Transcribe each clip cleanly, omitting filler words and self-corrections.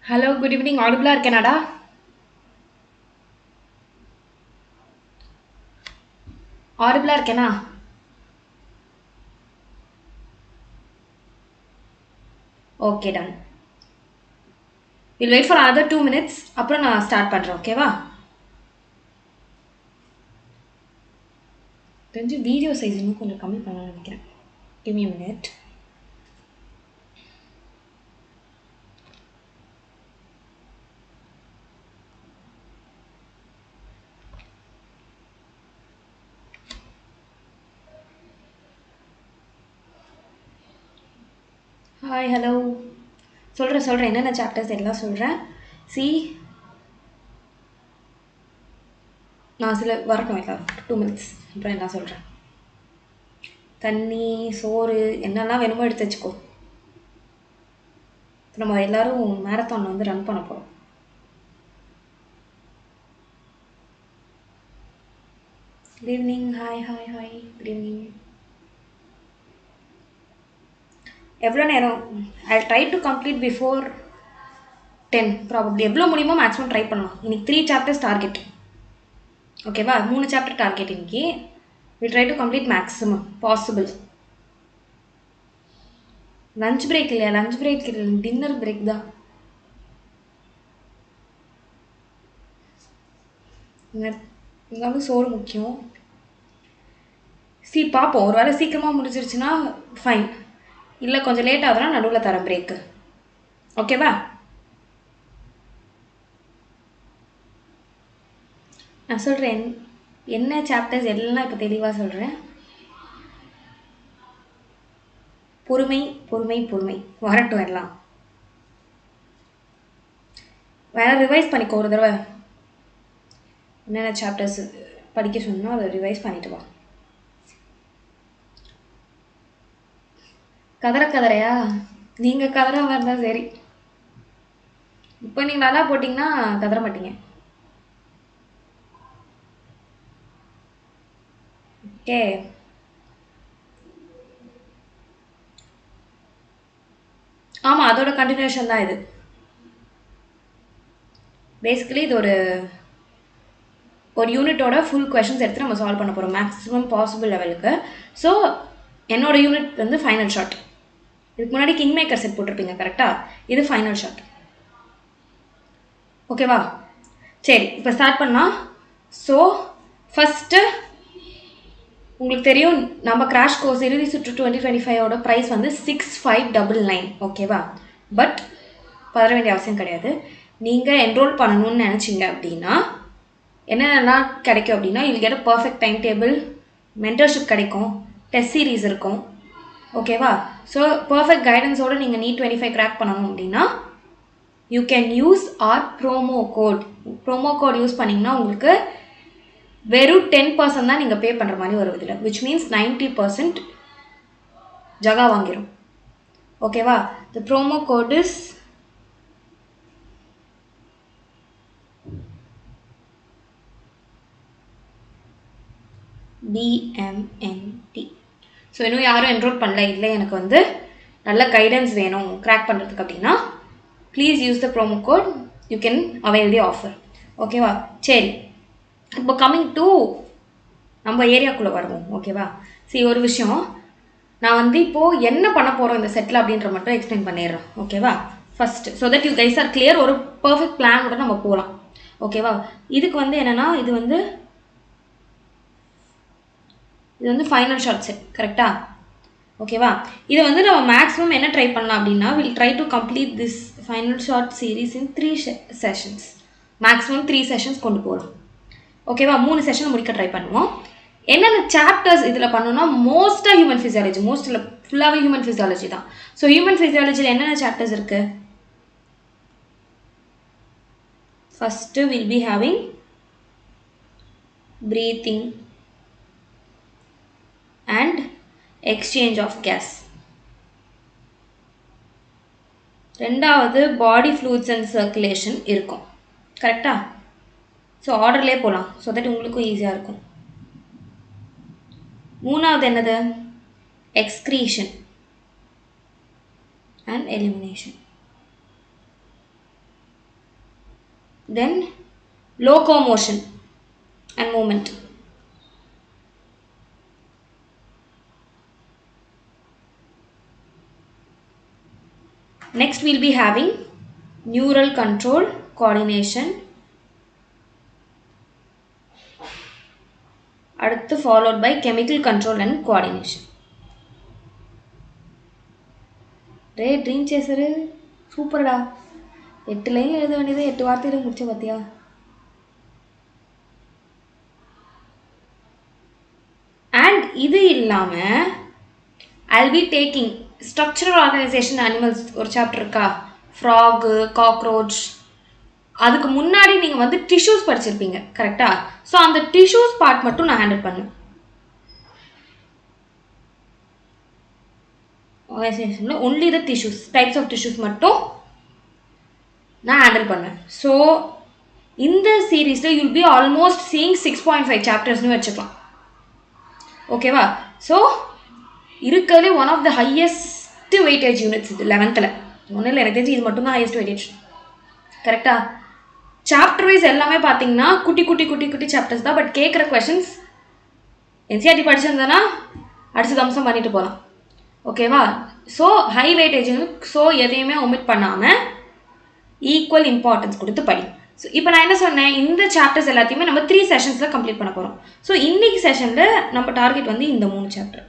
Hello, good evening. Audible இருக்கேனாடா? Audible இருக்கேனா? Okay, done. We'll wait for another 2 minutes. அப்புறம் நான் start பண்றேன், ஓகேவா? தெரிஞ்சு வீடியோ சைஸ் இன்னும் கொஞ்சம் கம்மி பண்ணலாம்னு நினைக்கிறேன். Give me a minute. Hi, hello. சொல்றேன் என்னென்ன சாப்டர்ஸ் எல்லாம் சொல்றேன். See, நான் சில வரட்டும் எல்லாம் 2 minutes. அப்புறம் என்ன சொல்றேன். தண்ணி, சோறு என்னெல்லாம் வேணுமோ எடுத்து வச்சுக்கோ. நம்ம எல்லாரும் மேரத்தான் வந்து ரன் பண்ண போறோம். Good evening. Hi. Good evening. எவ்வளோ நேரம்? I'll try to complete before 10 probably. எவ்வளோ முடியுமோ மேக்ஸிமம் ட்ரை பண்ணலாம். இன்னைக்கு 3 சாப்டர்ஸ் டார்கெட், ஓகேவா? 3 சாப்டர் டார்கெட் இன்னைக்கு. Will try to complete maximum possible. Lunch break இல்லையா? லஞ்ச் பிரேக் இல்லை, டின்னர் பிரேக் தான். இருந்தாலும் சோறு முக்கியம். பார்ப்போம். ஒரு வேளை சீக்கிரமாக முடிஞ்சிருச்சுன்னா ஃபைன், இல்லை கொஞ்சம் லேட் ஆகுதுன்னா நடுவில் தரேன் பிரேக்கு, ஓகேவா? நான் சொல்கிறேன் என்ன சாப்டர்ஸ் எல்லாம் இப்போ தெளிவாக சொல்கிறேன். பொறுமை வரட்டும் எல்லாம். வேணா ரிவைஸ் பண்ணிக்கோ ஒரு தடவை. என்னென்ன சாப்டர்ஸ் படிக்க சொன்னால் அதை ரிவைஸ் பண்ணிட்டு வா. கதறையா? நீங்கள் கதறாம இருந்தால் சரி. இப்போ நீங்கள் நல்லா போட்டிங்கன்னா கதற மாட்டீங்க. ஓகே, ஆமாம், அதோட கண்டினியூஷன் தான் இது. பேசிக்கலி இது ஒரு யூனிட்டோட ஃபுல் கொஷின்ஸ் எடுத்து நம்ம சால்வ் பண்ண போகிறோம் மேக்ஸிமம் பாசிபிள் லெவலுக்கு. ஸோ என்னோட யூனிட் வந்து ஃபைனல் ஷாட். இதுக்கு முன்னாடி கிங் மேக்கர் செட் போட்டிருப்பீங்க, கரெக்டாக? இது ஃபைனல் ஷாட், ஓகேவா? சரி, இப்போ ஸ்டார்ட் பண்ணலாம். ஸோ ஃபஸ்ட்டு உங்களுக்கு தெரியும், நம்ம கிராஷ் கோர்ஸ் இறுதி சுற்று 2025ஓட ப்ரைஸ் வந்து 6599, ஓகேவா? பட் பதற வேண்டிய அவசியம் கிடையாது. நீங்கள் என்ரோல் பண்ணணும்னு நினச்சிங்க அப்படின்னா என்னென்னலாம் கிடைக்கும் அப்படின்னா, you get a perfect time table, mentorship கிடைக்கும், டெஸ்ட் சீரீஸ் இருக்கும், ஓகேவா? ஸோ பர்ஃபெக்ட் கைடன்ஸோடு நீங்கள் நீட் 25 கிராக் பண்ணணும் அப்படின்னா you can use or promo code use பண்ணிங்கன்னா உங்களுக்கு வெறும் 10% தான் நீங்கள் பே பண்ணுற மாதிரி வரும் இதில், விச் மீன்ஸ் 90% ஜகா வாங்கிடும், ஓகேவா? The promo code is BMNT. So இன்னும் யாரும் என்ரோல் பண்ணல, இல்லை எனக்கு வந்து நல்ல கைடன்ஸ் வேணும் கிராக் பண்ணுறதுக்கு அப்படின்னா please use the promo code, you can avail the offer, ஓகேவா? சரி, இப்போ கம்மிங் டு நம்ம ஏரியாக்குள்ளே வருவோம், ஓகேவா? சரி, ஒரு விஷயம் நான் வந்து இப்போது என்ன பண்ண போகிறோம் இந்த செட்டில் அப்படின்ற மட்டும் எக்ஸ்பிளைன் பண்ணிடுறேன், ஓகேவா? First so that you guys are clear. ஒரு பர்ஃபெக்ட் பிளானோட நம்ம போகலாம், ஓகேவா? இதுக்கு வந்து என்னென்னா, இது வந்து ஃபைனல் ஷாட் செட், கரெக்டாக? ஓகேவா? இதை வந்து நம்ம மேக்ஸிமம் என்ன ட்ரை பண்ணலாம் அப்படின்னா, will try to complete this final shot series in 3 sessions. Maximum 3 sessions கொண்டு போகலாம், ஓகேவா? 3 செஷன் முடிக்க ட்ரை பண்ணுவோம். என்னென்ன சாப்டர்ஸ் இதில் பண்ணணும்னா, மோஸ்ட்டாக ஹியூமன் ஃபிசியாலஜி, மோஸ்ட்டில் ஃபுல்லாகவே ஹியூமன் ஃபிசியாலஜி தான். ஸோ ஹியூமன் ஃபிசியாலஜியில் என்னென்ன சாப்டர்ஸ் இருக்குது? First will be having breathing and exchange of gas. ரெண்டாவது பாடி ஃப்ளூயிட்ஸ் அண்ட் சர்க்குலேஷன் இருக்கும், கரெக்டா? ஸோ ஆர்டர்லேயே போகலாம், ஸோ தட் உங்களுக்கும் ஈஸியாக இருக்கும். மூணாவது என்னது? Excretion and elimination. then locomotion and movement. Next we'll be having neural control, coordination. அடுத்து followed by chemical control and coordination. Dream சேசரு சூப்பர்டா. 8 லைன் எழுத வேண்டியது 8 வார்த்தையில முடிச்ச பார்த்தியா? அண்ட் இது இல்லாமல் I'll be taking structural organization animals ஒரு சாப்டர் இருக்கா, ஃப்ராகு, காக்ரோச். அதுக்கு முன்னாடி நீங்கள் வந்து டிஷ்யூஸ் படிச்சிருப்பீங்க கரெக்டா? ஸோ அந்த டிஷ்யூஸ் பார்ட் மட்டும் நான் ஹேண்டில் பண்ணேன். ஆர்கனைசேஷனில் only the tissues, types of tissues மட்டும் நான் ஹேண்டில் பண்ணேன். ஸோ இந்த சீரீஸில் யூல் பி ஆல்மோஸ்ட் சீயிங் 6.5 சாப்டர்ஸ்னு வச்சுக்கலாம். ஓகேவா? ஸோ இருக்கிறதுலே one of the highest weightage units இது 11th. ஒன்றும் இல்லை, எனக்கு தெரிஞ்சு இது மட்டும்தான் ஹையஸ்ட் வெயிட்டேஜ். கரெக்டா? சாப்டர் வைஸ் எல்லாமே பார்த்தீங்கன்னா குட்டி குட்டி குட்டி குட்டி சாப்டர்ஸ் தான். பட் கேட்குற கொஷின்ஸ் என்சிஆர்டி படிச்சிருந்தேன்னா அடிச்சு தம்சம் பண்ணிட்டு போகலாம். ஓகேவா? So high weightage unit. So எதையுமே ஒமிட் பண்ணாமல் ஈக்குவல் இம்பார்ட்டன்ஸ் கொடுத்து படி. ஸோ இப்போ நான் என்ன சொன்னேன், இந்த சாப்டர்ஸ் எல்லாத்தையுமே நம்ம 3 செஷன்ஸில் கம்ப்ளீட் பண்ண போகிறோம். ஸோ இன்னைக்கு செஷனில் நம்ம டார்கெட் வந்து இந்த 3 சாப்டர்,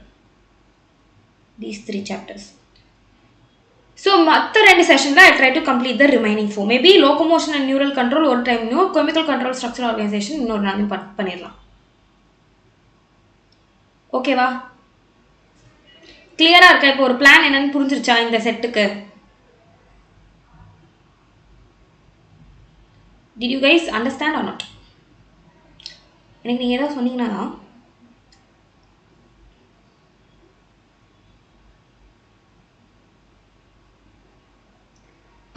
these 3 chapters. So மற்ற 2 செஷனில் I try to complete the remaining 4. Maybe locomotion and neural control ஒரு time, chemical control, structural organization இன்னொரு நாளையும் பண்ணிடலாம். ஓகேவா? கிளியராக இருக்கா? இப்போ ஒரு பிளான் என்னன்னு புரிஞ்சிருச்சா இந்த செட்டுக்கு? Did you guys understand or not? எனக்கு நீங்கள் ஏதாவது சொன்னீங்கன்னா தான்.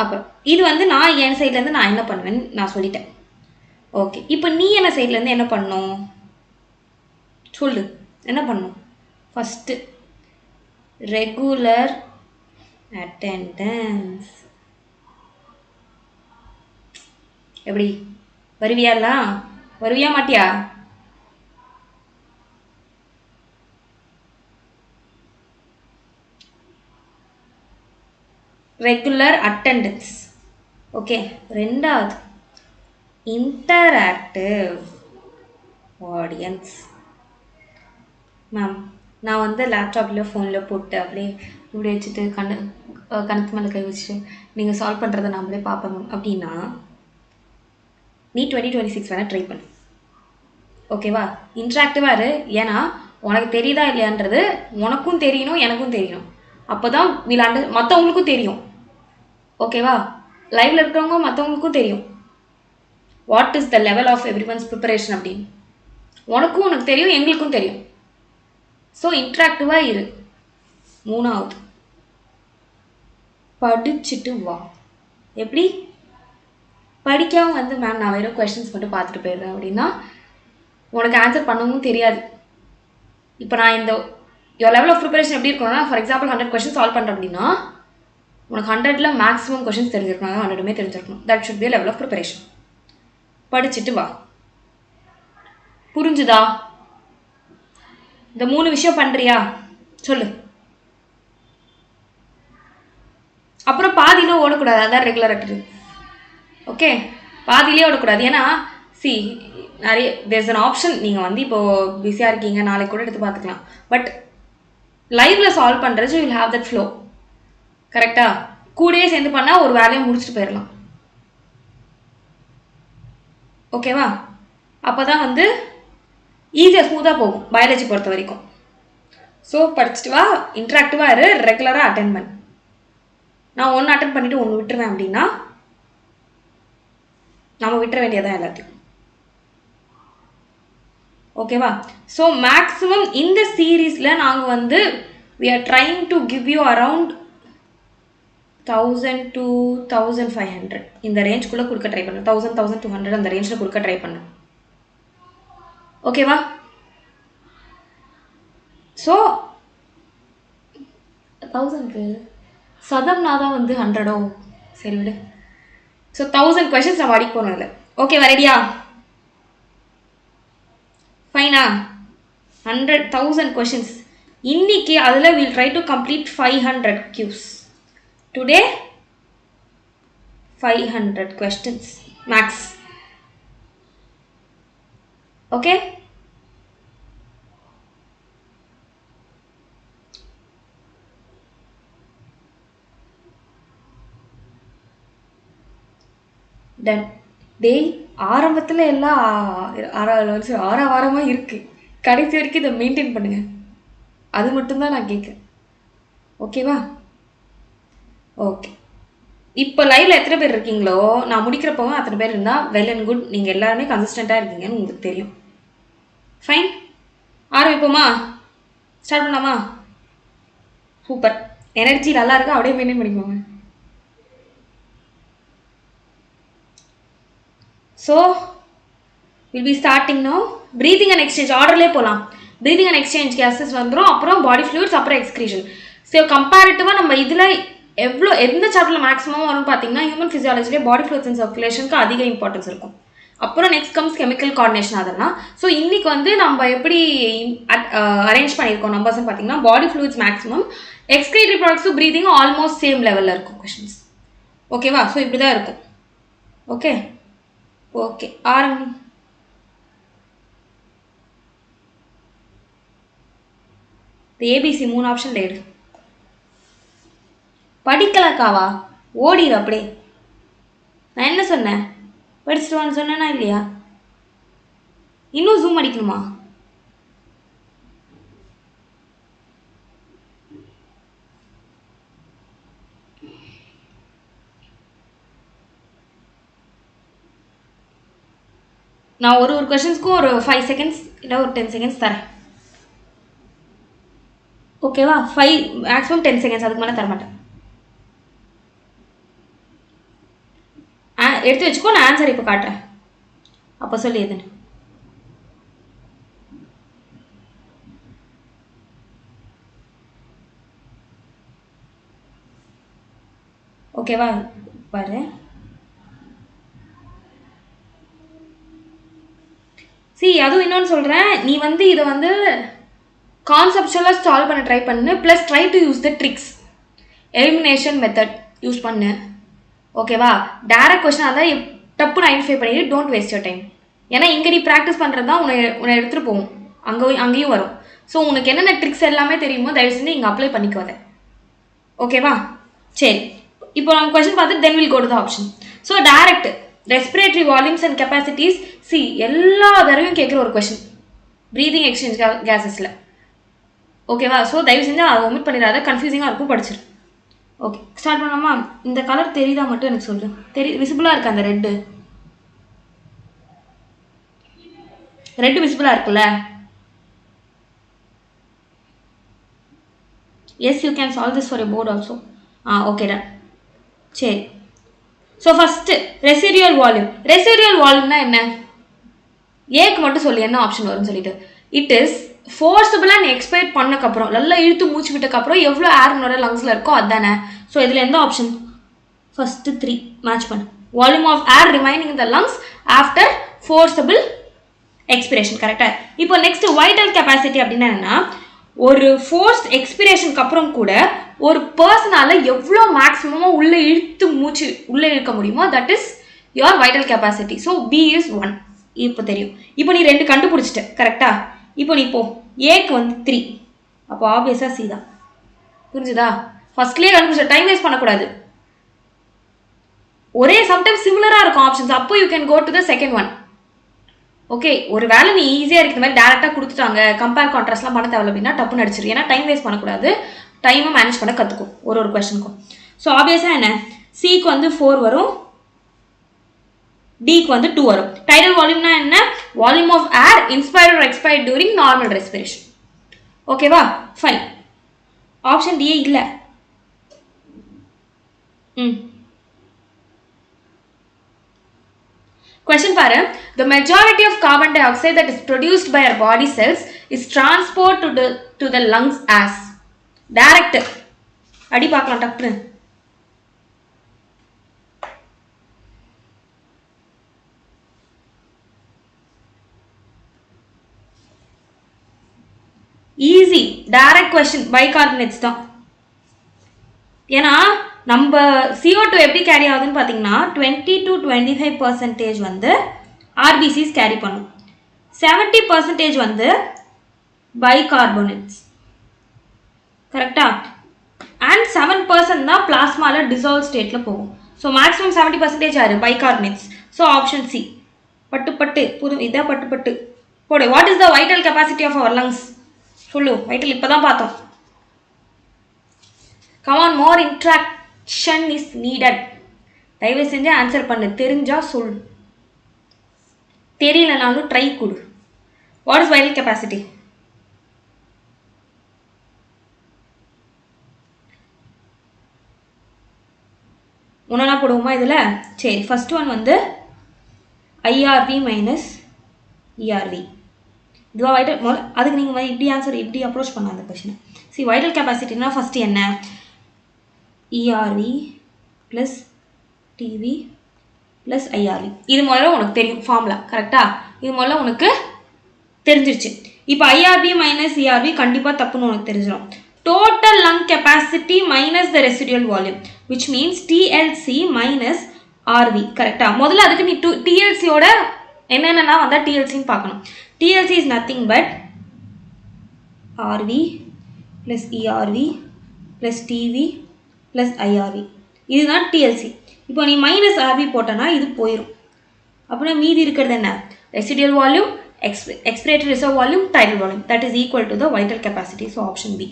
அப்போ இது வந்து நான் என் சைட்லேருந்து நான் என்ன பண்ணுவேன்னு நான் சொல்லிட்டேன். ஓகே, இப்போ நீ என்ன சைட்லேருந்து என்ன பண்ணணும் சொல்லு. என்ன பண்ணணும்? First regular attendance. எப்படி வருவியாலாம்? வருவியா மாட்டியா? Regular attendance. ஓகே. ரெண்டாவது இன்டராக்டிவ் ஆடியன்ஸ். மேம் நான் வந்து லேப்டாப்பில் ஃபோனில் போட்டு அப்படியே இப்படி வச்சுட்டு கணக்கு மேலே கை வச்சுட்டு நீங்கள் சால்வ் பண்ணுறதை நம்மளே பார்ப்பேன் மேம் அப்படின்னா நீ 2026 வேணால் ட்ரை பண்ணு. ஓகேவா? இன்ட்ராக்டிவாக இரு. ஏன்னா உனக்கு தெரியுதா இல்லையான்றது உனக்கும் தெரியணும், எனக்கும் தெரியணும். அப்போ தான் மற்றவங்களுக்கும் தெரியும். ஓகேவா? லைவில் இருக்கிறவங்க மற்றவங்களுக்கும் தெரியும் what is the level of everyone's preparation அப்படின்னு. உனக்கு தெரியும், எங்களுக்கும் தெரியும். ஸோ இன்ட்ராக்டிவாக இரு. மூணாவது படிச்சுட்டு வா. எப்படி? படிக்காமல் வந்து மேம் நான் வெறும் கொஷின்ஸ் மட்டும் பார்த்துட்டு போயிடுறேன் அப்படின்னா உனக்கு ஆன்சர் பண்ணவும் தெரியாது. இப்போ நான் இந்த யோர் லெவல் ஆஃப் ப்ரிப்பரேஷன் எப்படி இருக்கணும்னா, ஃபார் எக்ஸாம்பிள் 100 கொஷின்ஸ் சால்வ் பண்ணுறேன் அப்படின்னா உனக்கு 100ல் மேக்ஸிமம் கொஷின்ஸ் தெரிஞ்சிருக்கணும், 100மே தெரிஞ்சிருக்கணும். That should be level of preparation. படிச்சுட்டு வா. புரிஞ்சுதா? இந்த 3 விஷயம் பண்ணுறியா சொல்லு. அப்புறம் பாதியில் ஓடக்கூடாது. அதான் ரெகுலர் அட்டெண்டன்ஸ். ஓகே, பாதியிலே ஓடக்கூடாது. ஏன்னா நிறைய தேர்ஸ் அன் ஆப்ஷன். நீங்கள் வந்து இப்போது பிஸியாக இருக்கீங்க, நாளைக்கு கூட எடுத்து பார்த்துக்கலாம். பட் லைவில் சால்வ் பண்ணுறது you will have that flow. கரெக்டாக? கூடயே சேர்ந்து பண்ணால் ஒரு வேலையை முடிச்சுட்டு போயிடலாம். ஓகேவா? அப்போ தான் வந்து ஈஸியாக ஸ்மூத்தாக போகும் பயாலஜி பொறுத்த வரைக்கும். ஸோ படிச்சுட்டு வா, இன்ட்ராக்டிவாக இரு, ரெகுலராக அட்டென்ட் பண்ணு. நான் ஒன்று அட்டென்ட் பண்ணிவிட்டு ஒன்று விட்டுருவேன் அப்படின்னா நம்ம விட்டுற வேண்டியதான் எல்லாத்தையும். ஓகேவா? ஸோ மேக்ஸிமம் இந்த சீரீஸில் நாங்கள் வந்து we are trying to give you around 1000 to 1500 இந்த ரேஞ்சுக்குள்ளே கொடுக்க ட்ரை பண்ணு. 1200 அந்த ரேஞ்சில் கொடுக்க ட்ரை பண்ணு. ஓகேவா? ஸோ 1000க்கு சதம்னா தான் வந்து 100. சரி விடு. ஸோ 1000 questions நம்ம அடிக்க போகணும் இல்லை. ஓகேவா, ரெடியா? ஃபைனா? 100,000 questions. இன்னைக்கு அதில் we'll try to complete 500 Qs. Today 500 questions max. Okay? Ton. டேய், ஆரம்பத்தில் எல்லாம் ஆறாவாரமாக இருக்குது. கடைசி வரைக்கும் இதை மெயின்டைன் பண்ணுங்க. அது மட்டும்தான் நான் கேட்குறேன். ஓகேவா? ஓகே. இப்போ லைவ்ல எத்தனை பேர் இருக்கீங்களோ நான் முடிக்கிறப்பவும் அத்தனை பேர் இருந்தால் வெல் அண்ட் குட். நீங்கள் எல்லாருமே கன்சிஸ்டண்ட்டாக இருக்கீங்கன்னு உங்களுக்கு தெரியும். ஃபைன், ஆரம்பிப்போமா? ஸ்டார்ட் பண்ணலாமா? சூப்பர், எனர்ஜி நல்லா இருக்கு. அப்படியே மெயின்டைன் பண்ணிக்கோங்க. So will be starting no. Breathing and exchange ஆர்டர்லேயே போகலாம். ப்ரீதிங் அண்ட் எக்ஸ்சேஞ்ச் கேஸஸ் வந்துடும், அப்புறம் பாடி ஃப்ளூயிட்ஸ், அப்புறம் எக்ஸ்கிரீஷன். ஸோ கம்பேரிட்டிவாக நம்ம இதில் எந்த சாப்டரில் மேக்ஸிமம் வரும்னு பார்த்தீங்கன்னா ஹியூமன் ஃபிசியாலஜிலே பாடி ஃப்ளூயிட்ஸ் அண்ட் சர்க்குலேஷனுக்கு அதிக இம்பார்ட்டன்ஸ் இருக்கும். அப்புறம் நெக்ஸ்ட் கம்ஸ் கெமிக்கல் கோஆர்டினேஷன். அதெல்லாம் ஸோ இன்னைக்கு வந்து நம்ம எப்படி அரேஞ்ச் பண்ணியிருக்கோம் நம்பர்ஸ்ன்னு பார்த்தீங்கன்னா body fluids maximum, excretory ப்ராடக்ட்ஸும் ப்ரீதிங்கும் almost same லெவலில் இருக்கும் கொஷின்ஸ். ஓகேவா? ஸோ இப்படி தான் இருக்கும். ஓகே ஓகே, ஆரம்பி. ஏபிசி 3 ஆப்ஷன்ல எடு. படிக்கலக்காவா? ஓடிடு அப்படியே. நான் என்ன சொன்னேன்? படிச்சுட்டு வான்னு சொன்னேன்னா இல்லையா? இன்னும் ஜூம் அடிக்கணுமா? நான் ஒரு கொஷின்ஸ்க்கும் ஒரு 5 செகண்ட்ஸ் இல்லை ஒரு 10 செகண்ட்ஸ் தரேன். ஓகேவா? 5 மேக்ஸிமம் 10 செகண்ட்ஸ், அதுக்கு மேலே தரமாட்டேன். எடுத்து வச்சுக்கோ, நான் ஆன்சர் இப்போ காட்டுறேன். அப்போ சொல்லி எதுன்னு. ஓகேவா? பாரு. அதுவும் இன்னொன்று சொல்கிறேன், நீ வந்து இதை வந்து கான்செப்சுவலாக சால்வ் பண்ண ட்ரை பண்ணு. Plus try to use the tricks, elimination method use பண்ணு. ஓகேவா? டேரக்ட் கொஸ்டின் அதான் டப்புன்னு ஐடென்டிஃபை பண்ணிட்டு டோன்ட் வேஸ்ட் யோர் டைம். ஏன்னா இங்கே நீ ப்ராக்டிஸ் பண்ணுறது தான் உன்னை எடுத்துகிட்டு போகும், அங்கேயும் வரும். ஸோ உனக்கு என்னென்ன ட்ரிக்ஸ் எல்லாமே தெரியுமோ தயவு செஞ்சு இங்கே அப்ளை பண்ணிக்கோத. ஓகேவா? சரி, இப்போ நம்ம கொஸ்டின் பார்த்து then will go to the option. So direct respiratory volumes and capacities. எல்லா தடவையும் கேட்குற ஒரு கொஸ்டின் ப்ரீதிங் எக்ஸ்சேஞ்ச் கேஸஸில். ஓகேவா? ஸோ தயவு செஞ்சு அதை ஒமிட் பண்ணிடாத, கன்ஃபியூசிங்காக இருக்கும், படிச்சிரு. ஓகே, ஸ்டார்ட் பண்ணலாமா? இந்த கலர் தெரியுதா மட்டும் எனக்கு சொல்லு. விசிபிளாக இருக்கா? அந்த ரெட்டு விசிபிளாக இருக்குல்ல? Yes, you can solve this for a board also. ஓகேடா. சரி, so first residual volume. Residual வால்யூம்னா என்ன? ஏக்கு மட்டும் சொல்லி என்ன ஆப்ஷன் வரும்னு சொல்லிட்டு. இட் இஸ் ஃபோர்ஸபிளாக நீ எக்ஸ்பைட் பண்ணக்கப்புறம், நல்லா இழுத்து மூச்சு விட்டக்கப்புறம் எவ்வளோ ஏர் உன்னோட லங்ஸில் இருக்கோ அதுதானே. ஸோ இதில் எந்த ஆப்ஷன்? ஃபஸ்ட்டு 3 மேட்ச் பண்ணு. Volume of air remaining in the lungs after forcible expiration. கரெக்டாக. இப்போ நெக்ஸ்ட் வைட்டல் கெப்பாசிட்டி அப்படின்னா என்னன்னா, ஒரு ஃபோர்ஸ்ட் எக்ஸ்பிரேஷனுக்கு அப்புறம் கூட ஒரு பர்சனால எவ்வளோ மேக்ஸிமமாக உள்ளே இழுத்து மூச்சு உள்ளே இழுக்க முடியுமோ that is your vital capacity. So B is 1. இப்போ தெரியும். இப்போ நீ 2 கண்டுபிடிச்சிட்ட. கரெக்டா? இப்போ நீ போ, ஏக்கு வந்து 3, அப்போ ஆப்வியஸாக சி தான். புரிஞ்சுதா? ஃபர்ஸ்ட்லேயே கண்டுபிடிச்ச, டைம் வேஸ்ட் பண்ணக்கூடாது. ஒரே சம்டைம்ஸ் சிமிலராக இருக்கும் ஆப்ஷன்ஸ், அப்போ you can go to the second one. Okay, ஒரு வேலை நீ ஈஸியாக இருக்கிற மாதிரி டேரெக்டாக கொடுத்துட்டாங்க, கம்பேர் கான்ட்ராஸ்ட்லாம் பண்ண தேவை அப்படின்னா டப்புன்னு அடிச்சிரு. ஏன்னா டைம் வேஸ்ட் பண்ணக்கூடாது, டைமை மேனேஜ் பண்ண கற்றுக்கும் ஒரு கொஸ்டினுக்கும். ஸோ ஆப்வியஸாக என்ன, சிக்கு வந்து 4 வரும், டிக்கு வந்து 2 வரும். டைடல் வால்யூம்னா என்ன? Volume of air inspired or expired during normal respiration. ஓகேவா? ஃபைன். ஆப்ஷன் டி இல்லை. Question பாரு. The majority of carbon dioxide that is produced by our body cells is transported to the lungs as direct. அடி பார்க்கலாம் டக்குனு. Easy direct question bicarbonates தான். ஏன்னா நம்ம CO2 எப்படி கேரி ஆகுதுன்னு பார்த்தீங்கன்னா 20 to 25% வந்து ஆர்பிசிஸ் கேரி பண்ணும், 70% வந்து பைகார்பனேட்ஸ். கரெக்டா? அண்ட் 7% தான் பிளாஸ்மாவில் டிசால்வ் ஸ்டேட்டில் போகும். ஸோ மேக்ஸிமம் 70% யாரு? பைகார்பனேட்ஸ். So option C. பட்டு புது இதான் பட்டு போடு. What is the vital capacity of our lungs? சொல்லு. வைட்டல் இப்போ தான் பார்த்தோம். Come on, more interaction is needed. தயவு செஞ்சு ஆன்சர் பண்ணு. தெரிஞ்சா சொல், தெரியலனாலும் ட்ரை கொடு. What is vital capacity? ஒன்றா போடுவோமா இதில்? சரி, ஃபர்ஸ்ட் ஒன் வந்து ஐஆர்வி மைனஸ் இஆர்வி. இதுவா வைட்டல்? அதுக்கு நீங்கள் இப்படி ஆன்சர் இப்படி அப்ரோச் பண்ண அந்த கொஷினை. சி, வைட்டல் கெப்பாசிட்டினா ஃபஸ்ட்டு என்ன? ERV plus TV plus IRV. இது முதல்ல உனக்கு தெரியும் ஃபார்முலா. கரெக்டாக? இது முதல்ல உனக்கு தெரிஞ்சிருச்சு. இப்போ ஐஆர்வி மைனஸ் இஆர்வி கண்டிப்பாக தப்புன்னு உனக்கு தெரிஞ்சிடும். Total lung capacity minus the residual volume, which means TLC minus RV. கரெக்டா? முதல்ல அதுக்கு நீ TLCயோட என்னென்னா வந்தால் TLCன்னு பார்க்கணும். TLC is nothing but RV plus ERV plus TV plus IRV. இதுதான் TLC. இப்போ நீ மைனஸ் RV போட்டனா இது போயிடும். அப்படின்னா மீதி இருக்கிறது என்ன? Residual volume, expiratory reserve volume, tidal volume. That is equal to the vital capacity. So option B.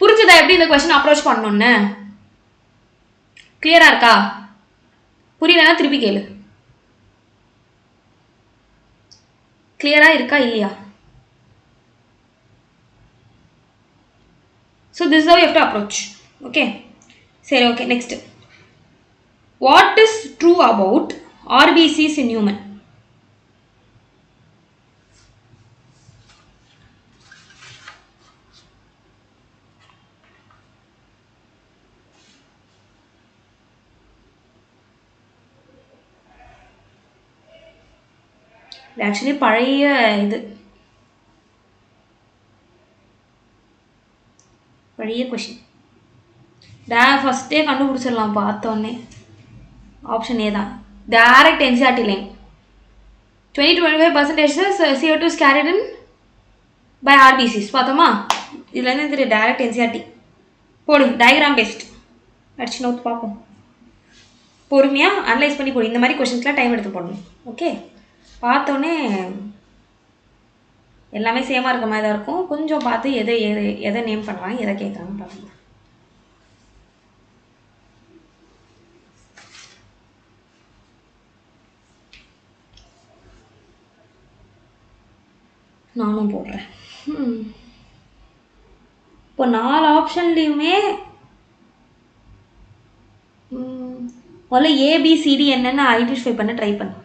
புரிஞ்சுதா எப்படி இந்த கொஸ்டின் அப்ரோச் பண்ணணும்னு? கிளியரா இருக்கா? புரியலன்னா திருப்பி கேளு. கிளியரா இருக்கா இல்லையா? So this is how you have to approach. Okay. சரி, okay. Next, what is true about RBCs in human? Actually பழைய கொஷின். ஃபஸ்ட்டே கண்டுபிடிச்சிடலாம் பார்த்தோன்னே. ஆப்ஷன் ஏ தான். Direct NCERT line. 20-25% CO2 is carried in by RBCs. பார்த்தோமா? இதுலேருந்து தெரியும் direct NCERT. போடு, டயக்ராம் பேஸ்ட் அடிச்சு நோத்து பார்ப்போம். பொறுமையாக அனலைஸ் பண்ணி போடு. இந்த மாதிரி கொஷின்ஸ்லாம் டைம் எடுத்து போடணும். ஓகே? பார்த்தோன்னே எல்லாமே சேமாக இருக்க மாதிரி தான் இருக்கும். கொஞ்சம் பார்த்து எதை நேம் பண்ணுறாங்க, எதை கேட்குறாங்கன்னு பார்க்கணும். நானும் போடுறேன். இப்போ 4 ஆப்ஷன்லேயுமே முதல்ல ABCD என்னென்னு ஐடென்டிஃபை பண்ண ட்ரை பண்ணு.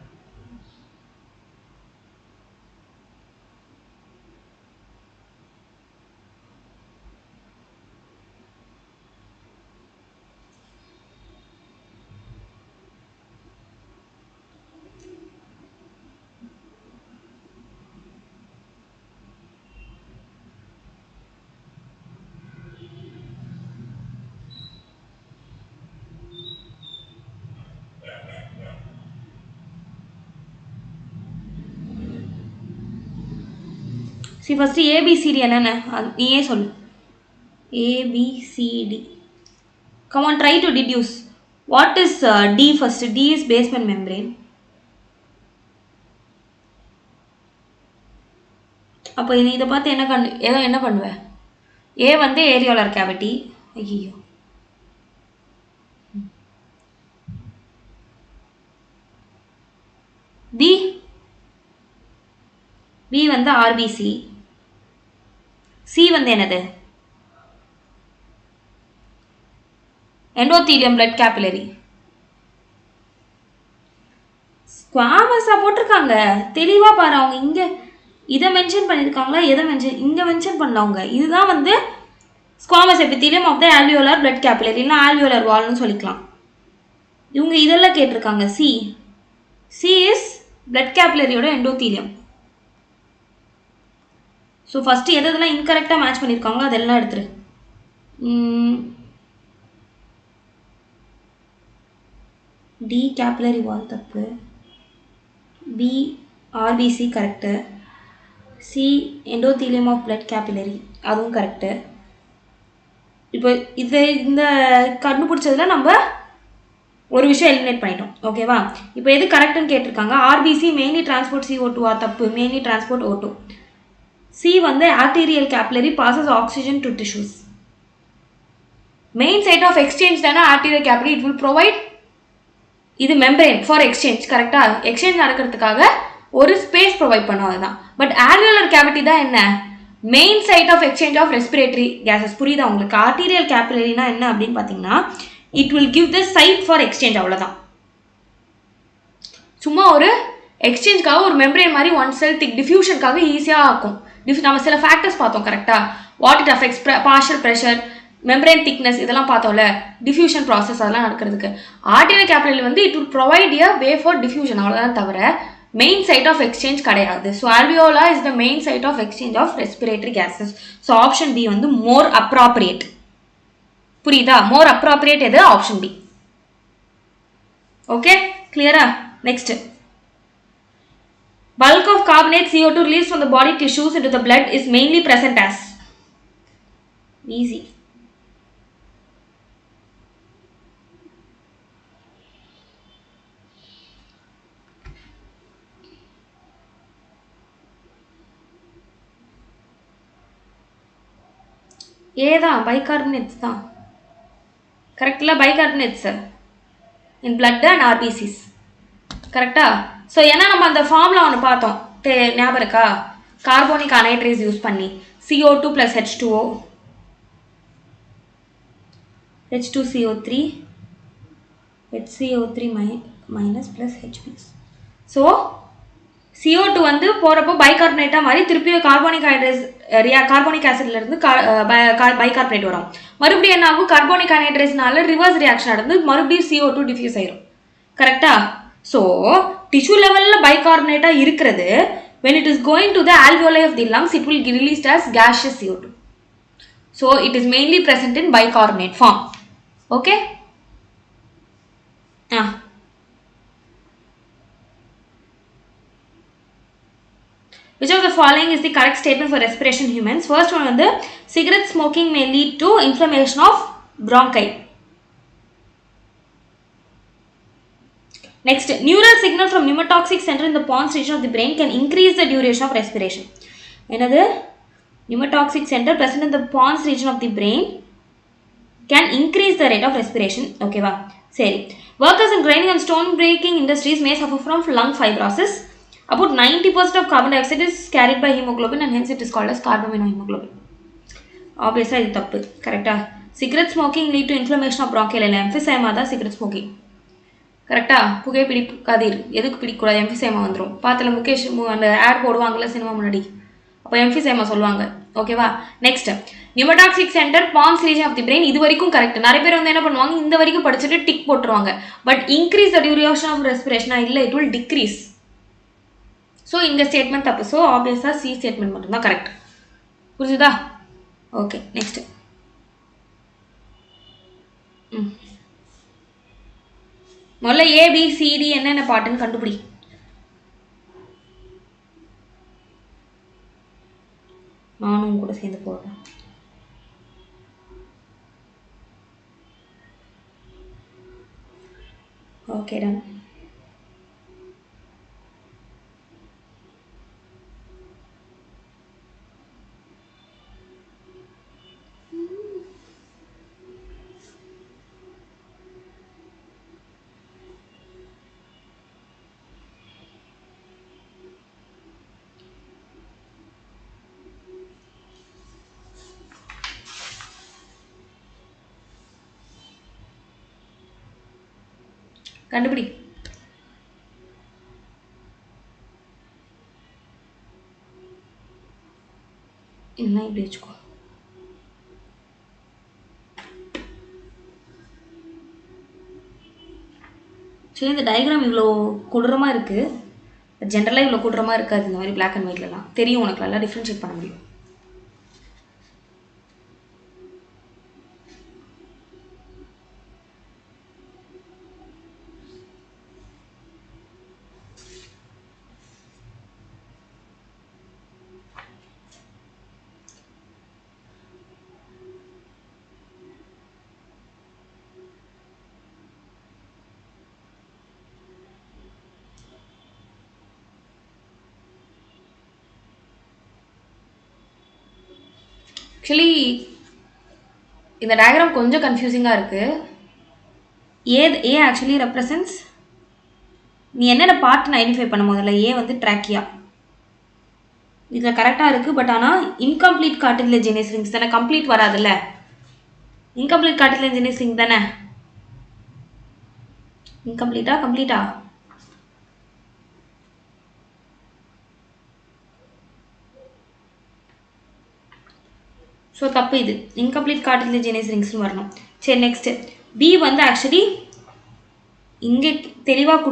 சி, ஃபஸ்ட்டு ABCD என்னென்ன நீயே சொல்லு. ABCD. Come on, try to deduce. What is D first? D is basement membrane. அப்போ இதை பார்த்து என்ன பண்ணுவேன்? A வந்து ஏரியோலர் கேவிட்டி. ஐயோ, B வந்து RBC. C வந்து என்னது? Endothelium blood capillary. ஸ்குவாமஸா போட்டிருக்காங்க. தெளிவா பாரு. அவங்க இங்க இதை மென்ஷன் பண்ணியிருக்காங்களா? எதை இங்க மென்ஷன் பண்ணவங்க. இதுதான் வந்து squamous epithelium of the alveolar blood capillary, இல்லைன்னா ஆல்வியோலார் வால்னு சொல்லிக்கலாம். இவங்க இதெல்லாம் கேட்டிருக்காங்க. சி இஸ் பிளட் கேபிலரியோட எண்டோதீலியம். ஸோ ஃபஸ்ட்டு எதெல்லாம் இன்கரெக்டாக மேட்ச் பண்ணியிருக்காங்களோ அதெல்லாம் எடுத்துரு. டி கேபிலரி வால் தப்பு, B RBC correct, C endothelium of blood capillary அதுவும் கரெக்டு. இப்போ இந்த கண்டுபிடிச்சதில் நம்ம ஒரு விஷயம் எலிமினேட் பண்ணிட்டோம். ஓகேவா? இப்போ எது கரெக்டுன்னு கேட்டிருக்காங்க. ஆர்பிசி மெயின்லி டிரான்ஸ்போர்ட் CO2 தப்பு, மெயின்லி டிரான்ஸ்போர்ட் O2. சி வந்து arterial capillary passes oxygen to tissues. Main site of exchange தானே arterial capillary, it will provide இது மெம்பரேன் ஃபார் எக்ஸ்சேஞ்ச். கரெக்டாக எக்ஸ்சேஞ்ச் நடக்கிறதுக்காக ஒரு ஸ்பேஸ் ப்ரொவைட் பண்ணும், அதுதான். பட் ஆல்வியோலர் கேவிட்டி தான் என்ன, main site of exchange of respiratory gases. புரியுதா உங்களுக்கு? ஆர்டீரியல் கேபிலரினா என்ன அப்படின்னு பார்த்தீங்கன்னா it will give the site for exchange, அவ்வளோதான். சும்மா ஒரு எக்ஸ்சேஞ்சுக்காக ஒரு மெம்பரேன் மாதிரி ஒன் செல் திக் டிஃப்யூஷனுக்காக ஈஸியாக ஆக்கும். நம்ம சில ஃபேக்டர்ஸ் பார்த்தோம் கரெக்டாக, what it affects partial pressure, membrane thickness, இதெல்லாம் பார்த்தோம்ல, டிஃப்யூஷன் ப்ராசஸ் அதெல்லாம் நடக்கிறதுக்கு. ஆர்டீரியல் கேபிலரி வந்து it will provide a way for diffusion, அவ்வளோதான் தவிர மெயின் சைட் ஆஃப் எக்ஸ்சேஞ்ச் கிடையாது. So alveola is the main site of exchange of respiratory gases. So option B வந்து more appropriate. புரியுதா? More appropriate எது? Option B. Okay, கிளியரா? Next, bulk of carbonate CO2 released from the body tissues into the blood is mainly present as. Easy. ஏதான் bicarbonates தான் கரெக்டில், bicarbonates in blood and RBCs. கரெக்டா? So ஏன்னா நம்ம அந்த ஃபார்மில் ஒன்று பார்த்தோம், ஞாபகம் இருக்கா? கார்போனிக் அனைட்ரேஸ் யூஸ் பண்ணி CO2 + H2O, H2CO3, HCO3 minus plus H+. So CO2 வந்து போகிறப்போ பைகார்பனேட்டாக மாதிரி திருப்பியும் கார்போனிக் ஹைட்ரேஸ் கார்போனிக் ஆசிட்லேருந்து பைகார்பனேட் வரும். மறுபடியும் என்ன ஆகும்? கார்போனிக் அனைட்ரேஸ்னால ரிவர்ஸ் ரியாக்ஷன் நடந்து மறுபடியும் CO2 டிஃப்யூஸ் ஆயிரும். கரெக்டா? ஸோ டிஷ்யூ லெவலில் பைகார்பனேட்டாக இருக்கிறது, when it is going to the alveoli of the lungs, it will be released as gaseous CO2. So it is mainly present in bicarbonate form. Okay? Which of the following is the correct statement for respiration in humans? First one வந்து cigarette smoking may lead to inflammation of bronchi. Next, neural signal from pneumotoxic center in the pons region of the brain can increase the duration of respiration. Another pneumotoxic center present in the pons region of the brain can increase the rate of respiration. Okay va? Seri. Workers in grinding and stone breaking industries may suffer from lung fibrosis. About 90% of carbon dioxide is carried by hemoglobin and hence it is called as carbaminohemoglobin. Obviously இது தப்பு. கரெக்டா? Cigarette smoking lead to inflammation of bronchial இல்லை, emphysema தான் cigarette smoking. கரெக்டா? புகை பிடிக்காதீர், எதுக்கு பிடிக்கூடாது? எம்ஃபிசேமா வந்துடும். பார்த்துல முகேஷ் அந்த ஆட் போடுவாங்கள்ல சினிமா முன்னாடி, அப்போ எம்ஃபிசேமா சொல்லுவாங்க. ஓகேவா? Next, pneumotaxic centre pons region of the brain, இது வரைக்கும் கரெக்ட். நிறைய பேர் வந்து என்ன பண்ணுவாங்க, இந்த வரைக்கும் படிச்சுட்டு டிக் போட்டுருவாங்க. But increase the duration of ரெஸ்பிரேஷனா இல்லை, இட் வில் டிக்ரீஸ். ஸோ இந்த ஸ்டேட்மெண்ட் தப்பு. ஸோ ஆப்வியஸாக சி ஸ்டேட்மெண்ட் மட்டும்தான் கரெக்ட். புரிஞ்சுதா? Okay, next. முதல்ல ABCD என்னென்ன பாட்டுன்னு கண்டுபிடி. நானும் கூட சேர்ந்து போடுறேன். Okay, done. கண்டுபிடி. என்ன இப்படி வச்சுக்கோ. சரி, இந்த டயக்ராம் இவ்வளோ கொடூரமாக இருக்குது. ஜென்ரலாக இவ்வளோ கொடூரமாக இருக்காது இந்த மாதிரி பிளாக் அண்ட் ஒயிட்லலாம். தெரியும் உனக்கு நல்லா டிஃப்ரென்ஷியேட் பண்ண முடியும். ஆக்சுவலி இந்த டயக்ராம் கொஞ்சம் கன்ஃபியூசிங்காக இருக்குது. ஏ ஆக்சுவலி ரெப்ரசன்ஸ், நீ என்னென்ன பார்ட்னு ஐடென்டிஃபை பண்ண முதல்ல. ஏ வந்து ட்ராக்கியா, இதில் கரெக்டாக இருக்குது. பட் ஆனால் இன்கம்ப்ளீட் கார்டிலேஜினஸ் ரிங்ஸ் தானே, கம்ப்ளீட் வராதுல்ல. இன்கம்ப்ளீட் கார்டிலேஜினஸ் ரிங் தானே. இன்கம்ப்ளீட்டா கம்ப்ளீட்டா? ஸோ தப்பு, இது இன்கம்ப்ளீட் கார்டிலேஜினஸ் ரிங்ஸ்னு வரணும். சரி, நெக்ஸ்ட்டு பி வந்து ஆக்சுவலி இங்கே தெளிவாக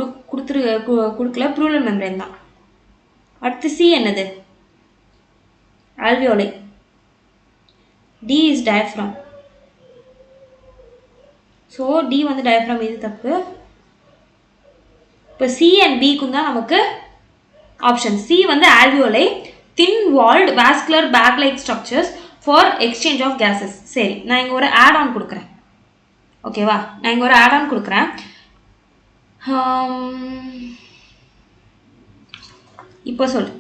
கொடுக்கல, ப்ளூரல் மெம்பரேன் தான். அடுத்து சி என்னது? alveoli. D is diaphragm. So D வந்து diaphragm, இது தப்பு. இப்போ C and B க்கு தான் நமக்கு ஆப்ஷன். C வந்து alveoli, thin walled vascular bag like structures for exchange of gases. சரி, நான் இங்கே ஒரு add on கொடுக்குறேன். ஓகேவா, நான் இங்கே ஒரு add on கொடுக்குறேன். இப்போ சொல்லு.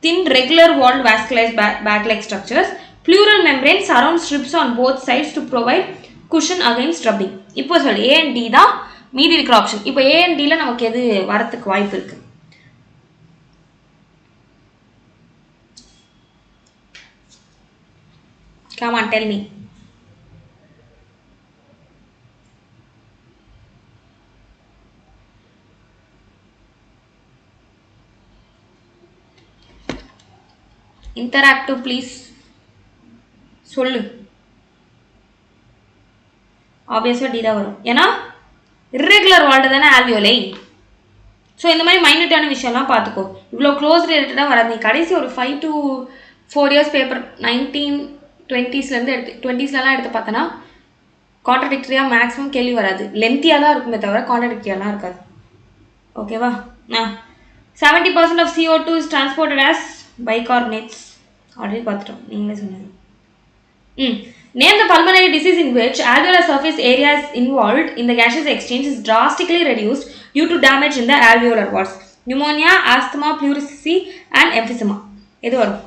Thin regular walled vascularized bag like structures, pleural membrane surround strips on both sides to provide cushion against rubbing. இப்போ சொல்லு, A and D தான் மீதி இருக்கிற ஆப்ஷன். இப்போ A and D ல நமக்கு எது வரத்துக்கு வாய்ப்பு இருக்கு? Come on, tell me. Interactive please. சொல்லு. ஆப்வியஸாக டி தான் வரும். ஏன்னா இர்ரெகுலர் வால்டு தானே ஆல்வியோலை. ஸோ இந்த மாதிரி மைனூட்டான விஷயம்லாம் பார்த்துக்கோ. இவ்வளோ க்ளோஸ் ரிலேட்டடாக வராது. நீ கடைசி ஒரு 5 to 4 years பேப்பர் 1920s எடுத்து 20sலாம் எடுத்து பார்த்தனா கான்ட்ரடிக்டரியாக மேக்ஸிமம் கேள்வி வராது. லென்த்தியாக தான் இருக்குமே தவிர கான்ட்ரடிக்டரியாலாம் இருக்காது. ஓகேவா? 70% of CO2 is transported as bicarbonates. Already பார்த்துட்டோம், நீங்களே சொன்னது. Name the pulmonary disease in which alveolar surface area is involved in the gaseous exchange is drastically reduced due to damage in the alveolar walls. Pneumonia, asthma, pleurisy and emphysema. எது வரும்?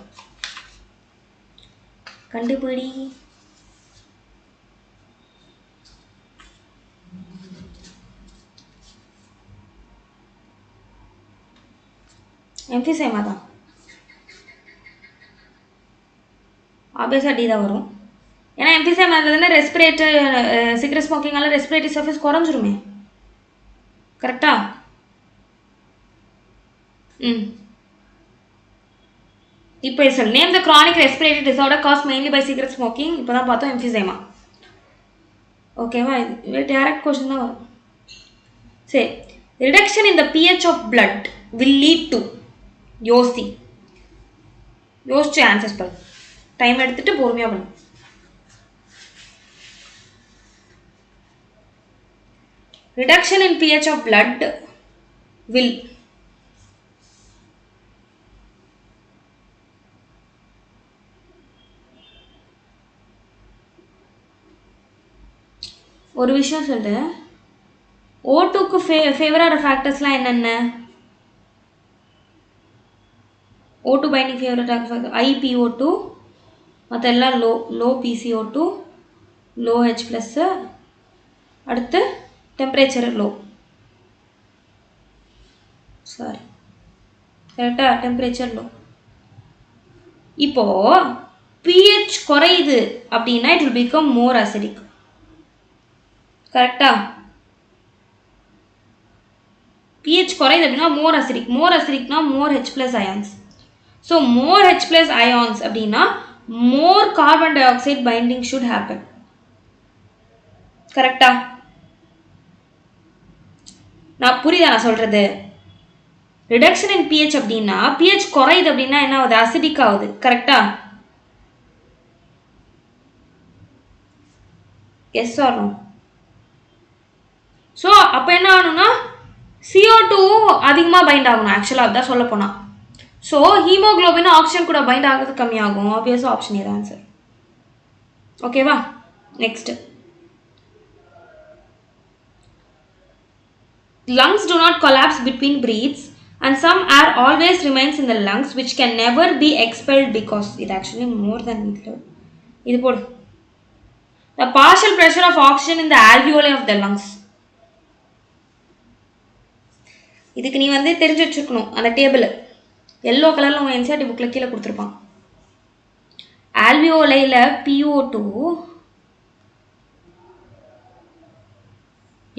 கண்டுபிடி. emphysema தான். ஆப்வியஸாக D தான் வரும். ஏன்னா emphysema இருந்ததுன்னா respirator cigarette ஸ்மோக்கிங்கால ரெஸ்பிரேட்டரி சர்ஃபேஸ் குறைஞ்சிருமே. கரெக்டா? இப்போ சொல். Name the chronic respiratory disorder cause mainly by cigarette smoking. இப்போ தான் பார்த்தோம் emphysema. ஓகேவா? இது டைரக்ட் கொஸ்டின் தான் வரும். சரி, reduction in the pH of blood will lead to. யோசிச்சு ஆன்சர்ஸ் பண்ணு. டைம் எடுத்துட்டு பொறுமையாக பண்ணு. Reduction in pH of blood will ஒரு விஷயம் சொல்லு. O2க்கு ஃபேவரான ஃபேக்டர்ஸ்லாம் என்னென்ன? O2 binding favourite factor IPO2, மற்ற எல்லாம் லோ PCO2, லோ H+, அடுத்து டெம்பரேச்சர் லோ. சாரி, கரெக்டாக டெம்பரேச்சர் லோ. இப்போ pH குறையுது அப்படின்னா it will become more acidic. கரெக்டா? pH குறையுது அப்படின்னா மோர் அசிடிக்னா more H+ ions. So more H+ ions அப்படின்னா more carbon dioxide binding should happen. கரெக்டா? நான் புரியுதா நான் சொல்றது? ரிடக்ஷன் இன் pH அப்படின்னா pH குறையுது அப்படின்னா என்ன ஆகுது? அசிடிக் ஆகுது. கரெக்டா? S or no? ஸோ அப்போ என்ன ஆகணும்னா CO2 அதிகமாக பைண்ட் ஆகணும். ஆக்சுவலாக அதுதான் சொல்ல போனால். ஸோ ஹீமோக்ளோபின் ஆக்சிஜன் கூட பைண்ட் ஆகிறது கம்மியாகும். ஆப்வியஸாக ஆப்ஷன் ஏதான் ஆன்சர். ஓகேவா? Next, lungs do not collapse between breaths. and some air always remains in the lungs which can never be expelled because it actually more than இது போடு. The partial pressure of oxygen in the alveoli of the lungs. இதுக்கு நீ வந்து தெரிஞ்சு வச்சுக்கணும் அந்த table yellow கலர்ல உங்க என்சிஆர்டி புக்ல கீழே கொடுத்துருப்பான். ஆல்வியோலைல PO2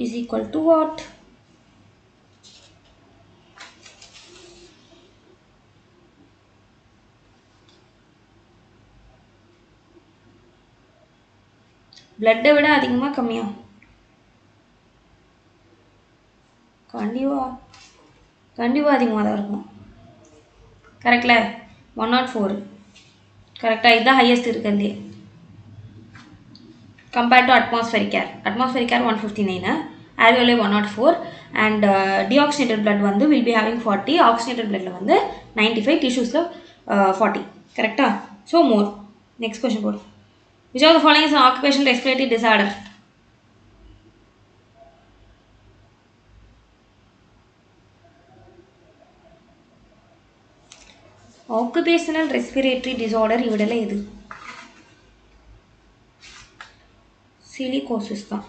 is equal to what? blood விட அதிகமா கம்மியா? கண்டிப்பா அதிகமாக தான் இருக்கும். கரெக்ட்ல 104 கரெக்டாக இதுதான் ஹையஸ்ட் இருக்கிறது compared to atmospheric air. Atmospheric air 159, alveoli 104 and deoxygenated blood வந்து will be having 40, oxygenated bloodல வந்து 95, tissuesல 40. கரெக்டா? So more. Next question போடு. Which of the following is an occupational respiratory disorder? Occupational respiratory disorder இவிடல எது? Silicosis தான்.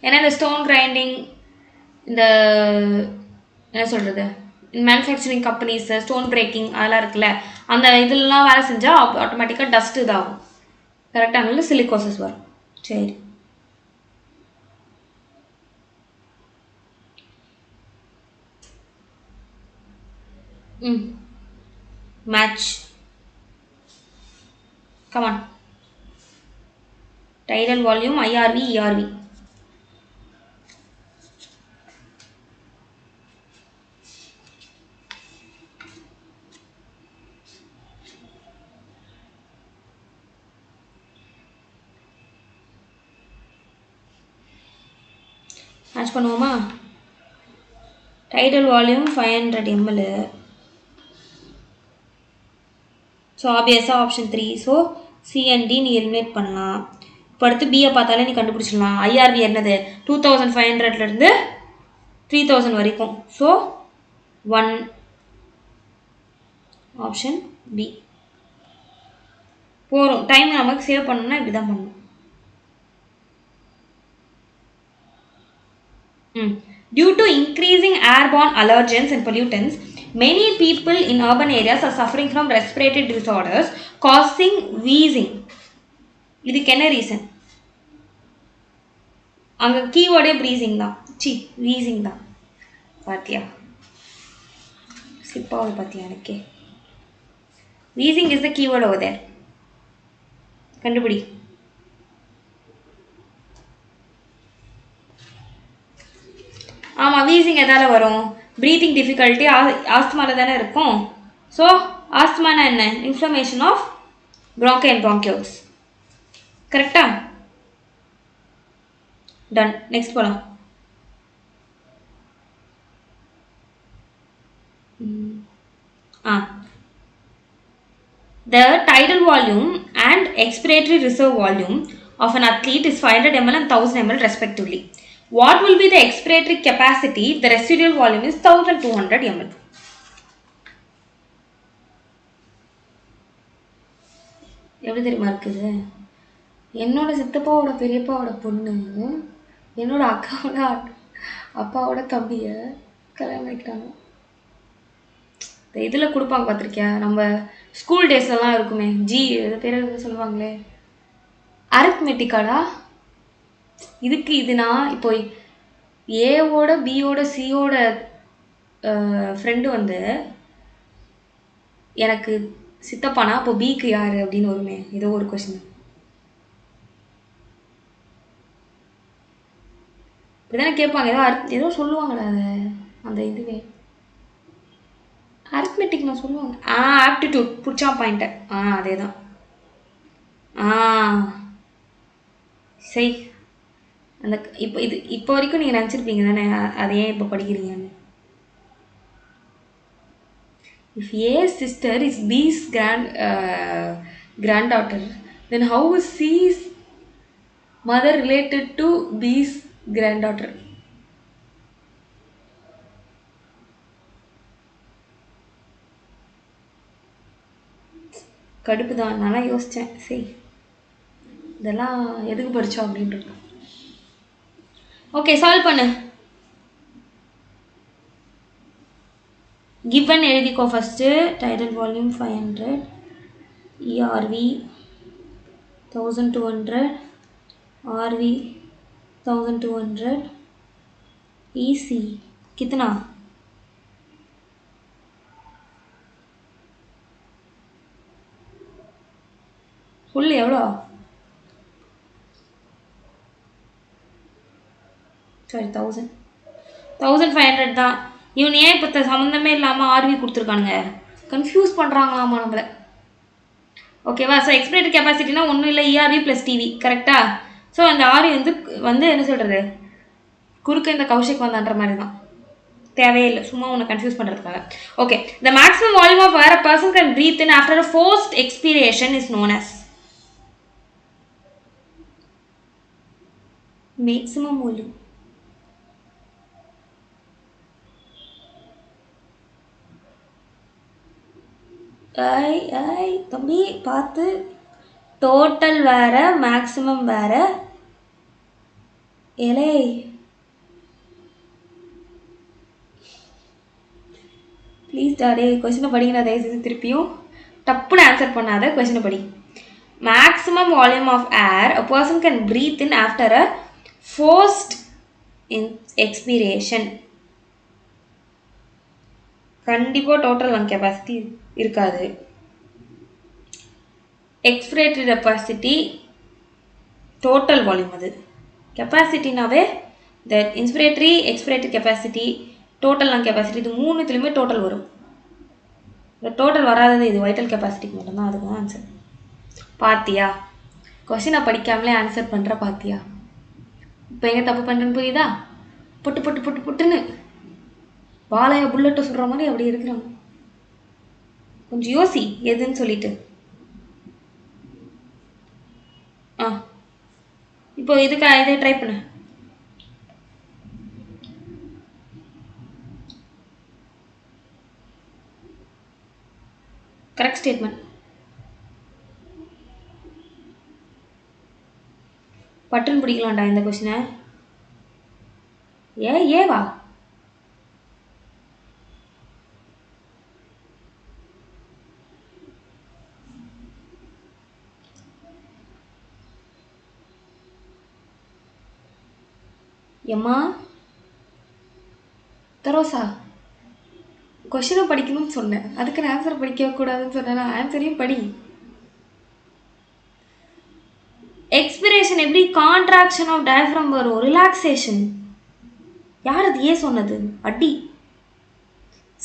ஏன்னா இந்த stone grinding இந்த என்ன சொல்கிறது மேனுஃபேக்சரிங் கம்பெனிஸ் ஸ்டோன் பிரேக்கிங் அதெல்லாம் இருக்குல்ல அந்த இதெல்லாம் வேலை செஞ்சால் ஆட்டோமேட்டிக்காக டஸ்ட் இதாகும். கரெக்டாக அதனால சிலிகோசிஸ் வரும். சரி match come on tidal volume IRV ERV match பண்ணுவோமா? tidal volume 500 ml. ஸோ ஆப்வியஸாக option 3. So C and D நீ எலிமினேட் பண்ணலாம். இப்போ அடுத்து பியை பார்த்தாலே நீ கண்டுபிடிச்சிடலாம். ஐஆர்வி என்னது 2500லேருந்து 3000 வரைக்கும். ஸோ 1 ஆப்ஷன் பி போகிறோம். டைம் நமக்கு சேவ் பண்ணணும்னா இப்படி தான் பண்ணணும். Due to increasing airborne allergens and pollutants, many people in urban areas are suffering from respiratory disorders causing wheezing. இதுக்கு என்ன ரீசன்? அங்கே கீவேர்டே ப்ரீசிங் தான். வீசிங் தான். பாத்தியா ஸ்லிப்பாவது பாத்தியா எனக்கே. Wheezing is the keyword over there. கண்டுபிடி. ஆமாம் வீசிங் எதால் வரும்? ப்ரீத்திங் டிஃபிகல்ட்டி ஆஸ்துமாவில் தானே இருக்கும். ஸோ ஆஸ்துமானா என்ன? Inflammation of bronchi and bronchioles. கரெக்டா? டன். நெக்ஸ்ட் போகலாம். The tidal volume and expiratory reserve volume of an athlete is 500 ml and 1000 ml respectively. What will be the expiratory capacity if the residual volume is 1200 ml? எப்படி தெரியுமா இருக்குது? என்னோட சித்தப்பாவோட பெரியப்பாவோட பொண்ணு என்னோட அக்காவோட அப்பாவோட தம்பியை கல்யாணம் பண்ணிக்கிட்டாங்க. இந்த இதில் கொடுப்பாங்க பார்த்துருக்கியா? நம்ம ஸ்கூல் டேஸ்லலாம் இருக்குமே இது பேர் எதுவும் சொல்லுவாங்களே அரித்மெட்டிக்காடா. இதுக்கு இதுனா இப்போ ஏவோட பியோட சியோட ஃப்ரெண்டு வந்து எனக்கு சித்தப்பானா அப்போ பிக்கு யார் அப்படின்னு வருமே ஏதோ ஒரு கொஸ்டின். இப்படிதானே கேட்பாங்க. ஏதோ சொல்லுவாங்கடா அதை அந்த இதுவே அரித்மெட்டிக் நான் சொல்லுவாங்க. ஆப்டிடியூட் புடிச்சா பாயிண்ட்டை. அதே தான். சரி அந்த இப்போ வரைக்கும் நீங்கள் நினச்சிருப்பீங்க தானே அதை ஏன் இப்போ படிக்கிறீங்கன்னு. If A's sister is B's granddaughter, then how is C's mother related to B's granddaughter? கடுப்பு தான். நல்லா யோசித்தேன். சரி இதெல்லாம் எதுக்கு படித்தோம் அப்படின்ட்டு. ஓகே சால்வ் பண்ணு. கிவன் எழுதிக்கோ first. Tidal volume 500, ERV 1200, RV 1200, EC कितना? ஃபுல் எவ்வளோ? சாரி 1500 தான். இவன் ஏன் இப்போ சம்மந்தமே இல்லாமல் ஆர்வி கொடுத்துருக்கானுங்க, கன்ஃபியூஸ் பண்ணுறாங்களாமா நம்மளை. ஓகேவா? ஸோ எக்ஸ்பிரேட்டர் கெப்பாசிட்டினா ஒன்றும் இல்லை, இஆர்வி ப்ளஸ் டிவி. கரெக்டாக? ஸோ அந்த ஆர்வி வந்து என்ன சொல்கிறது, குறுக்க இந்த கௌஷிக் வந்தான்ற மாதிரி தான். தேவையே இல்லை, சும்மா உன்னை கன்ஃபியூஸ் பண்ணுறதுக்காக. Okay, the maximum volume of air a person can breathe in after a forced expiration is known as. Maximum volume தம்பி பார்த்து. டோட்டல் வேற, மேக்ஸிமம் வேற. ஏலே ப்ளீஸ் டாடே கொஸ்டினை படிங்க. தயவுசெய்து திருப்பியும் டப்புன்னு ஆன்சர் பண்ணாத, கொஸ்டினை படி. Maximum volume of air a person can breathe in after a forced expiration. கண்டிப்பாக டோட்டல் லங் கெப்பாசிட்டி இருக்காது. Expiratory capacity total volume. அது கெப்பாசிட்டினாவே இந்த inspiratory, expiratory capacity, total lung capacity, இது மூணுத்துலேயுமே டோட்டல் வரும். இந்த டோட்டல் வராதது இது வைட்டல் கெப்பாசிட்டிக்கு மட்டும்தான். அதுக்கு தான் ஆன்சர். பார்த்தியா? கொஸ்டினை படிக்காமலே ஆன்சர் பண்ணுற பார்த்தியா? இப்போ எங்கே தப்பு பண்ணுறேன்னு புரியுதா? புட்டு புட்டு புட்டு புட்டுன்னு பாலையா புல்லட்டை சொல்கிற மாதிரி அப்படி இருக்கிறாங்க. கொஞ்சம் யோசி எதுன்னு சொல்லிட்டு. இப்போ இதுக்கு இதை ட்ரை பண்ணு. Correct statement. பட்டுன்னு பிடிக்கலாம்டா இந்த கொஸ்டினை. ஏவா? எம்மா தரோசா, கொஸ்டினை படிக்கணும்னு சொன்னேன், அதுக்கு நான் ஆன்சர் படிக்க கூடாதுன்னு சொன்னேன். ஆன்சரையும் படி. எக்ஸ்பிரேஷன் எப்படி? கான்ட்ராக்ஷன் ஆஃப் டயஃப்ரம் வரும், ரிலாக்ஸேஷன். யார் அது ஏன் சொன்னது? அடி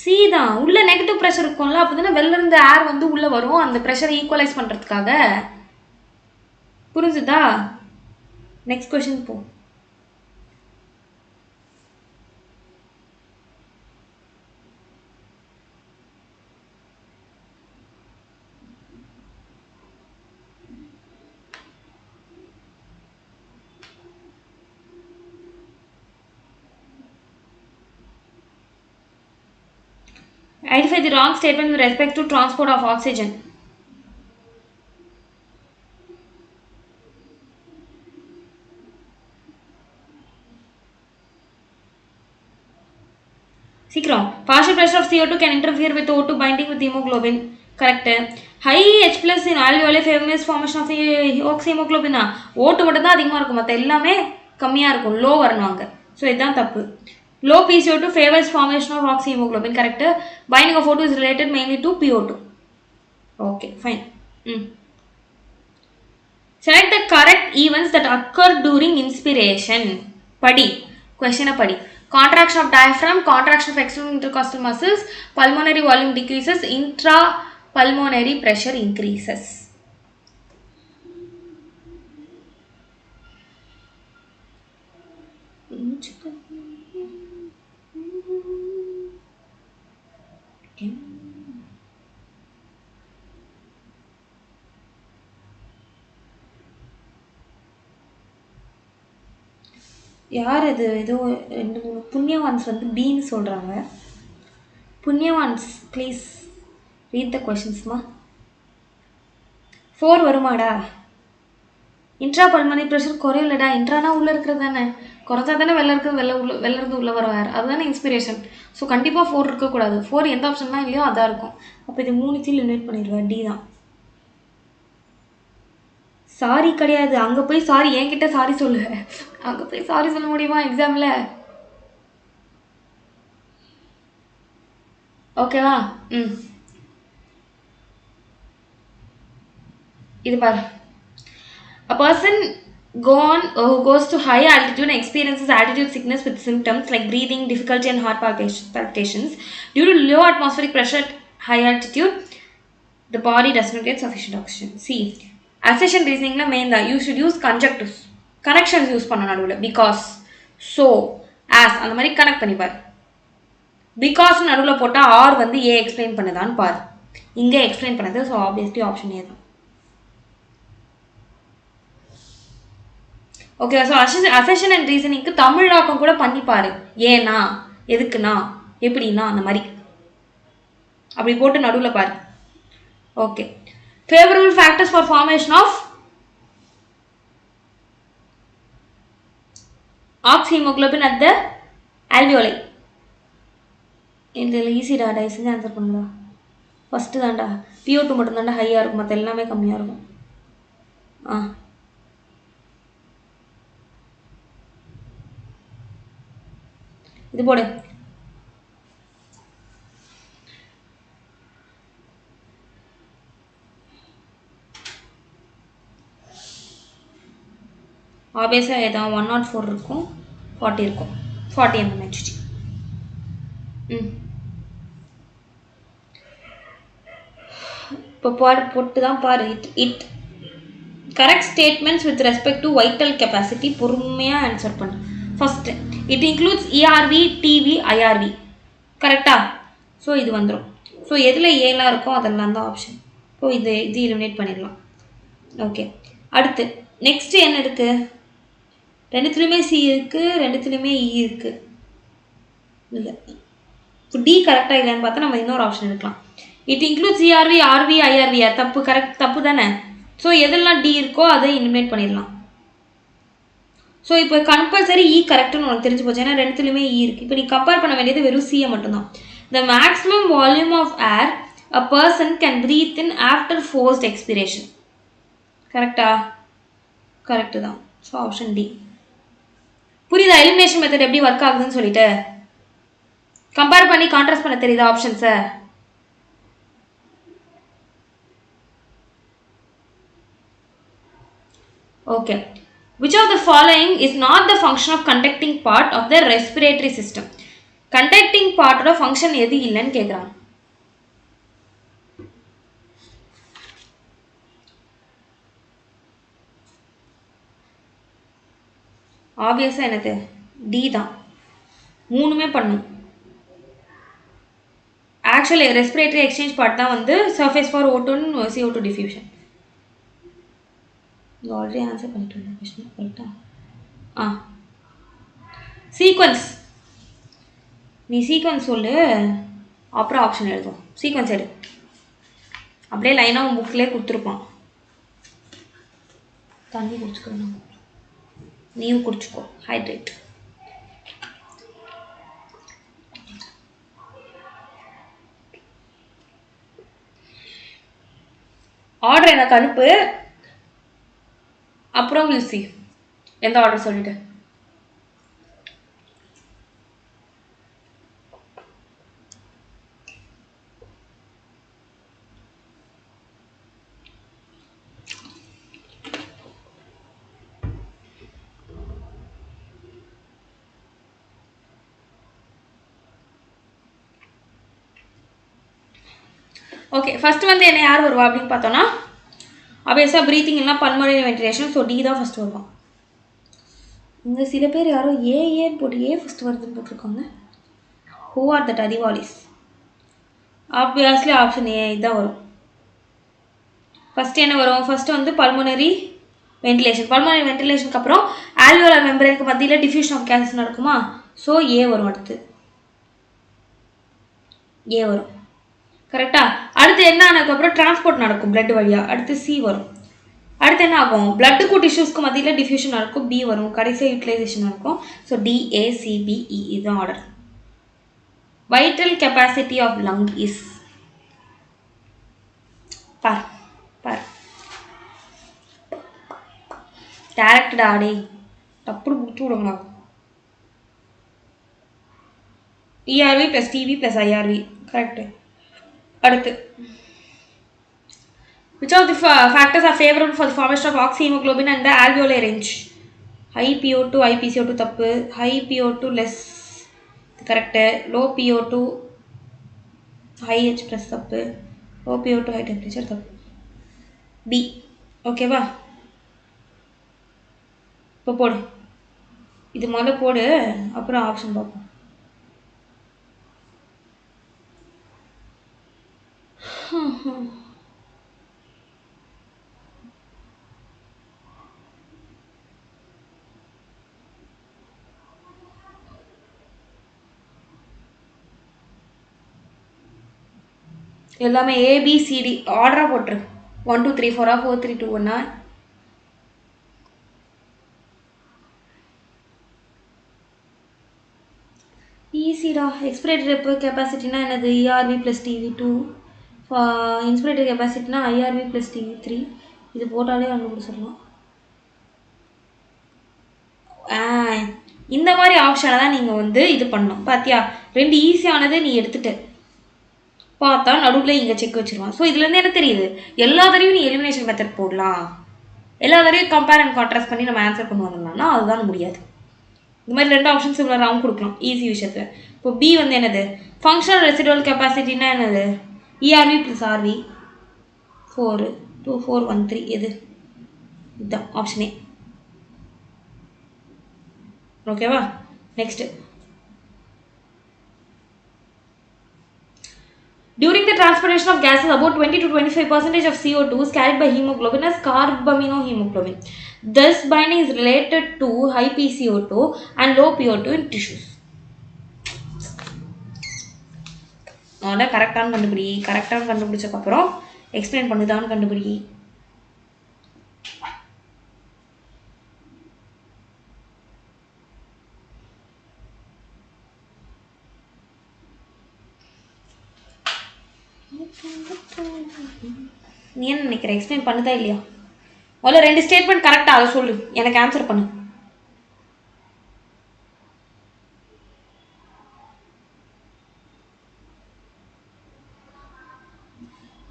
சி தான். உள்ள நெகட்டிவ் ப்ரெஷர் இருக்கும்ல, அப்போ தானே வெளில இருந்து ஏர் வந்து உள்ளே வரும், அந்த ப்ரெஷரை ஈக்குவலைஸ் பண்ணுறதுக்காக. புரிஞ்சுதா? நெக்ஸ்ட் கொஸ்டின் போ. Identify the wrong statement with respect to transport of oxygen. சீக்கிரம். Partial pressure of CO2 can interfere with O2 binding with hemoglobin. Correct. High H plus in alveoli famous formation of oxyhemoglobin. O2 மட்டும் தான் அதிகமாக இருக்கும், மற்ற எல்லாமே கம்மியாக இருக்கும், low வரணும் அங்கே. ஸோ இதுதான் தப்பு. Low PCO2 favors formation of oxyhemoglobin. Correct. Binding of O2 is related mainly to PO2. Okay, fine. Select the correct events that occur during inspiration. Padi. Question padi. Contraction of diaphragm, contraction of external intercostal muscles, pulmonary volume decreases, intrapulmonary pressure increases. யார் இது? ஏதோ 2-3 புண்ணியவான்ஸ் வந்து பீன்னு சொல்கிறாங்க. புண்ணியவான்ஸ் please read the கொஷின்ஸ்மா. 4 வருமாடா? Intra pulmonary pressure குறையலடா. இன்ட்ரானா உள்ளே இருக்கிறது தானே, குறைஞ்சா தானே வெளில இருக்கிறது வெளில இருந்து உள்ளே வர வேறு, அதுதானே இன்ஸ்பிரேஷன். ஸோ கண்டிப்பாக 4 இருக்கக்கூடாது. 4 எந்த ஆப்ஷன்லாம் இல்லையோ அதான் இருக்கும். அப்போ இது 3 எலிமினேட் பண்ணிடுவேன். டி தான். சாரி கிடையாது. அங்கே போய் சாரி என்கிட்ட சாரி சொல்லு. அங்கே போய் சாரி சொல்ல முடியுமா எக்ஸாமில்? ஓகேவா? இது பாரு. A person who goes to high altitude and experiences altitude sickness with symptoms like breathing difficulty and heart palpitations due to low atmospheric pressure at high altitude, the body does not get sufficient oxygen. See, accession reasoning la main da, you should use conjunctives, connections use panna naduvula. Because, so, as அந்த மாதிரி connect பண்ணி பாரு. Because நடுவில் போட்டால் R வந்து ஏ explain பண்ணுதான்னு பாரு. இங்கே explain பண்ணது. ஸோ ஆப்வியஸ்லி ஆப்ஷன் ஏ தான். ஓகே. ஸோ அசெஷன் அண்ட் ரீசனிங்க்கு தமிழாக்கம் கூட பண்ணிப்பாரு. ஏன்னா, எதுக்குண்ணா, எப்படின்னா, அந்த மாதிரி அப்படி போட்டு நடுவில் பாரு. Okay. Favourable factors for formation of oxyhaemoglobin at the alveoli. இல்லை ஈஸிடா, டை செஞ்சு ஆன்சர் பண்ணுடா. ஃபஸ்ட்டு தான்டா. PO2 மட்டும்தான்டா ஹையாக இருக்கும், மற்ற எல்லாமே கம்மியாக இருக்கும். இது போடு. ஆப்வியஸாக ஏதாவது 104 இருக்கும், 40 இருக்கும். 40 mmHg. இப்போ போட்டு தான் பாரு. It correct statements with respect to vital capacity. பொறுமையாக ஆன்சர் பண்ணு. First, it includes ERV, TV, IRV. கரெக்டா? ஸோ இது வந்துடும். ஸோ எதில் ஏலாம் இருக்கோ அதெல்லாம் தான் ஆப்ஷன். ஸோ இது எலிமினேட் பண்ணிடலாம். ஓகே. அடுத்து நெக்ஸ்ட்டு என்ன இருக்குது? ரெண்டுத்துலேயுமே சி இருக்குது, ரெண்டுத்துலேயுமே இ இருக்குது. இல்லை, இப்போ டி கரெக்டாக இல்லைன்னு பார்த்தா நம்ம இன்னொரு ஆப்ஷன் எடுக்கலாம். It includes ERV, RV, IRV. தப்பு. கரெக்ட், தப்பு தானே. ஸோ எதெல்லாம் டி இருக்கோ அதை எலிமினேட் பண்ணிடலாம். ஸோ இப்போ கம்பல்சரி இ கரெக்டுன்னு உனக்கு தெரிஞ்சு போச்சு. ஏன்னா ரெண்டுத்துலையுமே இ இருக்குது. இப்போ நீ கம்பேர் பண்ண வேண்டியது வெறும் சியை மட்டும்தான். The maximum volume of air a person can breathe in after forced expiration. கரெக்டா? கரெக்டு தான். So option D. புரியுதா எலிமினேஷன் மெத்தட் எப்படி ஒர்க் ஆகுதுன்னு சொல்லிட்டு? கம்பேர் பண்ணி கான்ட்ராஸ்ட் பண்ண தெரியுதா ஆப்ஷன்ஸை? Okay. Which of the following is not the function of conducting part of the respiratory system? Conducting part ஓட function எது இல்லைன்னு கேட்குறாங்க. ஆப்வியஸாக என்னது? டி தான். மூணுமே பண்ணும். ஆக்சுவலி ரெஸ்பிரேட்டரி எக்ஸ்சேஞ்ச் பார்ட் தான் வந்து surface for O2 CO2 diffusion. Already answer பண்ணிட்டு இருந்தேன் கொஸ்டின். கரெக்டா? சீக்வன்ஸ். நீ சீக்வன்ஸ் சொல்லு, அப்புறம் ஆப்ஷன் எழுதுவோம். சீக்வன்ஸ் எடு. அப்படியே லைனாக உன் புக்லேயே கொடுத்துருப்பான். தண்ணி குடிச்சுக்கணும், நீயும் குடிச்சுக்கோ, ஹைட்ரேட். ஆர்டர் எனக்கு அனுப்பு, அப்புறம் வில் சி எந்த ஆர்டர் சொல்லிட்டு. ஓகே. ஃபஸ்ட்டு வந்து என்ன யார் வருவா அப்படின்னு பார்த்தோன்னா, ஆப்வியஸாக ப்ரீத்திங் இல்லைனா பல்மனரி வென்டிலேஷன். ஸோ டி தான் ஃபஸ்ட்டு வருவான். இங்கே சில பேர் யாரோ ஏன்னு போட்டு ஏ ஃபஸ்ட்டு வருதுன்னு போட்டிருக்காங்க. Who are that arrivals? Obviously option A இதுதான் வரும். ஃபஸ்ட்டு என்ன வரும்? ஃபஸ்ட்டு வந்து பல்மனரி வென்டிலேஷன். பல்மனரி வென்டிலேஷனுக்கு அப்புறம் ஆல்வியோலர் மெம்பரேனுக்கு மத்தியில் டிஃப்யூஷன் ஆஃப் கேஸஸ் நடக்குமா? ஸோ ஏ வரும். அடுத்து ஏ வரும். கரெக்டா? அடுத்து என்ன ஆனதுக்கப்புறம் டிரான்ஸ்போர்ட் நடக்கும் blood வழியா. அடுத்து C வரும். அடுத்து என்ன ஆகும்? bloodக்கும் டிஷ்யூஸ்க்கும் மத்தியில் டிஃப்யூஷன் நடக்கும். B வரும். கடைசியாக யூட்டிலைசேஷன் இருக்கும். So D A C B E இதுதான் order. Vital capacity of lung is பார் பார் டேரக்டடா டே டப்புனு முடிச்சு விடுங்களா. ERV plus TV plus IRV correct. அடுத்து which of the factors are favorable for the formation of oxyhemoglobin and the alveolar range? High PO2 high PCO2 தப்பு. High PO2 less correct. low PO2 high H plus தப்பு. low PO2 high temperature தப்பு. B ஓகேவா? இப்போ போடு, இது முதல்ல போடு, அப்புறம் ஆப்ஷன் பார்ப்போம். எல்லாமே ABCD ஆர்டராக போட்டுரு. 1 2 3 4 4 3 2 1 ஈஸிடா. எக்ஸ்பிரேட்டரி கெப்பாசிட்டினா என்னது? ERV plus TV2. இன்ஸ்பிரேட்டரி கெப்பாசிட்டினா IRV ப்ளஸ் TV3. இது போட்டாலே கண்டுபிடிச்சிடலாம். இந்த மாதிரி ஆப்ஷனை தான் நீங்கள் வந்து இது பண்ணணும். பார்த்தியா, ரெண்டு ஈஸியானது நீ எடுத்துட்டு பார்த்தா நடுவில் இங்கே செக் வச்சுருவான். ஸோ இதுலேருந்து என்ன தெரியுது? எல்லா தடவையும் நீ எலிமினேஷன் மெத்தட் போடலாம், எல்லா தடவையும் கம்பேர் அண்ட் கான்ட்ராஸ்ட் பண்ணி நம்ம ஆன்சர் பண்ணி வந்தோம்னா அதுதான் முடியாது. இந்த மாதிரி ரெண்டு ஆப்ஷன்ஸ் இவ்வளோ ரவுண்ட் கொடுக்கலாம் ஈஸி விஷயத்தில். இப்போ B வந்து என்னது? ஃபங்க்ஷனல் ரெசிடுவல் கெப்பாசிட்டினா என்னது? ERV ப்ளஸ் RV 4 2 4 1 3 எது? இதுதான் ஆப்ஷனே. ஓகேவா? Next, during the transportation of gases, about 20 to 25% of CO2 is carried by hemoglobin as carbaminohemoglobin. This binding is related to high PCO2 and low PO2 in tissues. அதான் கரெக்டான கண்டுபிடி. கரெக்டான கண்டுபிடிச்சக்கப்புறம் explain பண்ணுதான்னு கண்டுபிடி. நீ என்ன நினைக்கிற? எக்ஸ்பிளைன் பண்ணுதா இல்லையா? முதல்ல ரெண்டு ஸ்டேட்மெண்ட் கரெக்டாக அதை சொல்லு, எனக்கு ஆன்சர் பண்ணு.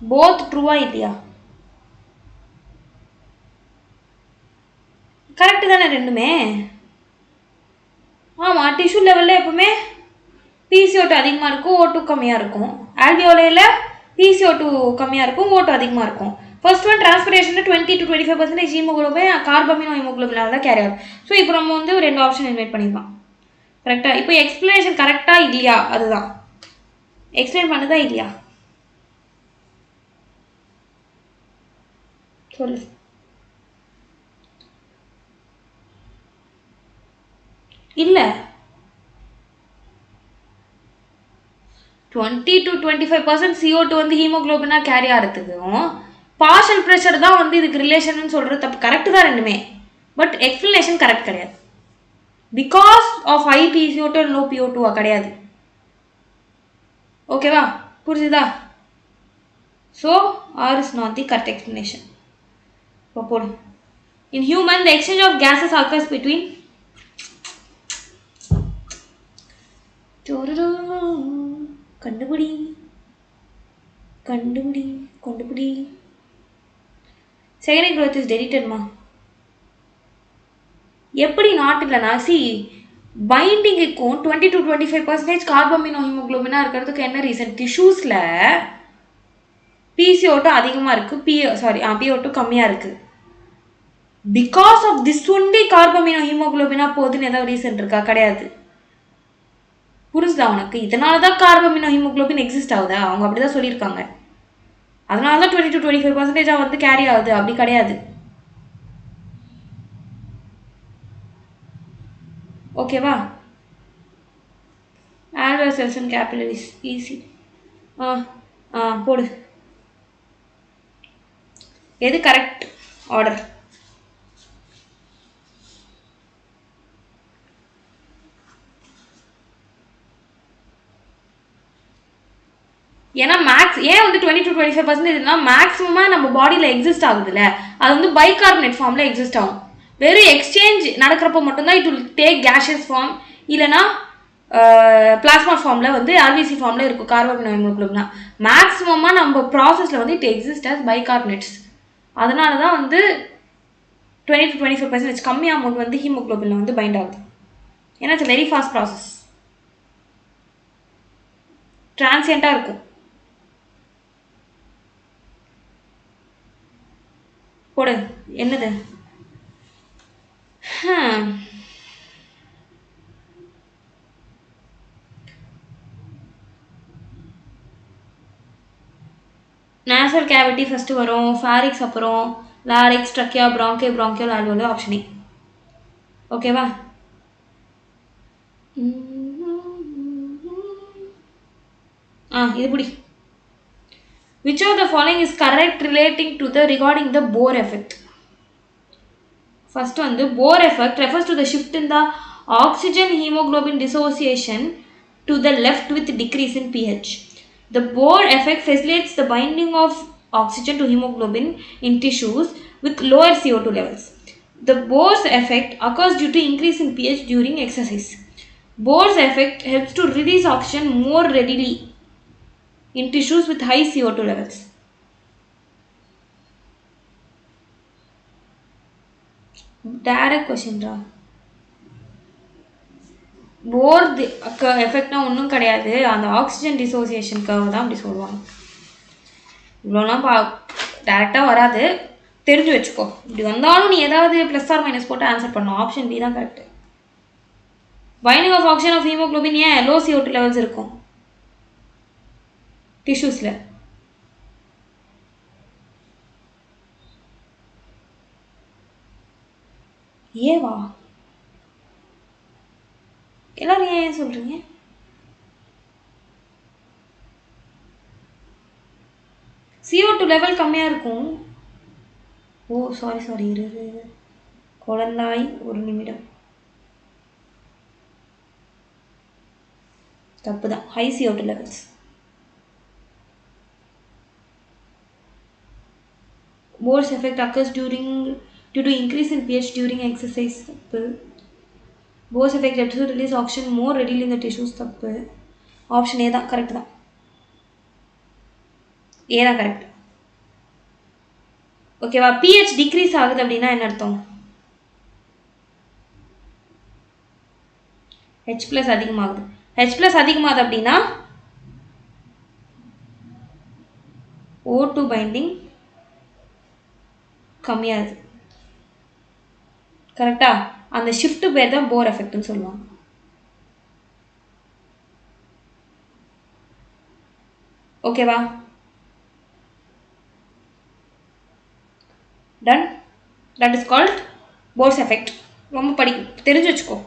போத் ட்ரூவா இல்லையா? கரெக்டு தானே ரெண்டுமே? ஆமாம், டிஷ்யூ லெவலில் எப்பவுமே PCO2 அதிகமாக இருக்கும், O2 கம்மியாக இருக்கும். ஆல்வியோலையில் PCO2 கம்மியாக இருக்கும், O2 அதிகமாக இருக்கும். First one டிரான்ஸ்பரேஷனில் 20 to 25% haemoglobin carbamino ஹீமோகுளோபினால தான் கேரி ஆகும். ஸோ இப்போ நம்ம வந்து ரெண்டு ஆப்ஷன் இன்வைட் பண்ணிக்கலாம். கரெக்டாக? இப்போ எக்ஸ்பிளனேஷன் கரெக்டாக இல்லையா? அதுதான் எக்ஸ்பிளைன் பண்ணுதா இல்லையா சொல்லு. இல்லை, 20 to 25% CO2 வந்து ஹீமோகுளோபினாக கேரி ஆகிறதுக்கும் பார்ஷல் ப்ரெஷர் தான் வந்து இதுக்கு ரிலேஷன் சொல்கிறது தப்பு. கரெக்டு தான் ரெண்டுமே, பட் எக்ஸ்பிளனேஷன் கரெக்ட் கிடையாது. Because of high PCO2 and low PO2 கிடையாது. ஓகேவா? புரிஞ்சுதா? So R is not the correct explanation. இப்போ போடு. In human, the exchange of gases occurs between கண்டுபிடி கண்டுபிடி கண்டுபிடி. Second growth is deleted-மா? எப்படி நாட் இல்லைனா? சி பைண்டிங்குக்கும் 20 to 25% கார்பமினோ ஹீமோகுளோபினாக இருக்கிறதுக்கு என்ன ரீசன்? டிஷ்யூஸில் PCO2 அதிகமாக இருக்குது, PO2 கம்மியாக இருக்குது. Because of this only carbamino ஹீமோகுளோபினாக போகுதுன்னு ஏதாவது ரீசன் இருக்கா? கிடையாது. புரிஞ்சுதா உனக்கு? இதனால தான் கார்பமினோ ஹீமோகுளோபின் எக்ஸிஸ்ட் ஆகுதா? அவங்க அப்படி தான் சொல்லியிருக்காங்க. அதனால தான் 20 to 25% வந்து கேரி ஆகுது, அப்படி கிடையாது. ஓகேவா? alveolar cells and capillaries easy. போடு. எது கரெக்ட் ஆர்டர்? ஏன்னா மேக்ஸ் ஏன் வந்து 20-25% மேக்ஸிமமாக நம்ம பாடியில் எக்ஸிஸ்ட் ஆகுதுல்ல, அது வந்து பைகார்பனேட் ஃபார்மில் எக்ஸிஸ்ட் ஆகும். வெறும் எக்ஸ்சேஞ்ச் நடக்கிறப்ப மட்டும்தான் it will take gaseous form, இல்லைனா பிளாஸ்மா ஃபார்மில் வந்து ஆர்பிசி ஃபார்மில் இருக்கும் கார்பன் ஹீமோகுளோபின்னா. மேக்ஸிமமாக நம்ம ப்ராசஸில் வந்து இட் எக்ஸிஸ்ட் ஆஸ் பைகார்பனேட்ஸ். அதனால தான் வந்து 20-25% கம்மி அமௌண்ட் வந்து ஹீமோகுளோபினில் வந்து பைண்ட் ஆகுது. ஏன்னா இட்ஸ் வெரி ஃபாஸ்ட் ப்ராசஸ், டிரான்சியண்ட்டாக இருக்கும். போடு. என்னது? நேசல் கேவிட்டி ஃபஸ்ட்டு வரும், ஃபேரிக்ஸ் அப்புறம் லாரிக்ஸ், ட்ரக்கியா, பிராங்கியல் ஆல்வலோ, ஆப்ஷன் ஏ. ஓகேவா? இது புடி. Which of the following is correct relating to the regarding the Bohr effect? First one, the Bohr effect refers to the shift in the oxygen hemoglobin dissociation to the left with decrease in pH. The Bohr effect facilitates the binding of oxygen to hemoglobin in tissues with lower CO2 levels. The Bohr's effect occurs due to increase in pH during exercise. Bohr's effect helps to release oxygen more readily in tissues with high CO2 levels. Direct question ra. Bohr effect ஒன்றும் கிடையாது, அந்த oxygen டிசோசியேஷனுக்காக தான் அப்படி சொல்லுவாங்க. இவ்வளோலாம் டேரெக்டாக வராது, தெரிஞ்சு வச்சுக்கோ. இப்படி வந்தாலும் நீ ஏதாவது ப்ளஸ் ஆர் மைனஸ் போட்டு ஆன்சர் பண்ணணும். ஆப்ஷன் பி தான் correct. Binding of oxygen of haemoglobin ஏன் லோ CO2 லெவல்ஸ் இருக்கும் டிஷ்யூஸில்? ஏவா? எல்லாரும் ஏன் சொல்கிறீங்க? CO2 லெவல் கம்மியாக இருக்கும். ஓ சாரி இரு குழந்தாய், ஒரு நிமிடம். தப்பு தான், high CO2 levels. Bohr's effect occurs due to increase in pH during exercise. தப்பு. Bohr's effect helps to release oxygen more readily in the tissues. தப்பு. ஆப்ஷன் ஏ தான் கரெக்ட் தான். ஏ தான் கரெக்ட். ஓகேவா? pH டிக்ரீஸ் ஆகுது அப்படின்னா என்ன அர்த்தம்? H+ அதிகமாகுது. H+ அதிகமாகுது அப்படின்னா O2 பைண்டிங் கம்மியாகுது. கரெக்டா? அந்த ஷிஃப்ட் பேர் தான் போர் எஃபெக்ட்னு சொல்லுவாங்க. ஓகேவா? Done. That is called Bohr's effect. ரொம்ப தெரிஞ்சு வச்சுக்கோ.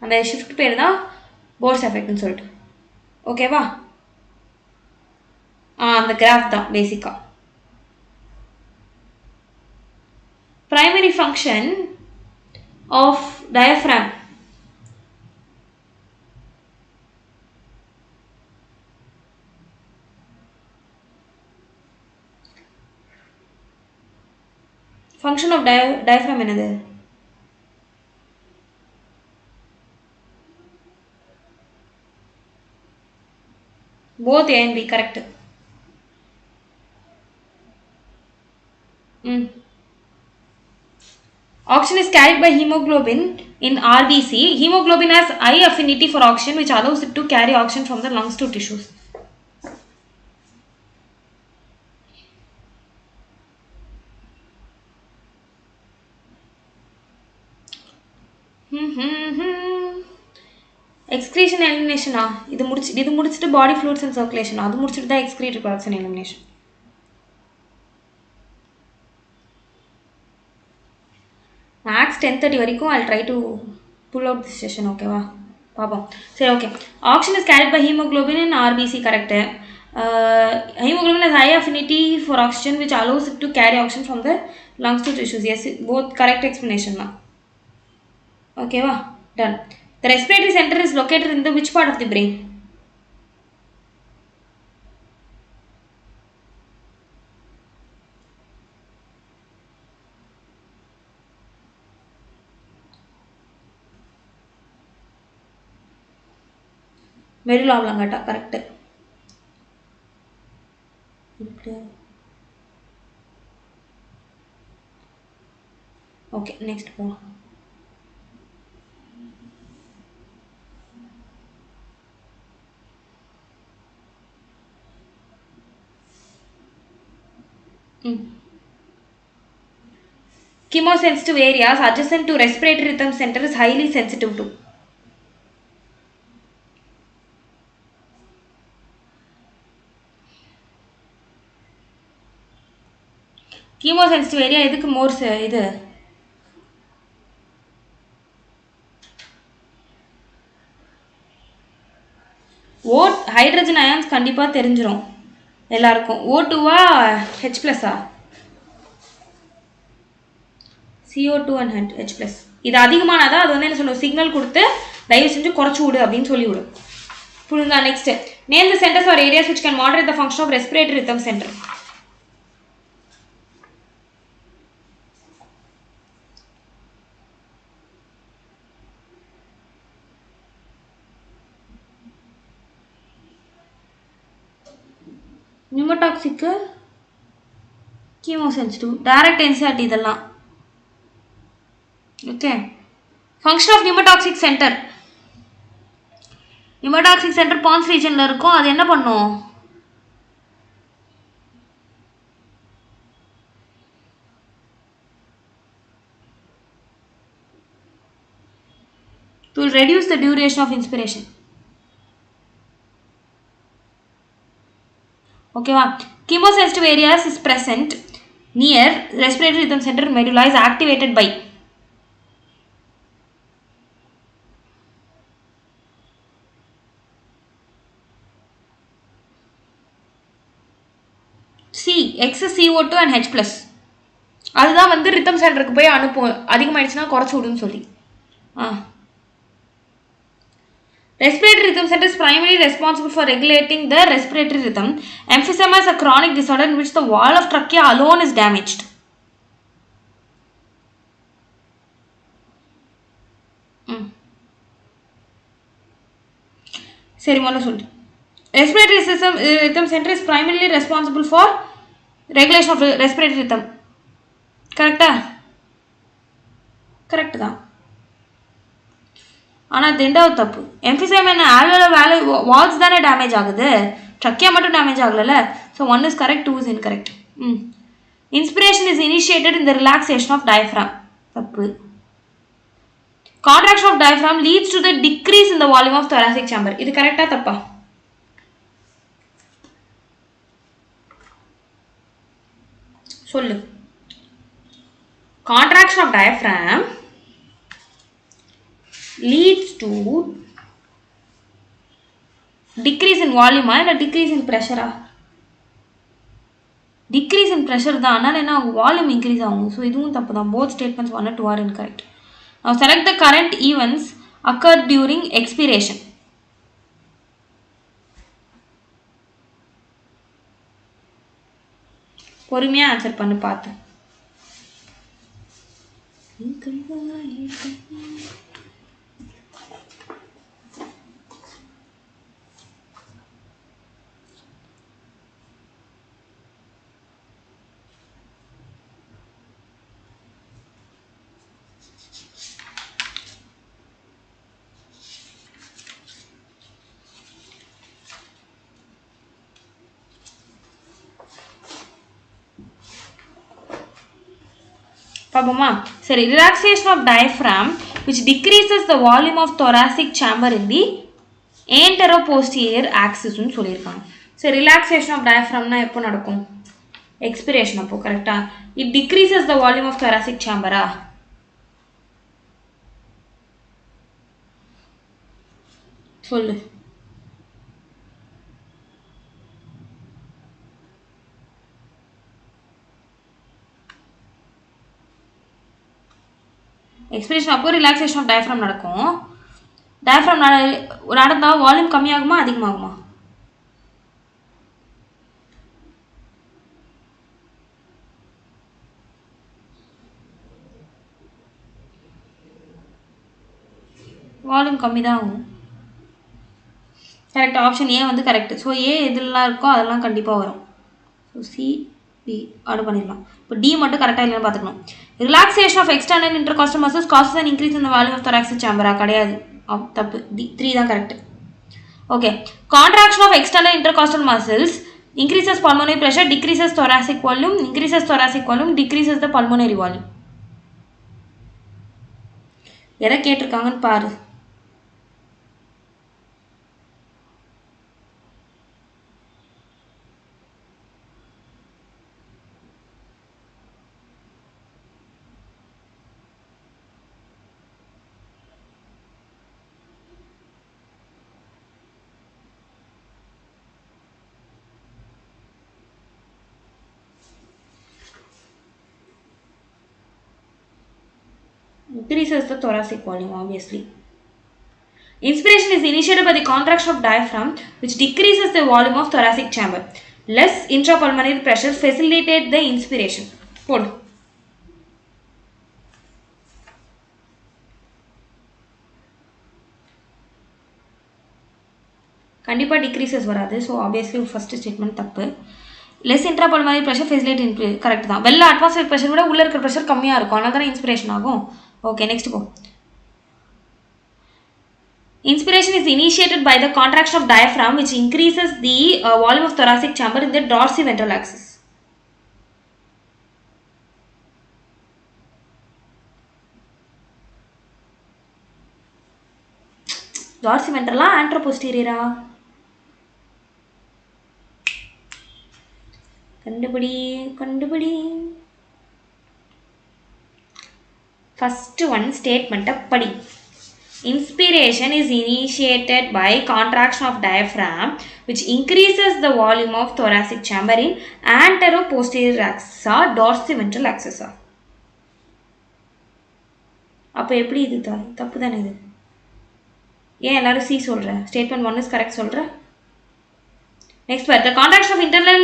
அந்த ஷிஃப்ட் பேர் தான் போர்ஸ் எஃபெக்ட்னு சொல்லிட்டு. ஓகேவா? அந்த கிராஃப் தான் பேசிக்காக. Primary function of diaphragm. Function of diaphragm என்னது? Both A and B correct. Oxygen is carried by hemoglobin in RBC. Hemoglobin has high affinity for oxygen, which allows it to carry oxygen from the lungs to tissues. Excretion elimination. இது முடிச்சிட்டு body fluids and circulation. அது முடிச்சிட்டு தான் excretory products and elimination. Max 10:30 வரைக்கும் I'll try to pull out this session. ஓகேவா? பாப்போம். சரி, okay. Oxygen is carried by hemoglobin in RBC, correct. Hemoglobin has high affinity for oxygen which allows it to carry oxygen from the lungs to tissues. Yes, both correct explanation na. Okay va, done. The respiratory center is located in the which part of the brain? Medulla oblongata, correct. Okay, next one. Chemosensitive areas adjacent to respiratory rhythm center is highly sensitive to. Chemosensitive area எதுக்கு more இது hydrogen ions கண்டிப்பா தெரிஞ்சிரும் எல்லாருக்கும். O2 H+ CO2 and H+. இது அதிகமானதா அது வந்து என்ன சொல்லும் சிக்னல் கொடுத்து தயவு செஞ்சு குறைச்சு விடு அப்படின்னு சொல்லி விடும். புரியுதா? Next name the centres are areas which can moderate the function of respiratory rhythm center. Pneumotaxic chemosensitive direct NCRT இதெல்லாம். Okay, function of pneumotaxic centre. Pneumotaxic centre pons ரீஜன்ல இருக்கும். அது என்ன பண்ணும்? It will reduce the duration of inspiration. Okay va, chemosensitive areas is present near respiratory rhythm center. Medulla is activated by C, excess CO2 and H+. அதுதான் வந்து rhythm சென்டருக்கு போய் அனுப்பும். அதிகமாயிடுச்சுன்னா குறைச்சு விடுன்னு சொல்லி. Respiratory rhythm center is primarily responsible for regulating the respiratory rhythm. Emphysema is a chronic disorder in which the wall of trachea alone is damaged. சரி முதல்ல சொல்லு. Respiratory rhythm center is primarily responsible for regulation of respiratory rhythm. கரெக்டா? Correct தான். ஆனால் ரெண்டாவது தப்பு. எம்ஃபிசைம் என்ன ஆல்வேலர் Waals தானே டேமேஜ் ஆகுது, ட்ரக்கியா மட்டும் டேமேஜ் ஆகல. So 1 is correct, 2 is incorrect. Inspiration is initiated in the relaxation of diaphragm. தப்பு. Contraction of diaphragm leads to the decrease in the volume of thoracic chamber. இது கரெக்டா தப்பா? சொல்லு. Contraction of diaphragm leads to decrease in volume or decrease in pressure. Decrease in pressure தான், ஆனால் என்ன volume increase ஆகும். So இதுவும் தப்பு தான். Both statements 1 and 2 are incorrect. Now select the current events occurred during expiration. பொறுமையா ஆன்சர் பண்ணு பார்த்து. பாப்போமா? சரி, relaxation of diaphragm which decreases the volume of thoracic chamber in the anteroposterior axis ன்னு சொல்லியிருக்காங்க. சரி, ரிலாக்ஸேஷன் ஆஃப் டயஃப்ராம்னா எப்போ நடக்கும்? எக்ஸ்பிரேஷன் அப்போ. கரெக்டா? It decreases the volume of thoracic chamber-ஆ? சொல்லு. எக்ஸ்பிரேஷன் அப்போ ரிலாக்ஸேஷன் ஆஃப் டயஃப்ரம் நடக்கும். டயஃப்ரம் நடந்தால் வால்யூம் கம்மியாகுமா அதிகமாகுமா? வால்யூம் கம்மி தான் ஆகும். கரெக்ட், ஆப்ஷன் ஏ வந்து கரெக்ட். ஸோ ஏ எதுலாம் இருக்கோ அதெல்லாம் கண்டிப்பாக வரும். ஸோ சி பி ஆர்டர் பண்ணிடலாம். இப்போ டி மட்டும் கரெக்டாக இல்லைன்னு பார்த்துக்கணும். Relaxation of external intercostal muscles causes and increase இந்த வால்யூம் ஆஃப் thoracic chamber கிடையாது. தப்பு. டி 3 தான் கரெக்ட். Okay, contraction of external intercostal muscles increases pulmonary pressure, decreases thoracic volume, increases thoracic volume, decreases the pulmonary volume. எதை கேட்டிருக்காங்கன்னு பாரு. Increases the thoracic volume, obviously. Inspiration is initiated by the contraction of diaphragm, which decreases the volume of thoracic chamber. Less intrapulmonary pressure facilitate the inspiration. Hold. கண்டிப்பாக decreases வராது. So obviously first statement தப்பு. Less இன்ட்ராபல்மனரி pressure facility correct தான். வெளில atmosphere pressure விட உள்ளே இருக்கிற pressure கம்மியாக இருக்கும், அதனால தானே இன்ஸ்பிரேஷன் ஆகும். ஓகே, நெக்ஸ்ட் போ. Inspiration is initiated by the contraction of diaphragm, which increases the volume of thoracic chamber in the dorsiventral axis. Dorsiventral anteroposterior. கண்டுபிடி. First one statement படி. Inspiration is initiated by contraction of diaphragm, which increases the volume of thoracic chamber in anteroposterior axis or dorsiventral axis. அப்போ எப்படி இது தப்பு தானே இது? ஏன் எல்லாரும் சி சொல்ற? ஸ்டேட்மெண்ட் 1 இஸ் கரெக்ட் சொல்ற. நெக்ஸ்ட் பார். The contraction of internal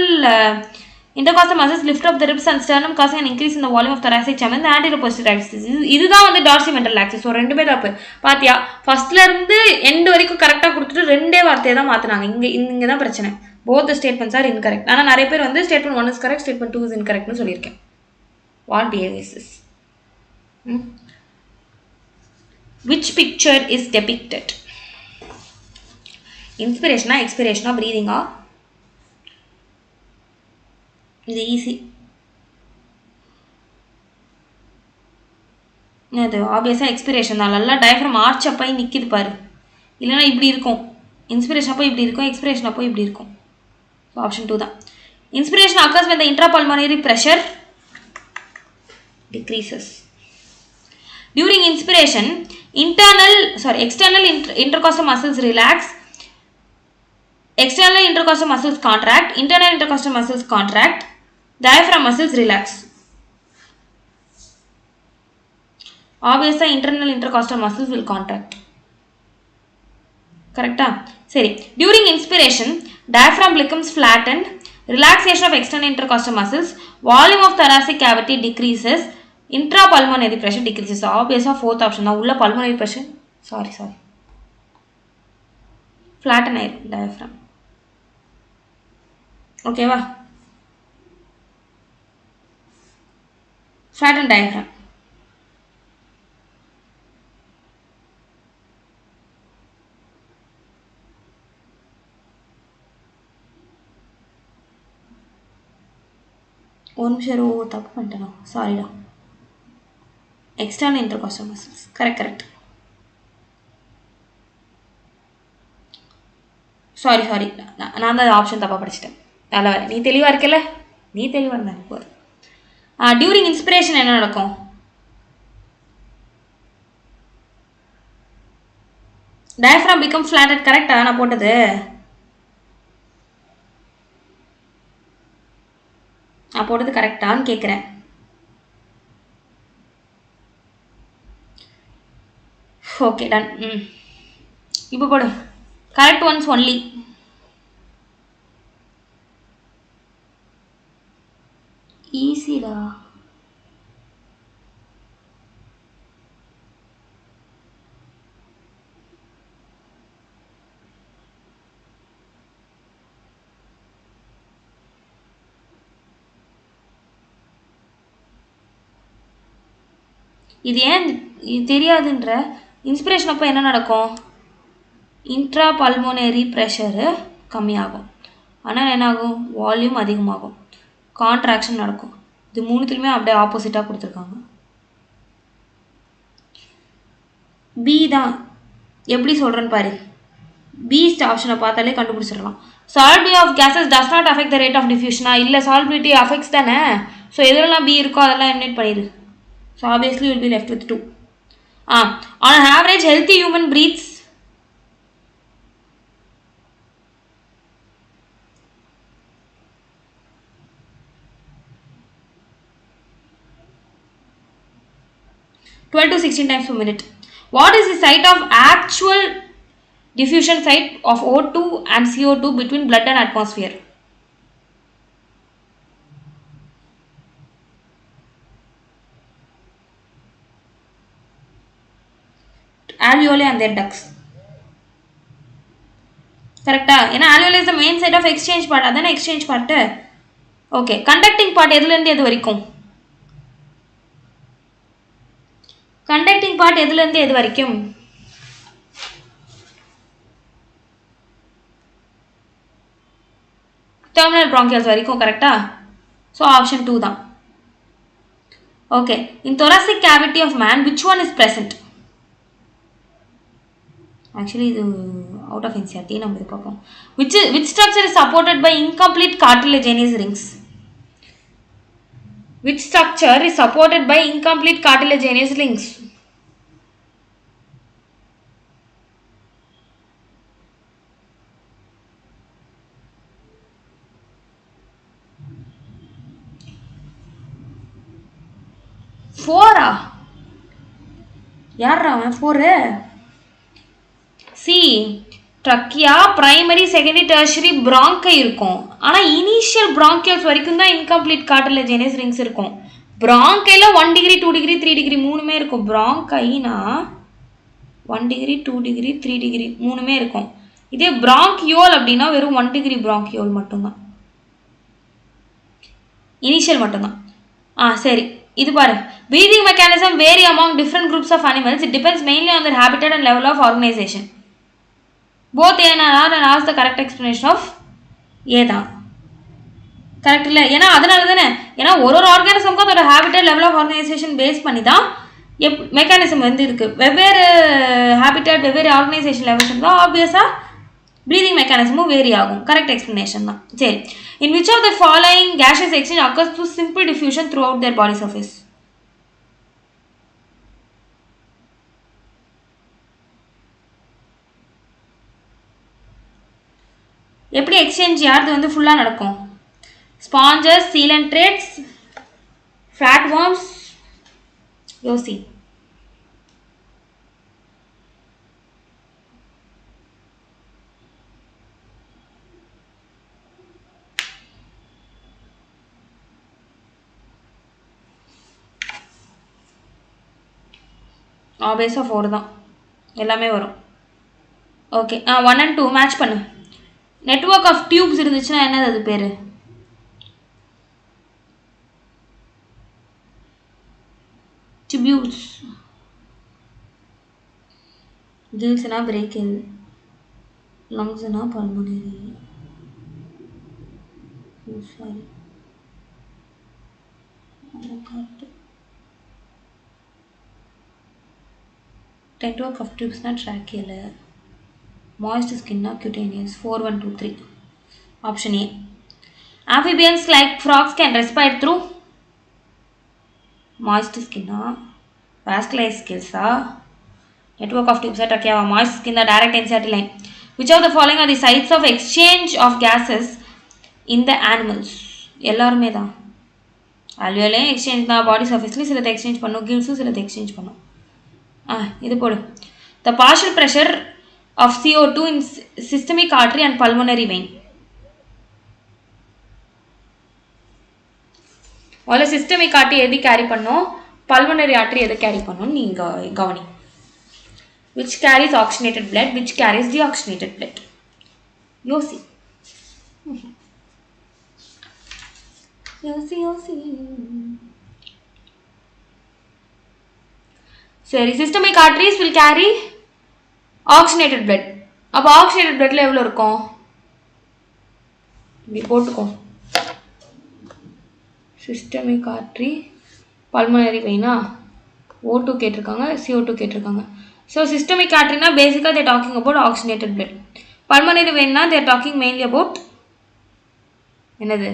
intercostal muscles lift up the ribs and sternum, causing an increase in the volume of thoracic chamber in the anteroposterior axis. இதுதான் வந்து dorsiventral axis. ஸோ ரெண்டுமே தப்பு. பாத்தியா, ஃபர்ஸ்ட்ல இருந்து end வரைக்கும் கரெக்டாக கொடுத்துட்டு ரெண்டே வார்த்தையை தான் மாற்றினாங்க. இங்கே தான் பிரச்சனை. both the statements are incorrect. ஆனால் நிறைய பேர் வந்து statement 1 is correct, statement 2 is incorrectனு சொல்லியிருக்கேன். What behavior is this? Which picture is depicted? Inspiration, expiration, breathing. இது ஈஸி. அது ஆப்வியஸாக எக்ஸ்பிரேஷன் தான். நல்லா டயஃப்ரம் ஆர்ச் அப்போ நிற்கிது பாரு. இல்லைனா இப்படி இருக்கும். இன்ஸ்பிரேஷன் அப்போ இப்படி இருக்கும், எக்ஸ்பிரேஷன் அப்போ இப்படி இருக்கும். ஸோ ஆப்ஷன் 2 தான். Inspiration occurs when the intrapulmonary pressure decreases. During inspiration, external intercostal muscles relax, external intercostal muscles contract, internal intercostal muscles contract, diaphragm muscles relax. Obviously internal intercostal muscles will contract. Correct? Seri. During inspiration, diaphragm becomes flattened, relaxation of external intercostal muscles, volume of thoracic cavity decreases, intrapulmonary pressure decreases. Obviously fourth option தான். உள்ள pulmonary pressure sorry flatten diaphragm. Okay வா? flatten diaphragm. ஒரு நிமிஷம் தப்பு பண்ணிட்டேன். சாரிடா. External intercostal muscles. Correct. Sorry நான் தான் ஆப்ஷன் தப்பாக படிச்சிட்டேன். நல்ல வேலை, நீ தெளிவாக இருக்கல. நீ தெளிவாக இருந்தாங்க போது. டியூரிங் இன்ஸ்பிரேஷன் என்ன நடக்கும்? Diaphragm become flatted. கரெக்டா நான் போட்டது? நான் போட்டது கரெக்டான்னு கேட்குறேன். Okay done. இப்போ போடு. Correct once only. ஈஸிடா. இது ஏன் தெரியாதுன்ற? இன்ஸ்பிரேஷன் அப்போ என்ன நடக்கும்? இன்ட்ரா பல்மோனரி ப்ரெஷரு கம்மியாகும், ஆனால் என்னாகும்? வால்யூம் அதிகமாகும், கான்ட்ராக்ஷன் நடக்கும். இது மூணுத்துலையுமே அப்படியே ஆப்போசிட்டாக கொடுத்துருக்காங்க. பி தான். எப்படி சொல்கிறேன்னு பாரு. பி ஆப்ஷனை பார்த்தாலே கண்டுபிடிச்சிடலாம். Solubility of gases does not affect the rate of டிஃப்யூஷனா? இல்லை, சாலிபிலிட்டி அஃபெக்ட்ஸ் தானே. ஸோ எதுலலாம் பி இருக்கோ அதெல்லாம் எலிமினேட் பண்ணிடு. So obviously will be left with 2. On an average healthy human breathes 12 to 16 times per minute. What is the site of actual diffusion site of O2 and CO2 between blood and atmosphere? Alveoli and their ducts. Correct? ஏன்னா alveoli is the main site of exchange part. அதானே exchange part. Okay, conducting part எதுலேருந்து எது வரைக்கும்? conducting part எதுலேருந்து எது வரைக்கும்? terminal bronchioles வரைக்கும். கரெக்டா? ஸோ ஆப்ஷன் 2 தான். Okay, in thoracic cavity of man which one is present? Actually இது out of NCERT நம்ம இது பார்ப்போம். which structure is supported by incomplete cartilaginous rings? Which structure is supported by incomplete cartilaginous rings? ஃபோரா? யாரா அவன்? 4. C trachea, primary, secondary, tertiary பிராங்கை இருக்கும். ஆனால் initial பிராங்கியல்ஸ் வரைக்கும் தான் இன்கம்ப்ளீட் கார்டிலேஜினஸ் ரிங்ஸ் இருக்கும். பிராங்கையில் 1 டிகிரி 2 டிகிரி 3 டிகிரி மூணுமே இருக்கும். பிராங்கைனா 1 டிகிரி 2 டிகிரி 3 டிகிரி மூணுமே இருக்கும். இதே பிராங்கியோல் அப்படின்னா வெறும் 1 டிகிரி பிராங்கியோல் மட்டும்தான், இனிஷியல் மட்டும்தான். சரி, இது பாரு. breathing mechanism vary among different groups of animals. It depends mainly on their habitat and level of organization. Both A and R and R is the correct explanation of A தான். Correct இல்லை? ஏன்னா அதனால தானே, ஏன்னா ஒரு ஆர்கானிசம்க்கும் அதோட habitat level of organisation base பண்ணி தான் மெக்கானிசம் வந்து இருக்குது. வெவ்வேறு ஹேபிட்டட் வெவ்வேறு ஆர்கனைசேஷன் லெவல்ஸ் இருந்தால் ஆப்வியஸாக ப்ரீதிங் மெக்கானிசமும் வேரி ஆகும். கரெக்ட் எக்ஸ்ப்ளனேஷன் தான். சரி, in which of the following gaseous exchange occurs through simple diffusion throughout their body surface? எப்படி எக்ஸ்சேஞ்ச் யாருது வந்து ஃபுல்லாக நடக்கும்? ஸ்பாஞ்சஸ், சீலன்ட்ரேட்ஸ், ஃப்ளாட் வார்ம்ஸ், யோசி. ஆப்வியஸாக 4 தான், எல்லாமே வரும். ஓகே, 1 and 2 மேட்ச் பண்ணு. நெட்வொர்க் ஆஃப் டியூப்ஸ் இருந்துச்சுன்னா என்னது அது பேர்? டியூப்ஸ். கில்ஸ்னா பிரேக்கில், லங்ஸ்னா பல்மோனரி. சாரி, நெட்வொர்க் ஆஃப் டியூப்ஸ்னா tracheal, moist skin na cutaneous. 4 1 2 3. Option A. Amphibians like frogs can respire through moist skin na vascularized gills network of tubes trachea moist skin the direct NCERT line. Which of the following are the sites of exchange of gases in the animals? எல்லாருமே தான். alveoli exchange தான், பாடி சர்ஃபேஸ்ல சிலதை exchange பண்ணும், கில்ஸும் சிலதை exchange பண்ணும். இது போடு. The partial pressure of CO2 in systemic artery and pulmonary vein. All systemic artery எது carry பண்ணும், pulmonary artery எது carry பண்ணும் நீங்க கவனி. Which carries oxygenated blood, which carries deoxygenated blood. யோசி. சரி, systemic arteries will carry oxygenated blood. அப்ப oxygenated bloodல எவ்வளவு இருக்கும்? இப்படி போட்டுக்கோ. Systemic artery, pulmonary vein, O2 கேட்டிருக்காங்க, CO2 கேட்டிருக்காங்க. So systemic artery na basically they are talking about oxygenated blood. Pulmonary vein na they are talking mainly about என்னது?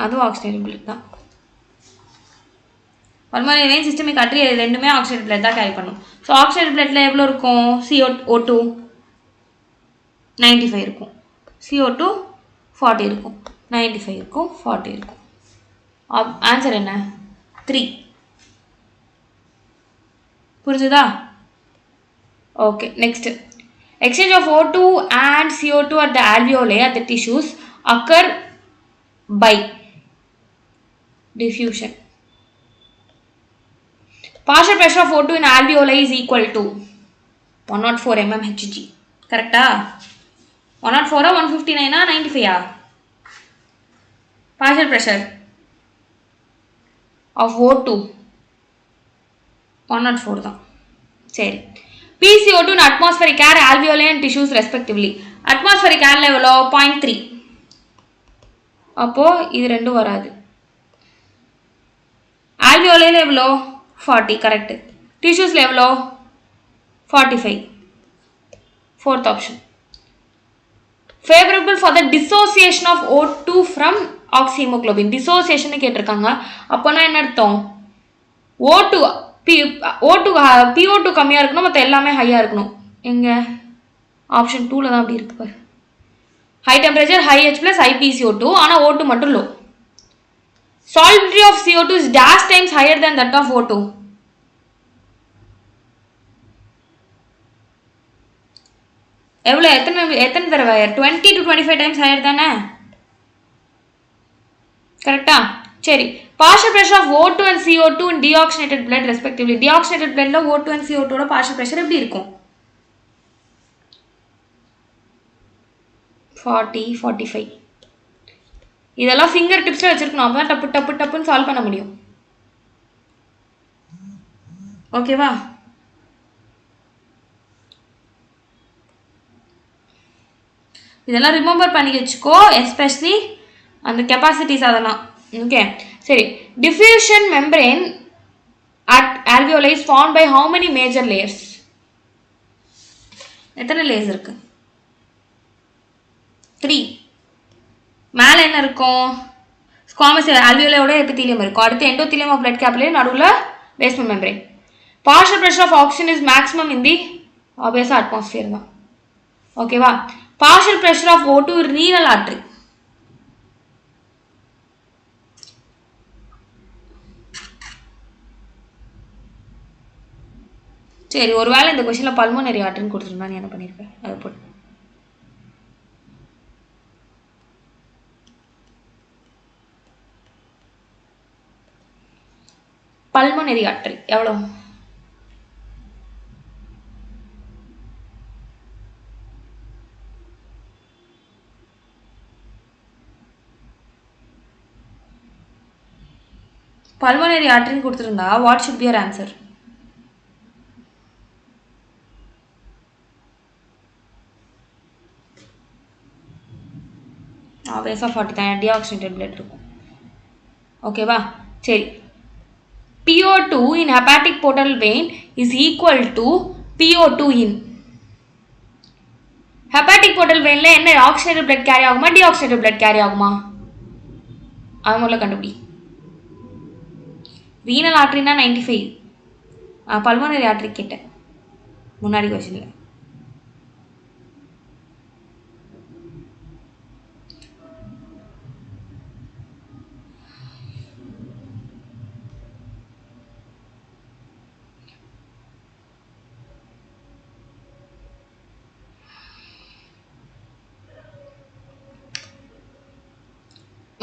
அது oxygenated blood தான். Pulmonary vein, systemic artery ரெண்டுமே oxygenated blood தான் carry பண்ணும். So oxygenated bloodல எவ்வளவு இருக்கும்? CO2 95 இருக்கும். CO2 40 இருக்கும். 95 இருக்கும், 40 இருக்கும். ஆன்சர் என்ன? 3. புரிஞ்சுதா? Okay, next. Exchange of O2 and CO2 at the alveoli at the tissues occur by diffusion. Partial pressure of O2 in alveoli is equal to 104 mmHg. Correct? 104 159 95 partial pressure of O2 104 தான். சரி, PCO2 in atmospheric air, alveoli and tissues respectively. Atmospheric air level 0.3. அப்போ இது ரெண்டும் வராது. Alveoli level 40, correct. Tissues level 45. Fourth option. Favorable for the dissociation of O2 from oxyhemoglobin. Dissociation கேட்டிருக்காங்க. அப்போனா என்ன அர்த்தம்? O2 PO2 கம்மியா இருக்கணும், மற்ற எல்லாமே ஹையா இருக்கணும். எங்க ஆப்ஷன் 2ல தான் அப்படி இருக்கு பாரு. High temperature, high H plus, high PCO2, ஆனா O2 மட்டும் low. Solubility of CO2 is dash times higher than that of O2. எவ்வளவு எத்தனை தடவை? 20 to 25 times higher தானே? கரெக்டா? சரி, partial pressure of O2 and CO2 in deoxygenated blood respectively. Deoxygenated bloodல O2 and CO2 ஓட partial pressure எப்படி இருக்கும்? 40, 45. இதெல்லாம் ஃபிங்கர் டிப்ஸ்ல வச்சிருக்கணும், அப்பதான் டப்பு டப்பு டப்புன்னு சால்வ் பண்ண முடியும். ஓகேவா? இதெல்லாம் ரிமெம்பர் பண்ணி வச்சுக்கோ, எஸ்பெஷலி அந்த கெப்பாசிட்டிஸ் அதெல்லாம். ஓகே, சரி. Diffusion membrane at alveoli is formed by how many major layers? எத்தனை லேயர்ஸ் இருக்கு? 3. மேலே என்ன இருக்கும்? ஸ்குவாமஸ் alveoli-ஓட எபித்தீலியம் இருக்கும். அடுத்து எண்டோத்தீலியம் ஆஃப் blood capillary, நடுவுல basement membrane. Partial pressure of oxygen is maximum in the obvious atmosphere தான். ஓகேவா? Partial pressure of O2 renal artery. சரி, ஒருவேளை இந்த क्वेश्चनல பல்மோனரி ஆர்டரின்னு கொடுத்திருந்தா நீ என்ன பண்ணிருப்ப? அது போடு. பல்மோனரி ஆர்டரி எவ்வளவு? பல்மோனரி ஆர்டரின்னு கொடுத்திருந்தா what should be your answer? obviously 40 தான், deoxygenated blood இருக்கும். ஓகேவா? சரி, PO2 in hepatic portal vein is equal to PO2 in hepatic portal vein-ல என்ன oxygenated blood carry ஆகுமா, deoxygenated blood carry ஆகுமா? அது முதல்ல கண்டுபிடி. renal artery-னா 95. pulmonary artery கேட்டேன் முன்னாடி क्वेश्चनல.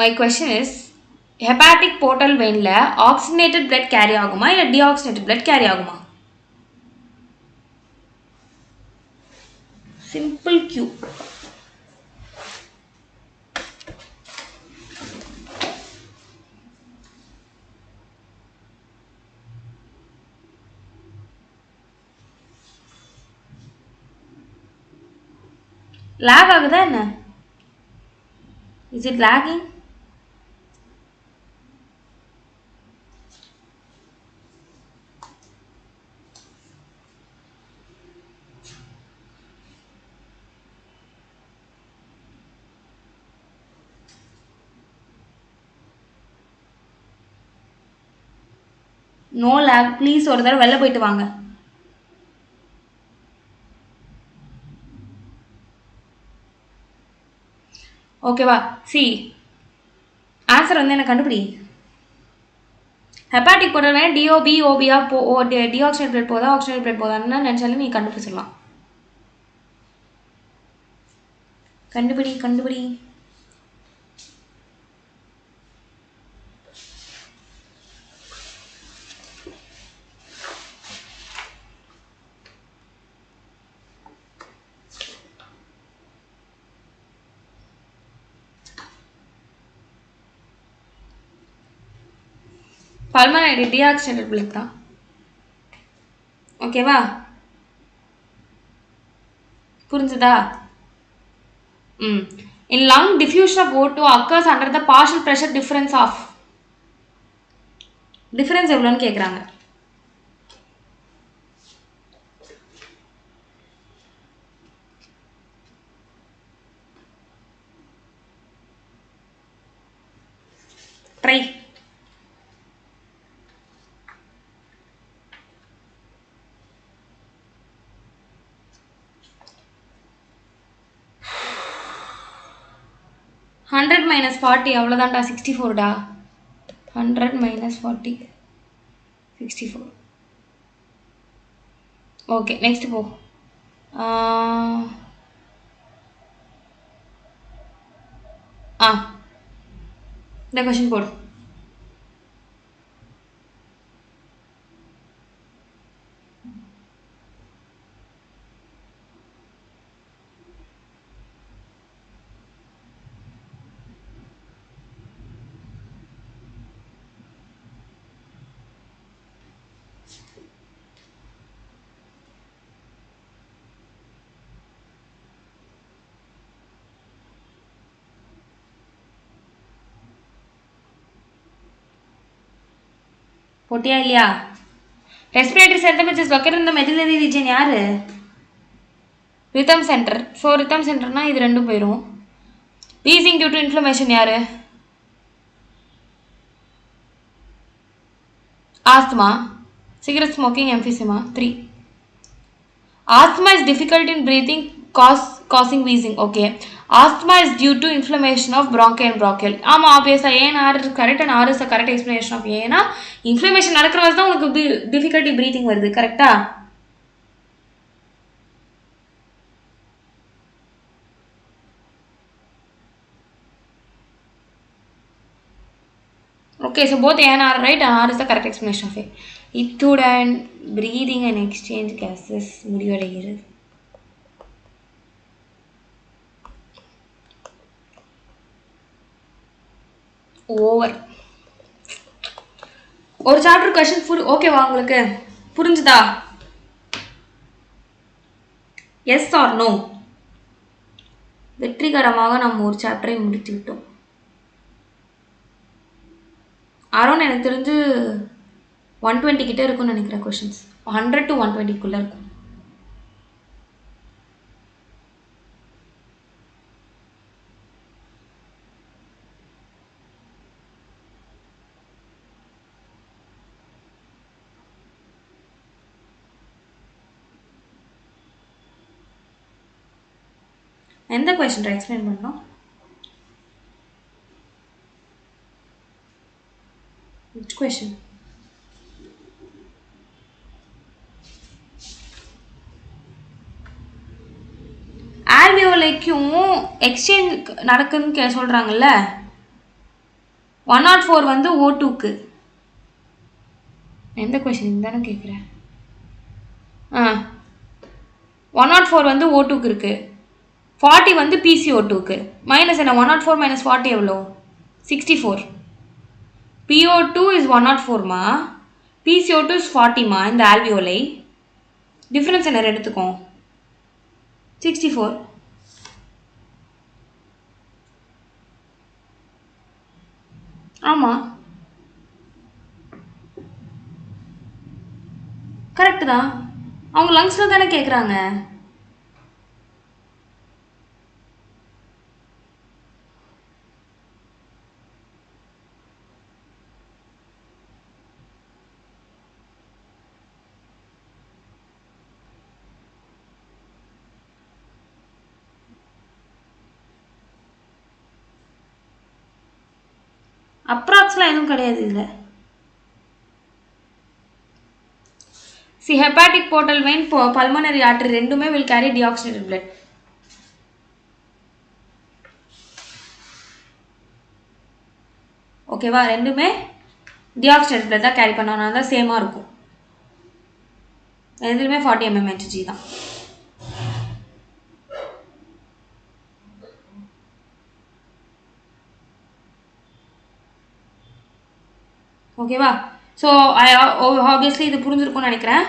my question is hepatic portal vein la oxygenated blood carry ஆகுமா இல்ல deoxygenated blood carry ஆகுமா? Simple Q. lag ஆகுதா என்ன? Is it lagging? No lag. Please ஒரு தடவை வெளில போயிட்டு வாங்க. ஓகேவா? see ஆன்சர் வந்து என்ன கண்டுபிடி. ஹெப்பாட்டிக் போடுற வேணா டிஓபி ஓபியா டிஆக்சிஜன் பிளட் போதா ஆக்சிஜன் பிளட் போதான்னு நினச்சாலும் நீ கண்டுபிடிச்சிடலாம். கண்டுபிடி பல்மனரி டிஆக்சிஜன் பிளட் தான். ஓகேவா? புரிஞ்சுதா? In lung, diffusion of O2 occurs under the partial pressure difference of difference எவ்வளோன்னு கேட்குறாங்க. ட்ரை. ஹண்ட்ரட் மைனஸ் 40 அவ்வளோதான்டா 64டா. 100 minus 40 64. ஓகே நெக்ஸ்ட் போ. இந்த கொஷின் போடு. போட்டியா இல்லையா? Respiratory centre which is located in the medullary region யாரு? Rhythm centre. ஸோ ரிதம் சென்டர்னா இது ரெண்டும் போயிடும். வீசிங் டியூ டு இன்ஃப்ளமேஷன் யாரு? Asthma. Cigarette smoking emphysema. 3. Asthma is difficult in breathing causing wheezing. Okay. Asthma is due to inflammation of bronchi and bronchial. ஆமாம் ஆப்வியஸாக ஏன் R is correct and R is a correct explanation of ஏன்னா inflammation நடக்கிற வரை தான் உனக்கு difficulty breathing வருது. கரெக்டா? Okay, so both A and R right, and R is the correct explanation of it. Etude and breathing and exchange gases முடிவடைகிறது. Over. ஒரு chapter question ஓகேவா உங்களுக்கு? புரிஞ்சுதா? Yes or no? வெற்றிகரமாக நம்ம ஒரு சாப்டரை முடித்து விட்டோம். அரௌண்ட் எனக்கு தெரிஞ்சு 120 கிட்ட இருக்கும்னு நினைக்கிறேன் கொஷின்ஸ். 100 to 120 இருக்கும். எந்த கொஸ்டின் எக்ஸ்பிளைன் பண்ணோம்? Which question? ஆல்வியோலைக்கும் எக்ஸ்சேஞ்ச் நடக்குதுன்னு சொல்கிறாங்கல்ல, 104 வந்து O2க்கு. எந்த கொஸ்டின் தானே கேட்குறேன். 104 வந்து O2க்கு இருக்கு. 40 வந்து PCO2க்கு. மைனஸ் என்ன? 104 minus 40 எவ்வளோ? 64. PO2 is 104மா, PCO2 is 40மா. இந்த ஆல்வியோலை டிஃப்ரென்ஸ் என்ன ரெண்டுத்துக்கும்? 64. ஆமாம், கரெக்டு தான். அவங்க லங்ஸில் தானே கேட்குறாங்க. அப்ராக்ஸ்லாம் எதுவும் கிடையாது இதில். C hepatic portal vein, pulmonary artery ரெண்டுமே வில் கேரி டிஆக்சிஜனேட்டட் பிளட். ஓகேவா? ரெண்டுமே டிஆக்சிஜனேட்டட் பிளட் தான் கேரி பண்ணோம்னா தான் சேமாக இருக்கும். ரெண்டுமே 40 mmHg தான். ஓகேவா? ஸோ ஆப்வியஸ்லி இது புரிஞ்சிருக்கும்னு நினைக்கிறேன்.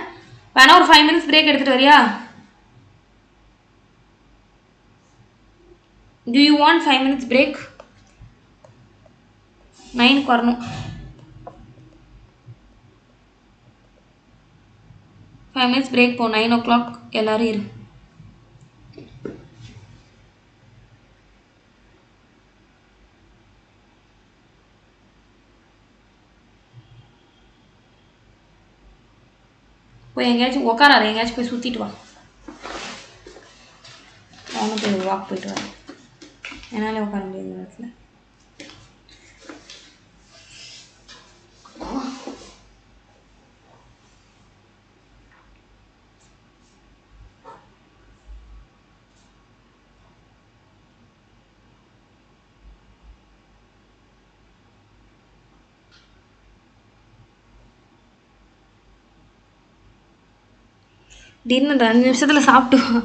வேணா ஒரு 5 minutes பிரேக் எடுத்துகிட்டு வரியா? Do you want 5 minutes break? 9க்கு வரணும். 5 minutes பிரேக் போ. 9 o'clock எல்லாரும் இரு. போய் எங்கேயாச்சும் உட்காராத, எங்கேயாச்சும் போய் சுற்றிட்டு வா. அவனும் போய் வாக் போயிட்டு வரேன். என்னாலே உட்கார முடியாது இந்த இடத்துல. டின்னர் 5 நிமிஷத்தில் சாப்பிட்டு வா.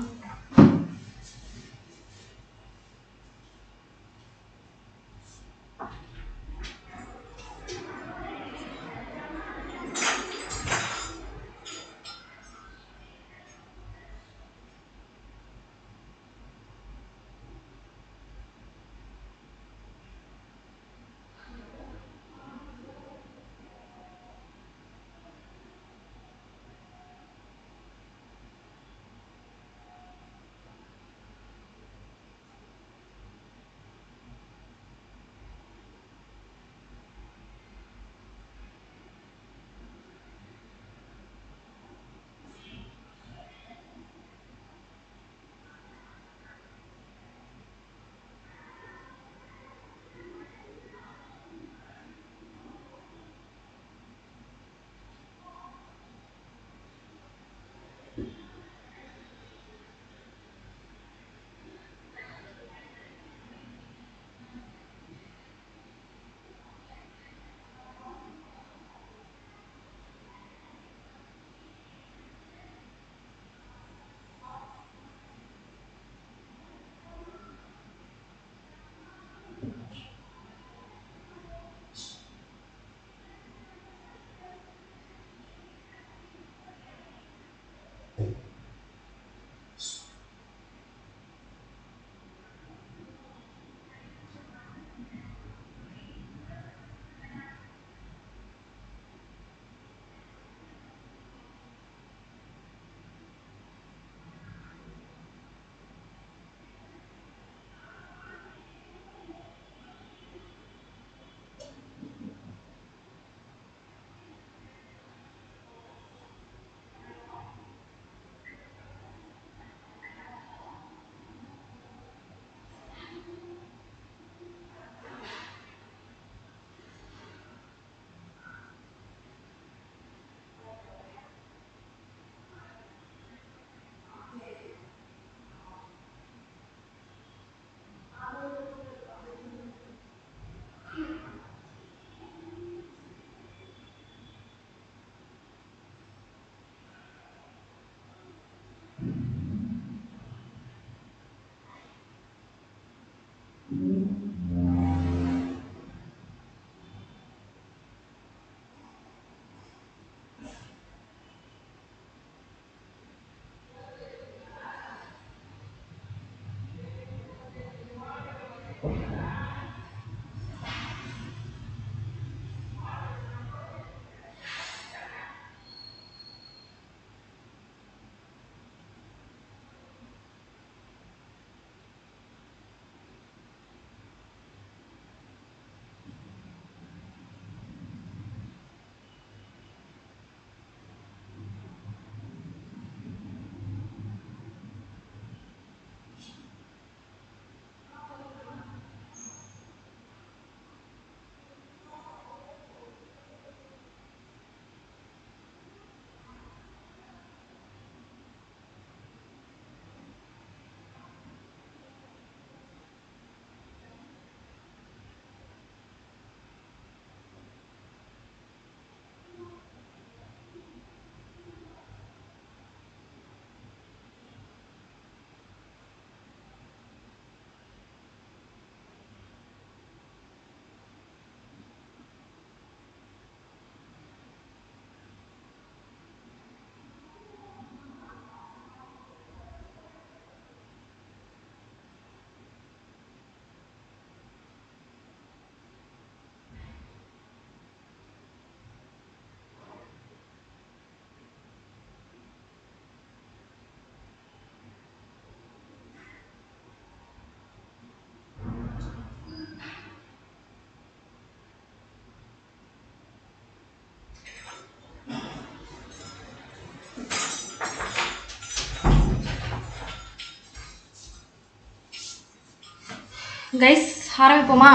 கைஸ் ஆரம்பிப்போமா?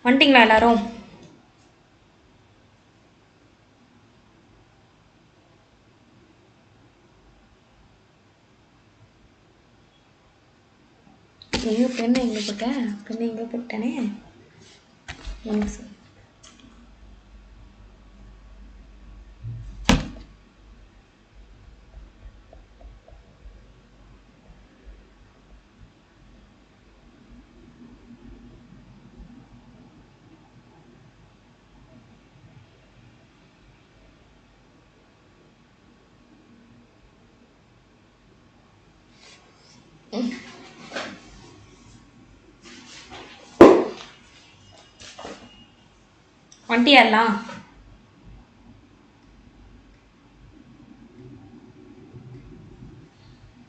வந்துட்டிங்களா எல்லாரும்? ஐயோ பெண்ணை எங்கே போட்டேன்? பெண்ணை எங்கே போட்டேனே? வண்டியாடலாம்.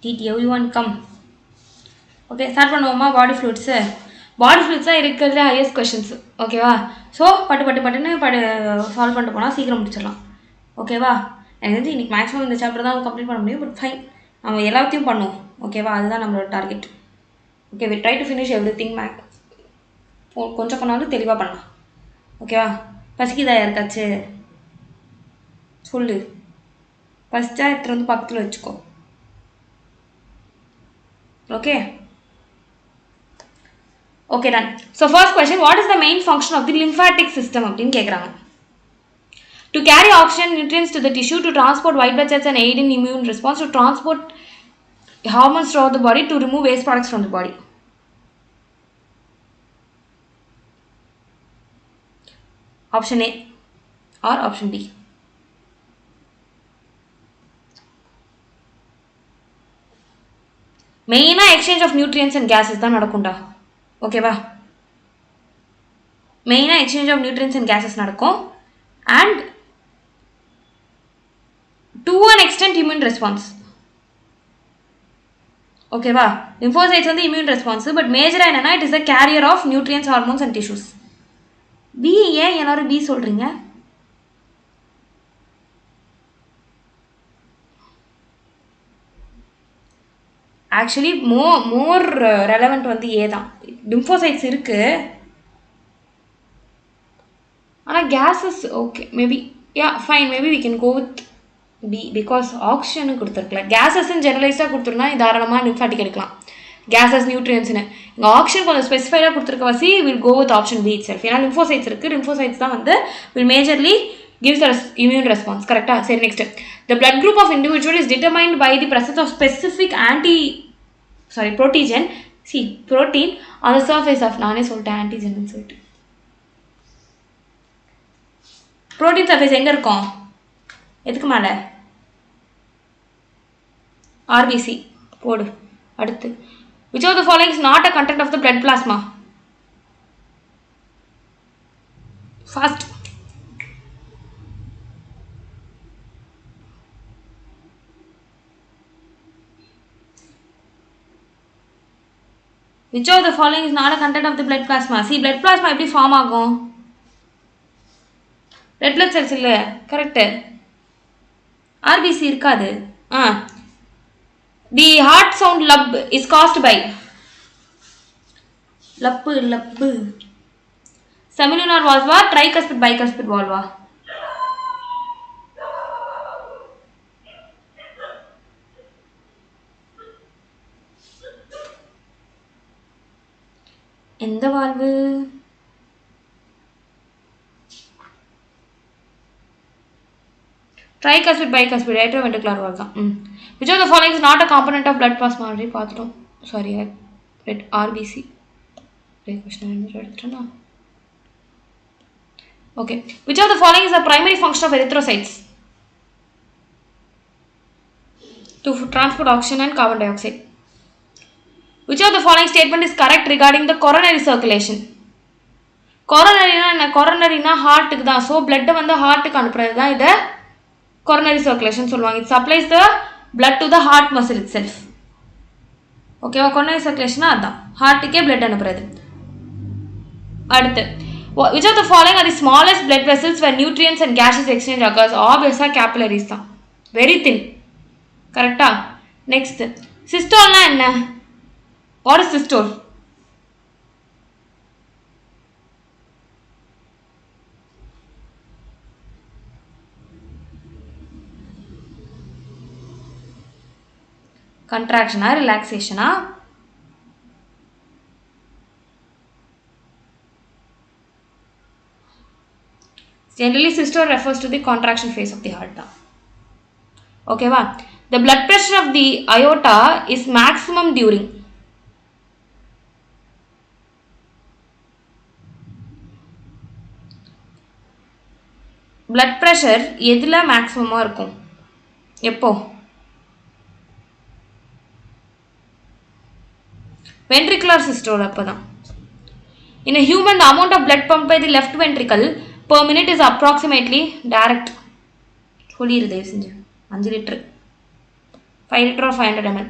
Did everyone come? Okay start பண்ணுவோமா? பாடி ஃப்ளூயிட்ஸு. பாடி ஃப்ளூயிட்ஸாக இருக்கிறதுல ஹையஸ்ட் கொஷின்ஸ். ஓகேவா? ஸோ பட்டுன்னு சால்வ் பண்ணிட்டு போனால் சீக்கிரம் முடிச்சிடலாம். ஓகேவா? எனக்கு வந்து இன்றைக்கி மேக்ஸிமம் இந்த சாப்டர் தான் கம்ப்ளீட் பண்ண முடியும். பட் ஃபைன், நம்ம எல்லாத்தையும் பண்ணுவோம். ஓகேவா? அதுதான் நம்மளோட target. Okay, we try to finish everything. கொஞ்சம் பண்ணாலும் தெளிவாக பண்ணலாம். ஓகேவா? பசிக்குதா யாருக்காச்சு? சொல்லு. பசிச்சா எடுத்துகிட்டு வந்து பக்கத்தில் வச்சுக்கோ. Okay okay done. So first question, what is the main function of the lymphatic system அப்படின்னு கேட்குறாங்க. To carry oxygen nutrients to the tissue, to transport white blood cells and aid in immune response, to transport hormones throughout the body, to remove waste products from the body. Option A or option B? மெயினாக exchange of nutrients and gases தான் நடக்கும்டா. ஓகேவா? மெயினாக exchange of nutrients and gases நடக்கும். And to an extent immune response. ஓகேவா? Lymphocytes வந்து immune response. But மேஜராக என்னன்னா, it is the carrier of nutrients, hormones and tissues. B. ஏன் எல்லாரும் பி சொல்கிறீங்க? ஆக்சுவலி மோர் ரெலவெண்ட் வந்து ஏ தான். லிம்போசைட்ஸ் இருக்குது, ஆனால் gases okay maybe. Yeah fine, maybe we can go with B. Because ஆக்சிஜனு கொடுத்துருக்கல. கேஸஸ்ன்னு ஜெனரலைஸாக கொடுத்துருந்தா தாராளமாக லிம்ஃபாட்டிக் எடுக்கலாம். கேஸஸ் நியூட்ரியன்ஸ்னு இங்கே ஆக்சிஜன் கொஞ்சம் ஸ்பெசிஃபைடாக கொடுத்துருக்க வாசி will go with option B itself. ஏன்னா லிம்போசைட்ஸ் இருக்குது. லிம்போசைட்ஸ் தான் வந்து will majorly gives the immune response. கரெக்டாக? சரி, நெக்ஸ்ட். The blood group of individual is determined by the presence of specific protein on the surface of, நானே சொல்லிட்டேன் ஆன்டிஜென்னு சொல்லிட்டு. ப்ரோட்டீன் சர்ஃபேஸ் எங்கே இருக்கும்? எதுக்கு மேலே? ஆர்பிசி போடு. அடுத்து, which of the following is not a content of the blood plasma? Fast. Which of the following is not a content of the blood plasma? See, blood plasma எப்படி form ஆகும்? Red blood cells இல்லை. Correct. RBC இருக்காது. The heart sound lub is caused by lub semilunar வால்வா, tricuspid bicuspid வால்வா? எந்த வால்வு? Tricuspid bicuspid atrioventricular valve தான். which of the following is not a component of blood plasma? Already பார்த்துட்டோம். Sorry, red RBC. எடுத்துட்டேன்னா okay. which of the following is the primary function of erythrocytes? to transport oxygen and carbon dioxide. Which of the following statement is correct regarding the coronary circulation? coronary-na என்ன? coronary-na ஹார்ட்டுக்கு தான். So பிளட்டை வந்து ஹார்ட்டுக்கு அனுப்புறது தான் இதை coronary circulation சொல்லுவாங்க. it supplies the blood to the heart muscle itself. ஓகேவா? coronary circulation அதுதான், ஹார்ட்டுக்கே பிளட் அனுப்புறது. அடுத்து, which of the following are the smallest blood vessels where nutrients and gases exchange occurs? obviously capillaries தான், very thin. கரெக்டா? Next, சிஸ்டோல்னா என்ன? What is systole? Contraction or relaxation? Generally, systole refers to the contraction phase of the heart. Okay, va? The blood pressure of the aorta is maximum during blood pressure எதுல மேக்ஸிமமா இருக்கும் எப்போ ventricular systole அப்பதான் in a human the amount of blood pumped by the left ventricle per minute is approximately direct சொல்லிரு தயவு செஞ்சு 5 litre 5 liter or 500 ml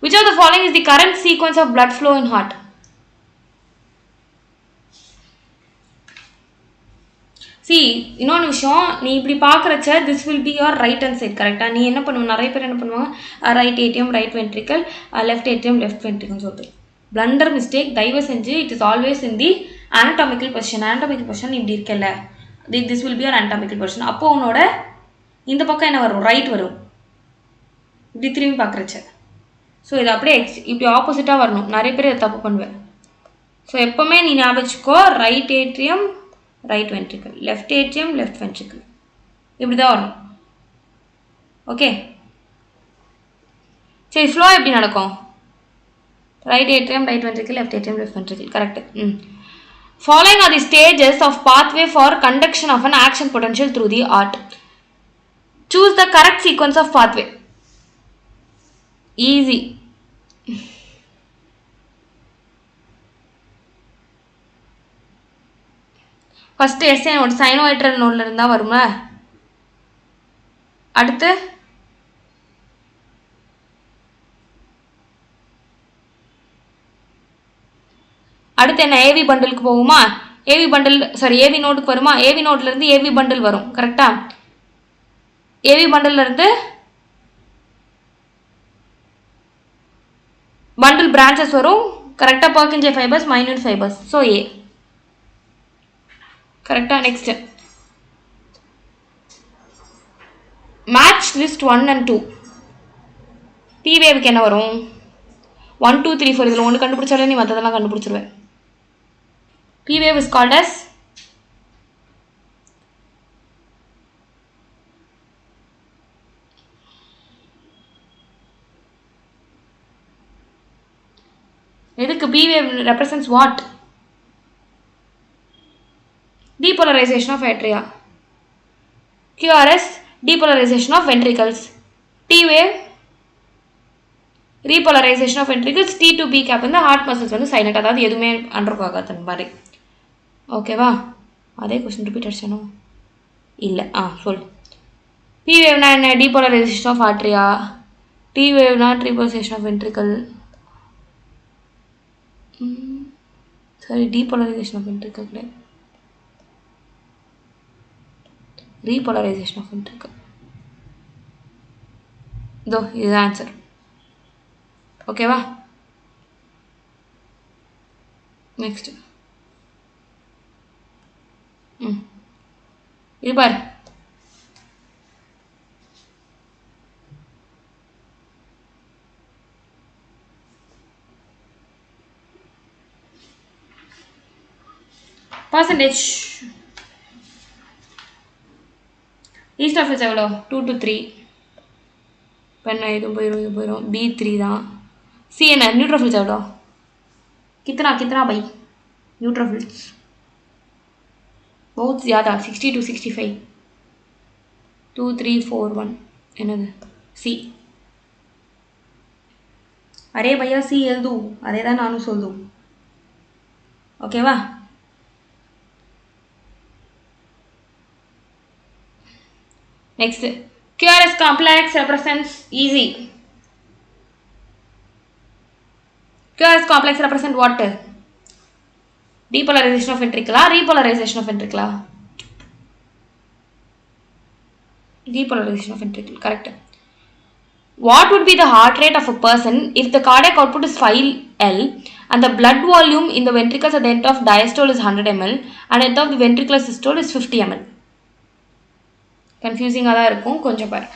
which of the following is the current sequence of blood flow in heart see இன்னொரு விஷயம் நீ இப்படி பார்க்கறச்ச this will be your right hand side கரெக்டா நீ என்ன பண்ணுவ நிறைய பேர் என்ன பண்ணுவாங்க right atrium right ventricle left atrium left ventricle சொல்லிட்டு blunder mistake தயவு செஞ்சு it is always in the anatomical position இப்படி இருக்கல this will be your anatomical position அப்போ உன்னோட இந்த பக்கம் என்ன வரும் ரைட் வரும் இப்படி திரும்பி பார்க்கறச்ச ஸோ இது அப்படியே இப்படி ஆப்போசிட்டாக வரணும் நிறைய பேர் இதை தப்பு பண்ணுவேன் ஸோ எப்போவுமே நீ ஞாபகம் வச்சுக்கோ right atrium right ventricle left atrium left ventricle இப்படி தான் வரணும் ஓகே சரி ஃப்ளோ எப்படி நடக்கும் right atrium right ventricle left atrium left ventricle correct Following are the stages of pathway for conduction of an action potential through the heart. Choose the correct sequence of pathway. Easy. First SA node sinoatrial node la irundha varuma. அடுத்து அடுத்து என்ன AV பண்டலுக்கு போகுமா AV bundle sorry AV நோடுக்கு வருமா AV நோட்ல இருந்து AV bundle வரும் கரெக்ட்டா ஏவி பண்டல்ல இருந்து bundle branches வரும் கரெக்ட்டா Purkinje fibers minute fibers so A கரெக்ட்டா next match list 1 and 2 P wave க்கு என்ன வரும் 1 2 3 4 இதுல ஒன்னு கண்டுபிடிச்சாலே நீ மத்ததெல்லாம் கண்டுபிடிச்சிருவே P wave is called as எதுக்கு P wave represents what depolarization of atria QRS depolarization of ventricles T wave repolarization of ventricles T to B cap இந்த heart muscles வந்து silent அதாவது எதுமே அண்டர் ஆகாத மாதிரி ஓகேவா அதே क्वेश्चन ரிப்பீட் அடிச்சனோ இல்ல சொல் P wave னா என்ன depolarization of atria T wave னா repolarization of ventricle sorry depolarization of ventricle repolarization of ventricle do is the answer okay va next இது பாரு percentage east of is எவ்வளோ 2 to 3 பெண்ணா இது போயிடும் B3 தான் C என்ன neutrophils எவ்வளோ कितना भाई neutrophils बहुत ज़्यादा 60 to 65 2 3 4 1 என்னது C अरे भैया C எழுது அதே தான் நானும் சொல்து ஓகேவா next QRS complex represents easy QRS complex represent what depolarization of ventricle repolarization of ventricle depolarization of ventricle correct what would be the heart rate of a person if the cardiac output is L, and the blood volume in the ventricles at the end of diastole is 100 ml and at the end of the ventricular systole is 50 ml. Confusing ஆதான் இருக்கும் கொஞ்சம் பாரு.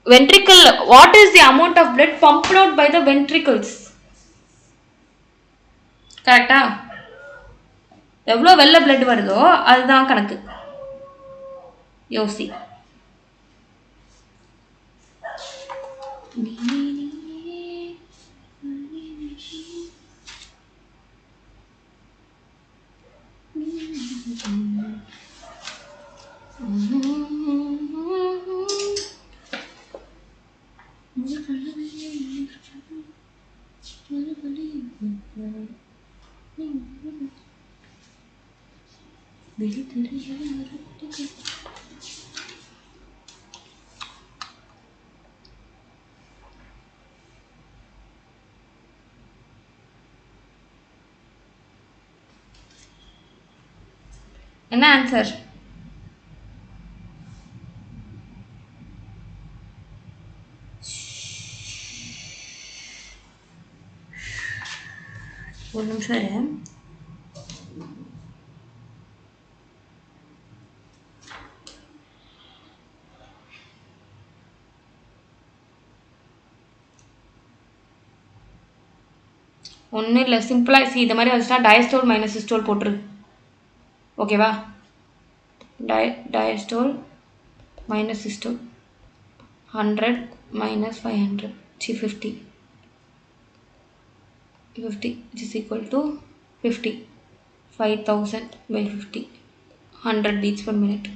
Ventricle, what is the amount of blood pumped out by the ventricles? கரெக்டா? எவ்வளோ வெள்ளை blood வருதோ அதுதான் கணக்கு. யோசி. என்ன ஆன்சர்? ஒரு நிமிஷம் இரு. ஒன்றும் இல்லை, சிம்பிளாக சி இந்த மாதிரி வச்சுட்டா டயஸ்டோல் மைனஸ் சிஸ்டோல் போட்டுரு. ஓகேவா? diastole minus systole 100 minus 500 50 which is equal to 50 5000 by 50 100 beats per minute.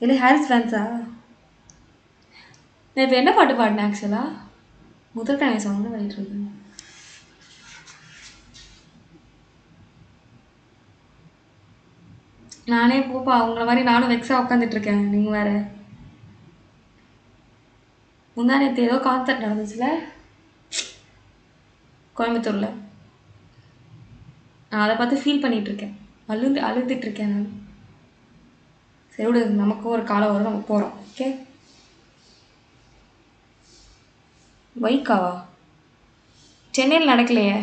இது ஹாரிஸ் ஃபேன்ஸா? நான் இப்போ என்ன பாட்டு பாடினேன் ஆக்சுவலாக? முதற்கனை சவுண்டு பண்ணிட்டு இருந்தேன். நானே போப்பா அவங்கள மாதிரி நானும் வெக்ஸாக உட்காந்துட்ருக்கேன். நீங்கள் வேறு முந்தா நேற்று ஏதோ கான்சர்ட் நடந்துச்சுல கோயம்புத்தூரில், நான் அதை பார்த்து ஃபீல் பண்ணிகிட்ருக்கேன். அழுதுட்ருக்கேன் நான். சரி விடு, நமக்கும் ஒரு காலம் வரும், நம்ம போகிறோம். ஓகே. வைக்காவா? சென்னையில் நடக்கலையே.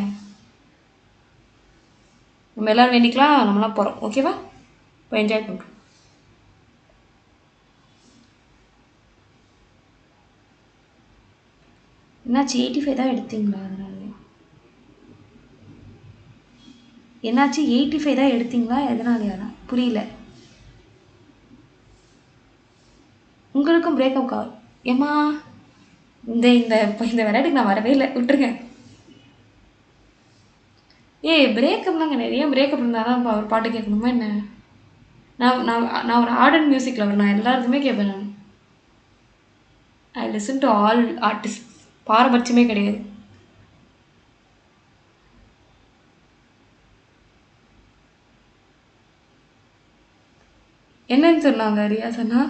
நம்ம எல்லோரும் வேண்டிக்கலாம், நம்மளாம் போகிறோம். ஓகேவா? இப்போ என்ஜாய் பண்ணுறோம். என்னாச்சு? 85 தான் எடுத்தீங்களா? அதனால என்னாச்சு? 85 தான் எடுத்தீங்களா? எதனாலயா? புரியல. உங்களுக்கும் பிரேக்கப் கால்? ஏம்மா இந்த இந்த இந்த விளையாட்டுக்கு நான் வரவே இல்லை, விட்டுருங்க. பிரேக்கப்லாம் கிடையாது. ஏன் பிரேக்கப் இருந்தால் தான் ஒரு பாட்டு கேட்கணுமா என்ன? நான் ஒரு ஆர்டர் மியூசிக்கில் வரும், நான் எல்லாருக்குமே கேட்பேன். நான் I listen to all artist. பாரபட்சமே கிடையாது. என்னன்னு சொன்னாங்க ரியா சொன்னா?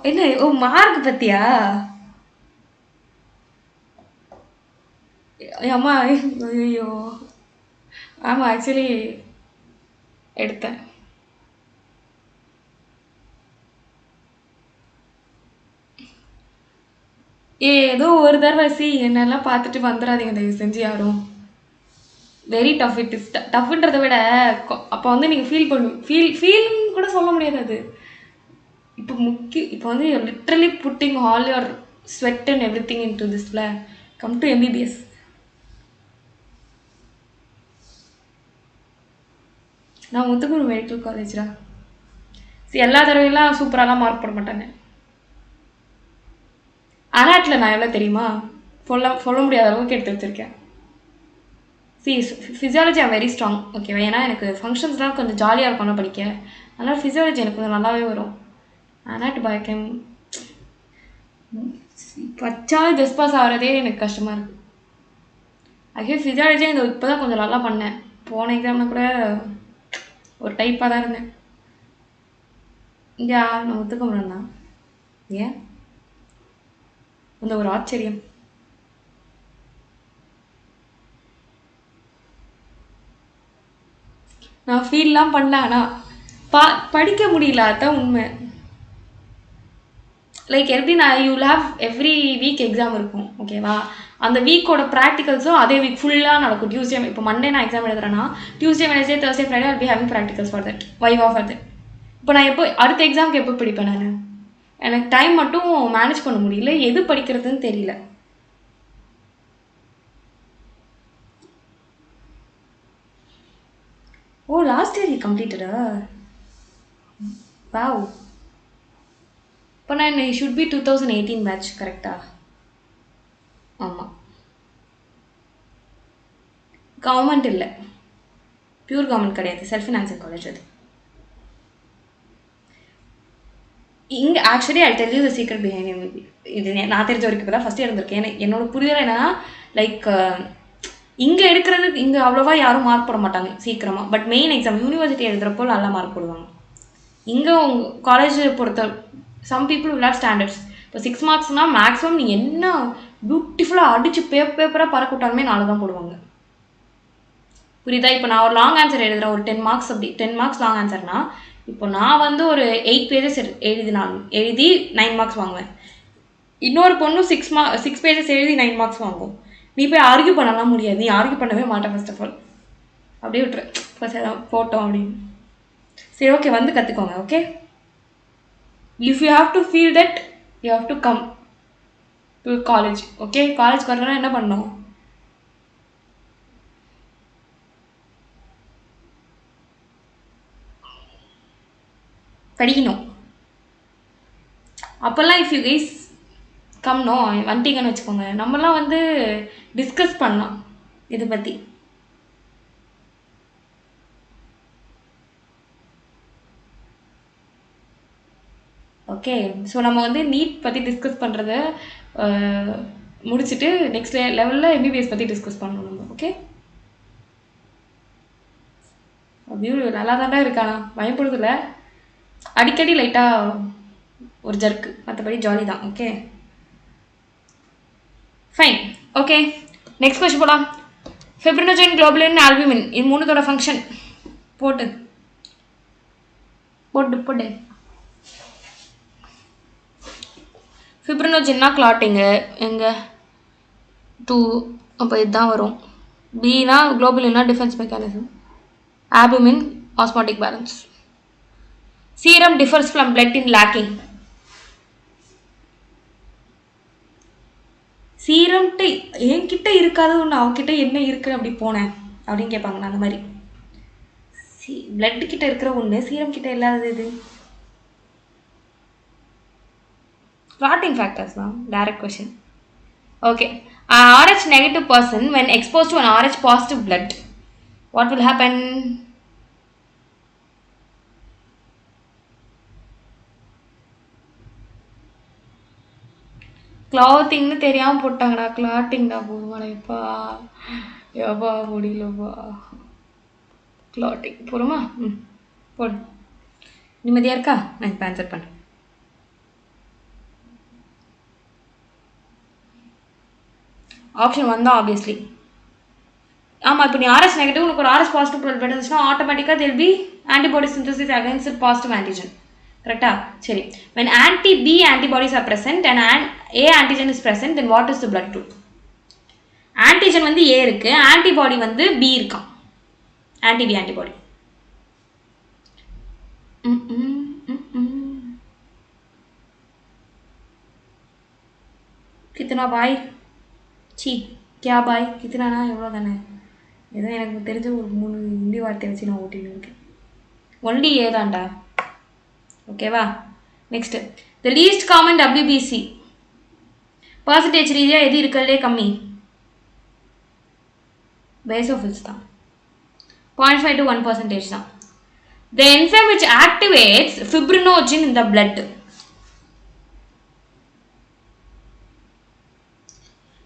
என்ன? ஓ, மார்க் பத்தியா? அம்மா ஐயோ, ஆமாம் ஆக்சுவலி எடுத்தேன். ஏதோ ஒரு தடவை என்னெல்லாம் பார்த்துட்டு வந்துடாதீங்க தயவு செஞ்சு யாரும். Very tough. இட் இஸ் டஃப்ன்றதை விட அப்போ வந்து நீங்கள் ஃபீல் கூட சொல்ல முடியாது. அது இப்போ வந்து literally putting all your sweat and everything into திஸ்ல. Come to MBBS. நான் முத்துக்குரு மெடிக்கல் காலேஜ்ரா. எல்லா தடவையெல்லாம் சூப்பராலாம் மார்க் போட மாட்டாங்க. அனாட்டில் நான் எவ்வளோ தெரியுமா? சொல்ல முடியாத அளவுக்கு எடுத்து வச்சுருக்கேன். Physiology I'm very strong. ஓகேவா? ஏன்னா எனக்கு ஃபங்க்ஷன்ஸ் தான் கொஞ்சம் ஜாலியாக இருக்கணும் படிக்க. அதனால் ஃபிசியாலஜி எனக்கு கொஞ்சம் நல்லாவே வரும். அனாட் பயக்கம் பச்சாலும் ஜஸ்ட் பாஸ் ஆகிறதே எனக்கு கஷ்டமாக இருக்குது. ஆக்சுவலி ஃபிசியாலஜி இந்த இப்போ தான் கொஞ்சம் நல்லா பண்ணேன். போன எக்ஸாமில் கூட ஒரு டைப்பாக தான் இருந்தேன். இங்கே நான் ஒத்துக்க முடியல. ஏன் அந்த ஒரு ஆச்சரியம். நான் ஃபீல்லாம் பண்ணேன், ஆனால் படிக்க முடியல, அதுதான் உண்மை. லைக் எப்படின்னா you will have every week exam இருக்கும், ஓகேவா? அந்த வீக்கோட ப்ராக்டிகல்ஸும் அதே வீக் ஃபுல்லாக நடக்கும். டியூஸ்டே இப்போ மண்டே நான் எக்ஸாம் எழுதுறேன்னா Tuesday Wednesday Thursday Friday I'll be having practicals for that, viva for that. இப்போ நான் எப்போ அடுத்த எக்ஸாமுக்கு எப்போ படிப்பேன்? நான் எனக்கு டைம் மட்டும் மேனேஜ் பண்ண முடியல, எது படிக்கிறதுன்னு தெரியல. ஓ, லாஸ்ட் இயர் யூ கம்ப்ளீட்டடா? வாவ். இப்போ நான் ஷுட் பி 2018 பேட்ச், கரெக்டா? ஆமாம். கவர்மெண்ட் இல்லை, பியூர் கவர்மெண்ட் கிடையாது, செல்ஃப் ஃபினான்சிங் காலேஜ் அது. இங்கே actually I tell you the secret behind இது. நான் தெரிஞ்ச வரைக்கும் இப்போ தான் ஃபஸ்ட் இயர் இருந்திருக்கேன். என்னோட புரிதல் என்னன்னா, லைக் இங்கே எடுக்கிறது இங்கே அவ்வளோவா யாரும் மார்க் போட மாட்டாங்க சீக்கிரமாக. பட் மெயின் எக்ஸாம் யூனிவர்சிட்டி எழுதுகிறப்போ நல்லா மார்க் போடுவாங்க. இங்கே உங்கள் காலேஜ் பொறுத்த some people will have standards. இப்போ 6 மார்க்ஸ்னால் மேக்ஸிமம் நீங்கள் என்ன பியூட்டிஃபுல்லாக அடித்து பேப்பராக பறக்க விட்டாலுமே 4 தான் போடுவாங்க. புரியுதா? இப்போ நான் ஒரு லாங் ஆன்சர் எழுதுகிறேன், ஒரு 10 மார்க்ஸ், அப்படி 10 மார்க்ஸ் லாங் ஆன்சர்னா இப்போ நான் வந்து ஒரு 8 பேஜஸ் எழுதி 9 மார்க்ஸ் வாங்குவேன். இன்னொரு பொண்ணு 6 பேஜஸ் எழுதி 9 மார்க்ஸ் வாங்கும். நீ போய் ஆர்கியூ பண்ணலாம் முடியாது, நீ ஆர்கியூ பண்ணவே மாட்டேன். ஃபர்ஸ்ட் ஆஃப் ஆல் அப்படியே விட்டுரு, ஃபர்ஸ்ட் போட்டோம் அப்படின்னு. சரி, ஓகே, வந்து கற்றுக்கோங்க. Okay, if you have to feel that you have to come to college. Okay, college வரணும்னா என்ன பண்ணணும்? படிக்கணும். அப்போல்லாம் இஃப் யூ கைஸ் கம்னோ வந்துட்டீங்கன்னு வச்சுக்கோங்க, நம்மலாம் வந்து டிஸ்கஸ் பண்ணலாம் இதை பற்றி. ஓகே, ஸோ நம்ம வந்து நீட் பற்றி டிஸ்கஸ் பண்ணுறத முடிச்சுட்டு நெக்ஸ்ட் லெவலில் எம்பிபிஎஸ் பற்றி டிஸ்கஸ் பண்ணணும் நம்ம. ஓகே, வியூ நல்லா தாண்டா இருக்கானா, பயப்படுறதில்ல, அடிக்கடி லைட்டாக ஒரு ஜர்க்கு, மற்றபடி ஜாலி தான். Okay, fine. Okay, next question போகலாம். ஃபிப்ரினோஜென், குளோபுலின், ஆல்புமின், இது மூணுத்தோட ஃபங்க்ஷன் போட்டு ஃபிப்ரினோஜென்னா கிளாட்டிங்கு எங்கே 2, அப்போ இதுதான் வரும். பினா குளோபுலின்னா defence mechanism, albumin osmotic balance. Serum differs from blood in lacking. Serum என்கிட்ட இருக்காது ஒன்று, அவகிட்ட என்ன இருக்குது அப்படி போனேன் அப்படின்னு கேட்பாங்க. நான் அந்த மாதிரி பிளட் கிட்ட இருக்கிற ஒன்று சீரம் கிட்ட இல்லாதது இது clotting factors தான். direct question. Okay, RH negative person when exposed to an RH positive blood, what will happen? கிளாத்திங்னு தெரியாமல் போட்டாங்கடா, கிளாட்டிங்டா போதுமாடா. எப்பா முடியலப்பா. கிளாட்டிங் போடுமா? போடு. நிம்மதியாக இருக்கா? நான் இப்போ ஆன்சர் பண்ணேன். ஆப்ஷன் 1 தான் ஆப்வியஸ்லி. ஆமாம், இப்போ நீ ஆர்எஸ் நெகட்டிவ் உனக்கு ஒரு ஆர்எஸ் பாசிட்டிவ் பிளட் இருந்துச்சுன்னா ஆட்டோமேட்டிக்காக they'll be antibody synthesis against positive antigen. கரெக்டா? சரி, when anti-B antibodies are present and A antigen is present, then what is the blood group? Antigen வந்து A இருக்கு, ஆன்டிபாடி வந்து B இருக்கான், ஆன்டி-B ஆன்டிபாடி. கித்தனா பாய்? C கியா பாய்? கித்தனானா எவ்வளோ தானே, ஏதோ எனக்கு தெரிஞ்ச ஒரு 3 ஹிந்தி வார்த்தை வச்சு நான் ஓட்டின்னு இருக்கேன். ஒன்லி ஏ தான்டா. ஓகேவா? Next, the least common WBC percentage ரீதியாக எது இருக்கிறதே கம்மி? பேசோஃபில்ஸ் தான், 0.5 to 1% தான். The enzyme which activates fibrinogen in the blood.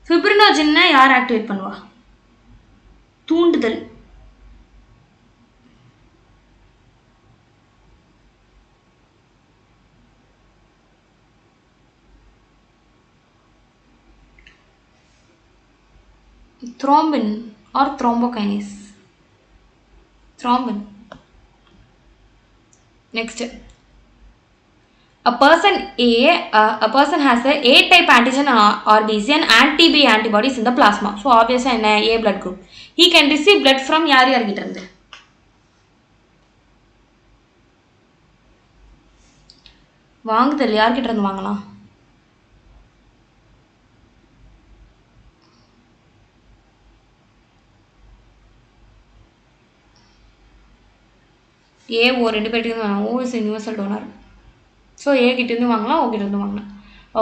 fibrinogen யார் ஆக்டிவேட் பண்ணுவா? தூண்டுதல். thrombin or thrombokinase. Thrombin. Next. A person has a A-type antigen RBC and anti-B antibodies in the plasma. So obviously an A blood group. He can receive blood from யார்கிட்ட இருந்து? வாங்குதல் யார்கிட்ட இருந்து வாங்கலாம்? A O ரெண்டு பேர்கிட்ட இருந்து வாங்கலாம். O is universal donor. So A கிட்ட இருந்து வாங்கலாம், O கிட்ட இருந்து வாங்கலாம்.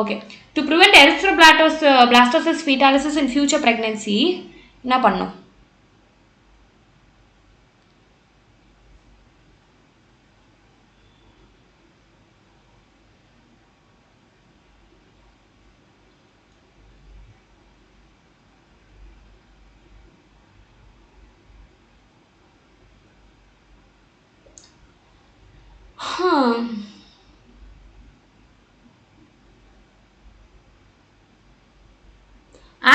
Okay. To prevent erythroblastosis fetalis in future pregnancy, என்ன பண்ணும்?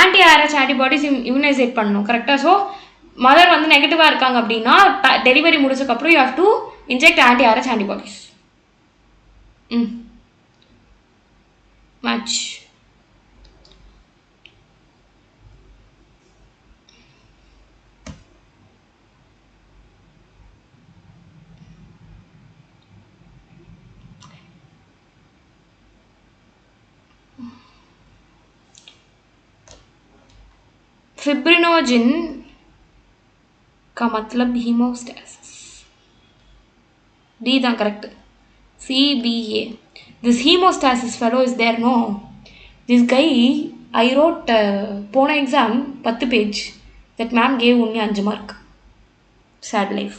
anti-RH antibodies immunizate பண்ணணும் கரெக்டா. ஸோ மதர் வந்து நெகட்டிவா இருக்காங்க அப்படின்னா டெலிவரி முடிச்சதுக்கப்புறம் you have to inject anti-RH antibodies. Match. fibrinogen का मतलब hemostasis. D தான் correct. CBA. This hemostasis fellow is there, no? This guy, I wrote போன exam 10 page. That ma'am gave only 5 mark. Sad life.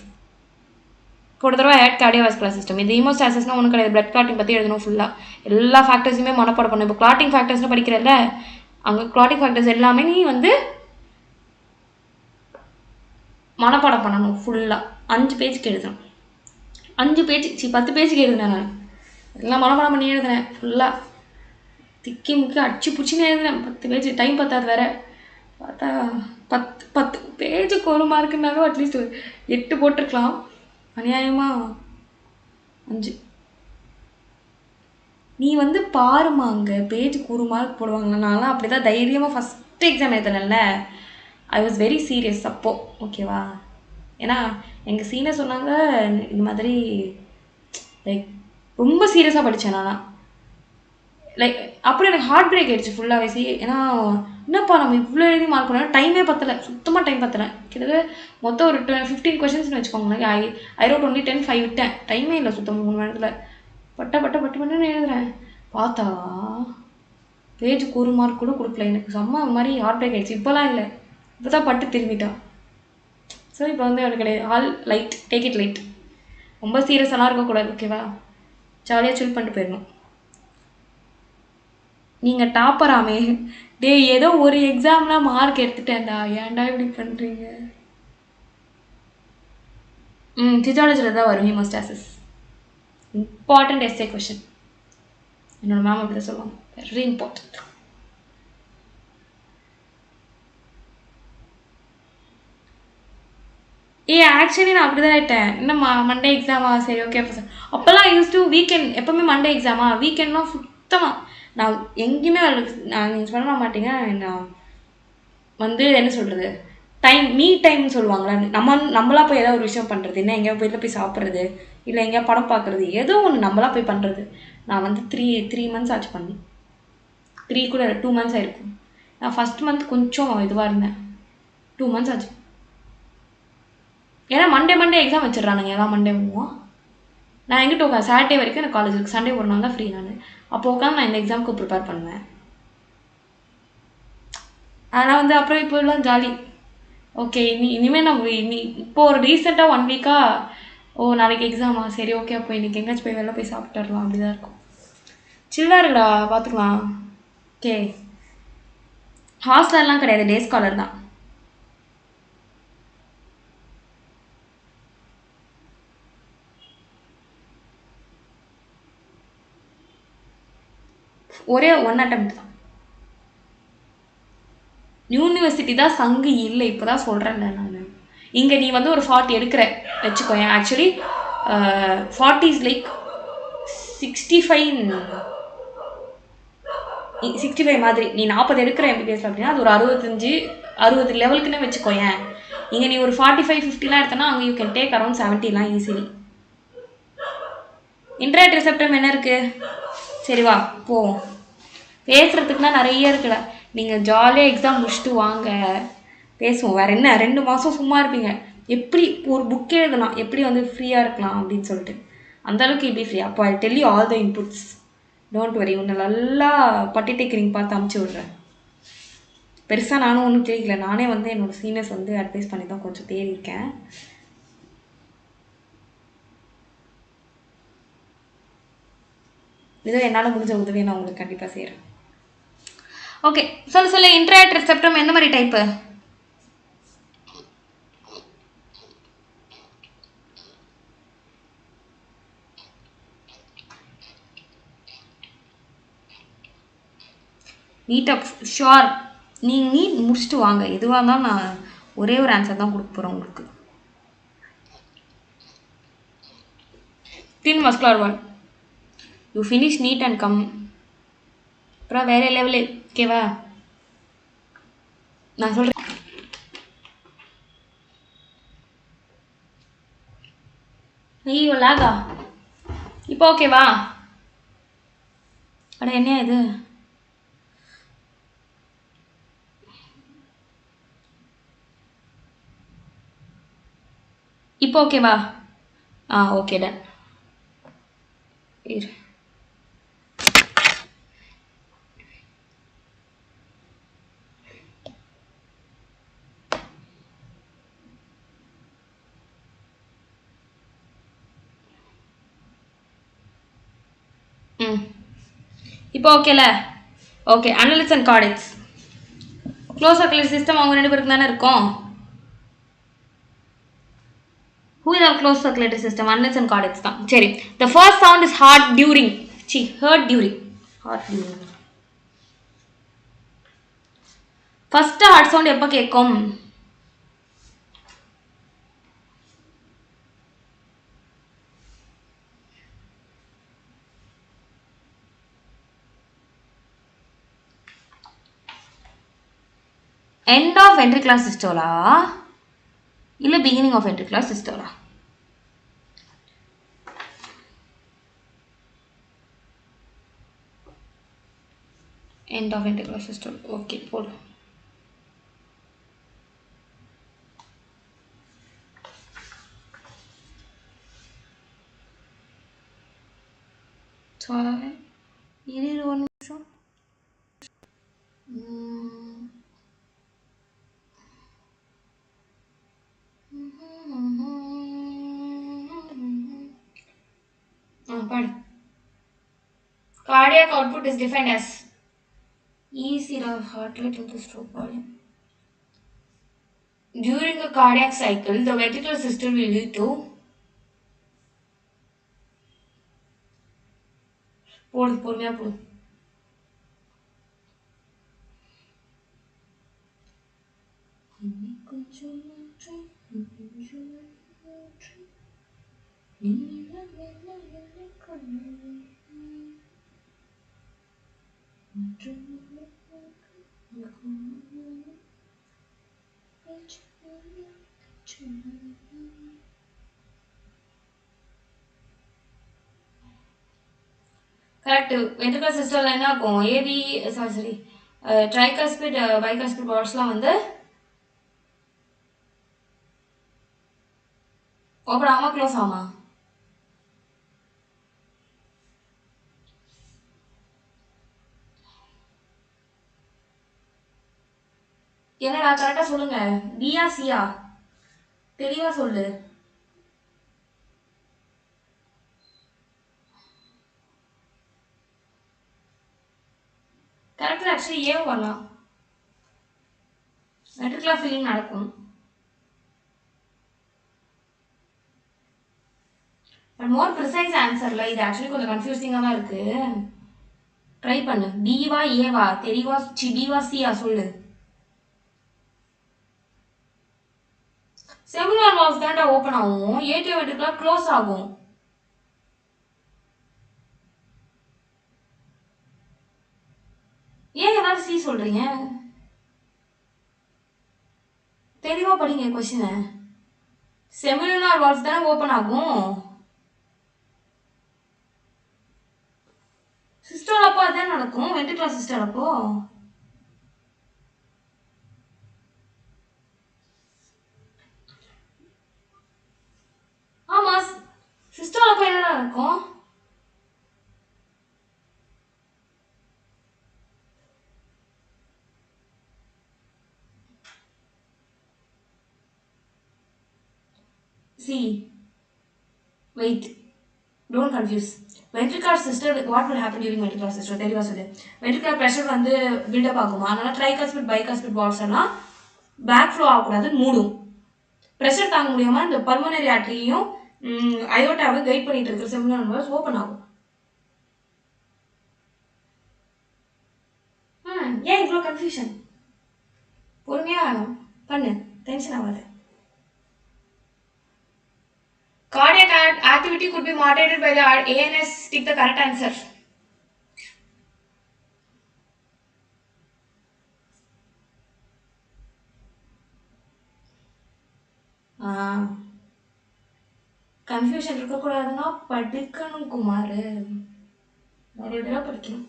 போன தடவை add cardiovascular system. இது ஹீமோஸ்டாசிஸ்னா ஒன்றும் கிடையாது. Blood clotting பற்றி எழுதணும் ஃபுல்லாக. எல்லா ஃபேக்டர்ஸுமே மனப்பாடம் பண்ணணும். இப்போ கிளாட்டிங் ஃபேக்டர்ஸ்னு படிக்கிறல்ல, அங்கே கிளாட்டிங் ஃபேக்டர்ஸ் எல்லாமே நீ வந்து மனப்பாடம் பண்ணணும் ஃபுல்லாக. 5 பேஜுக்கு எழுதணும். 5 பேஜ் 10 பேஜுக்கு எழுதுனேன் நான். எல்லாம் மனப்பாடம் பண்ணி எழுதுனேன் ஃபுல்லாக. திக்கி முக்கி அடிச்சு பிடிச்சின்னு எழுதுனேன். 10 பேஜ் டைம் பத்தாது வேற. பார்த்தா 10 பேஜுக்கு 1 மார்க்குனாலும் அட்லீஸ்ட் 8 போட்டிருக்கலாம். அநியாயமா 5. நீ வந்து பாருமா, அங்கே பேஜுக்கு 1 மார்க் போடுவாங்களா? நான்லாம் அப்படி தான் தைரியமாக ஃபஸ்ட்டு எக்ஸாம் எழுதுனேன்ல. ஐ வாஸ் வெரி சீரியஸ் அப்போ, ஓகேவா? ஏன்னா எங்கள் சீனியர் சொன்னாங்க இந்த மாதிரி லைக் ரொம்ப சீரியஸாக படித்தேன் நான். லைக் அப்புறம் எனக்கு ஹார்ட் பிரேக் ஆகிடுச்சு ஃபுல்லாகவே. ஏன்னா என்னப்பா நம்ம இவ்வளோ எழுதி மார்க் பண்ணால் டைமே பத்தலை, சுத்தமாக டைம் பத்தலை. கிட்டத்தட்ட மொத்தம் ஒரு 15 கொஷின்ஸ்னு வச்சுக்கோங்களேன். ஐ ரோட் ஒன்லி 10 5 விட்டேன். டைமே இல்லை சுத்தமாக 3 மணி நேரத்தில். பட்டு எழுதுறேன். பார்த்தா பேஜுக்கு 1 மார்க் கூட கொடுக்கல. எனக்கு செம்ம மாதிரி ஹார்ட் பிரேக் ஆகிடுச்சு. இப்போலாம் இல்லை, இப்போ தான் பட்டு திரும்பிட்டான். ஸோ இப்போ வந்து எனக்கு கிடையாது. All light, take it light. ரொம்ப சீரியஸாலாம் இருக்கக்கூடாது, ஓகேவா? ஜாலியாக சில் பண்ணிட்டு போயிடணும். நீங்கள் டாப்பராமே டே, ஏதோ ஒரு எக்ஸாம்லாம் மார்க் எடுத்துட்டேன்டா, ஏன்டா இப்படி பண்ணுறீங்க? ஃபிசியாலஜியில் தான் வரும் ஹீமோஸ்டாசிஸ். Important SA question. என்னோட மேம் அப்படி தான் சொல்லுவாங்க, வெரி இம்பார்ட்டன்ட். ஆக்சுவலி நான் அப்படி தான் ஆகிட்டேன். இன்னும் மண்டே எக்ஸாமா, சரி ஓகே. அப்போல்லாம் யூஸ் டு வீக்கெண்ட், எப்போவுமே மண்டே எக்ஸாமா, வீக்கெண்ட்லாம் சுத்தமாக நான் எங்கேயுமே நீங்கள் சொல்ல மாட்டீங்க. நான் வந்து என்ன சொல்கிறது, மீ டைம்னு சொல்லுவாங்களே, நம்மளா போய் ஏதாவது ஒரு விஷயம் பண்ணுறது, என்ன எங்கேயா போய் சாப்பிட்றது, இல்லை எங்கேயா படம் பார்க்குறது, ஏதோ ஒன்று நம்மளா போய் பண்ணுறது. நான் வந்து 3 மந்த்ஸ் ஆச்சு பண்ணி. 3 கூட 2 மந்த்ஸ் ஆயிருக்கும். நான் ஃபஸ்ட் மந்த் கொஞ்சம் இதுவாக இருந்தேன். 2 மந்த்ஸ் ஆச்சு. ஏன்னா மண்டே எக்ஸாம் வச்சிடறானுங்க. எல்லாம் மண்டே போவோம். நான் எங்கிட்ட உட்காந்து சாட்டர்டே வரைக்கும் எனக்கு காலேஜ் இருக்குது. சண்டே ஒரு நாள் தான் ஃப்ரீ. நான் அப்போ உட்காந்து நான் இந்த எக்ஸாமுக்கு ப்ரிப்பேர் பண்ணுவேன். ஆனால் வந்து அப்புறம் இப்போ எல்லாம் ஜாலி. ஓகே, இனிமேல் நம்ம இப்போ ஒரு ரீசெண்டாக 1 வீக்காக நாளைக்கு எக்ஸாமா, சரி ஓகே அப்போ இன்றைக்கி எங்கேயாச்சும் போய் வெளில போய் சாப்பிட்டுடலாம், அப்படி தான் இருக்கும். சில்லாக இருக்குடா, பார்த்துக்கலாம். ஓகே, ஹாஸ்டல்லாம் கிடையாது, டே ஸ்காலர் தான். ஒரே 1 attempt தான். யூனிவர்சிட்டி தான் சங்கு இல்லை, இப்போ தான் சொல்கிறேன்ல நான். இங்கே நீ வந்து ஒரு 40 எடுக்கிற வச்சுக்கோயேன். ஆக்சுவலி 40 இஸ் லைக் 65 மாதிரி. நீ 40 எடுக்கிற எம்பிபிஎஸ் அப்படின்னா அது ஒரு 60 லெவலுக்குன்னு வச்சுக்கோயேன். இங்கே நீ ஒரு 45 50 எடுத்தனா அங்கே you can take around 70 easily. இன்ட்ராக்ட் ரிசெப்டம் என்ன இருக்குது? சரி வா போவோம். பேசுகிறதுக்குனா நிறைய இருக்குல்ல. நீங்கள் ஜாலியாக எக்ஸாம் முடிச்சுட்டு வாங்க பேசுவோம். வேறு என்ன, 2 மாதம் சும்மா இருப்பீங்க. எப்படி ஒரு புக் எழுதலாம், எப்படி வந்து ஃப்ரீயாக இருக்கலாம் அப்படின்னு சொல்லிட்டு அந்தளவுக்கு இப்படி ஃப்ரீ. அப்போ I tell you all the inputs. Don't worry. உன்னை நல்லா பட்டி டேக்கரிங் பார்த்து அமுச்சு விட்றேன். பெருசாக நானும் ஒன்றும் தெரியல. நானே வந்து என்னோடய சீனியர்ஸ் வந்து அட்வைஸ் பண்ணி தான் கொஞ்சம் தேடியிருக்கேன். ஏதோ என்னால் முடிஞ்ச உதவியை நான் உங்களுக்கு கண்டிப்பாக செய்கிறேன். ஓகே, சொல்ல இன்ட்ராக்ட் ரிசெப்டம் எந்த மாதிரி டைப்பு? நீட்டாக ஷுர். நீங்கள் நீட் முடிச்சுட்டு வாங்க. எதுவாக இருந்தாலும் நான் ஒரே ஒரு ஆன்சர் தான் கொடுக்க போகிறேன் உங்களுக்கு. Thin muscular wall. You finish NEET and come. அப்புறம் வேறு லெவலு. ஓகேவா? நான் சொல்கிறேன். ஐயோ லாகா. இப்போ ஓகேவா? அட என்ன இது? இப்போ ஓகேவா? Okay done. இரு. இப்போ ஓகேல? Okay, analysis and cortex. Close circulate system அவங்க 2 பேருக்கு தானே இருக்கும். Who is our close circulatory system? Analytes and cardiacs தான். சரி. The first sound is heard during. Heard during. First heart sound எப்போ கேட்கும்? End of ventricular systole இல்ல beginning of ventricular systole? End of ventricular systole. Okay போடு. இரு ஒரு நிமிஷம். Cardiac output is defined as easy heart rate into stroke volume. During a cardiac cycle, the ventricular system will lead to பொறுமையா போடு. Correct. Ventricular சிஸ்டம்ல என்ன ஆகும்? AB sorry ட்ரைகாஸ்பிட் பைகாஸ்பிட் பார்ட்ஸ்லாம் வந்து ஓப்பன் ஆகாம க்ளோஸ் ஆகுமா? என்னடா கரெக்டாக சொல்லுங்க. பியா சியா தெளிவா சொல்லு. கரெக்டாக ஆக்சுவலி ஏன் வரலாம். வென்ட்ரிகுலர் ஃபில்லிங் நடக்கும். பட் மோர் ப்ரிசைஸ் ஆன்சர்ல இது ஆக்சுவலி கொஞ்சம் கன்ஃபியூசிங்காக தான் இருக்கு. ட்ரை பண்ணு. பிவா ஏவா தெளிவா பிவா சியா சொல்லு. செமினார் வால்ஸ் தான்டா ஓப்பன் ஆகும், ஏடிஎம் வென்ட்ரிகுலர் க்ளோஸ் ஆகும். ஏன் எல்லாரும் சி சொல்றீங்க? தெளிவா படிங்க கொஸ்டினை. செமினார் வால்ஸ் தானே ஓப்பன் ஆகும். சிஸ்டர் அப்போ அதான் நடக்கும், வென்ட்ரிகுலர் சிஸ்டர் அப்போ. ஆமா, சிஸ்டர் அப்போ என்ன நடக்கும்? See, wait, don't confuse. Ventricular system, what will happen during ventricular system? தெளிவா சொல்லு. ventricular pressure வந்து build-up ஆகுமா, அதனால tricuspid bicuspid valves எல்லாம் back flow ஆகக்கூடாது, மூடும். ப்ரெஷர் தாங்க முடியாம இந்த பல்மனரி ஆர்டரியையும் அயோட்டாவை கைட் பண்ணிட்டு இருக்கிற செமினார் வால்ஸ் ஓப்பன் ஆகும். ஏன் இவ்வளோ கன்ஃபியூஷன்? பொறுமையா பண்ணு, டென்ஷன் ஆகாது. Cardiac activity could be moderated by the ANS. Take the correct answer. Confusion இருக்கக்கூடாதுன்னா படிக்கணும் குமார், நிறைய தடவை படிக்கணும்.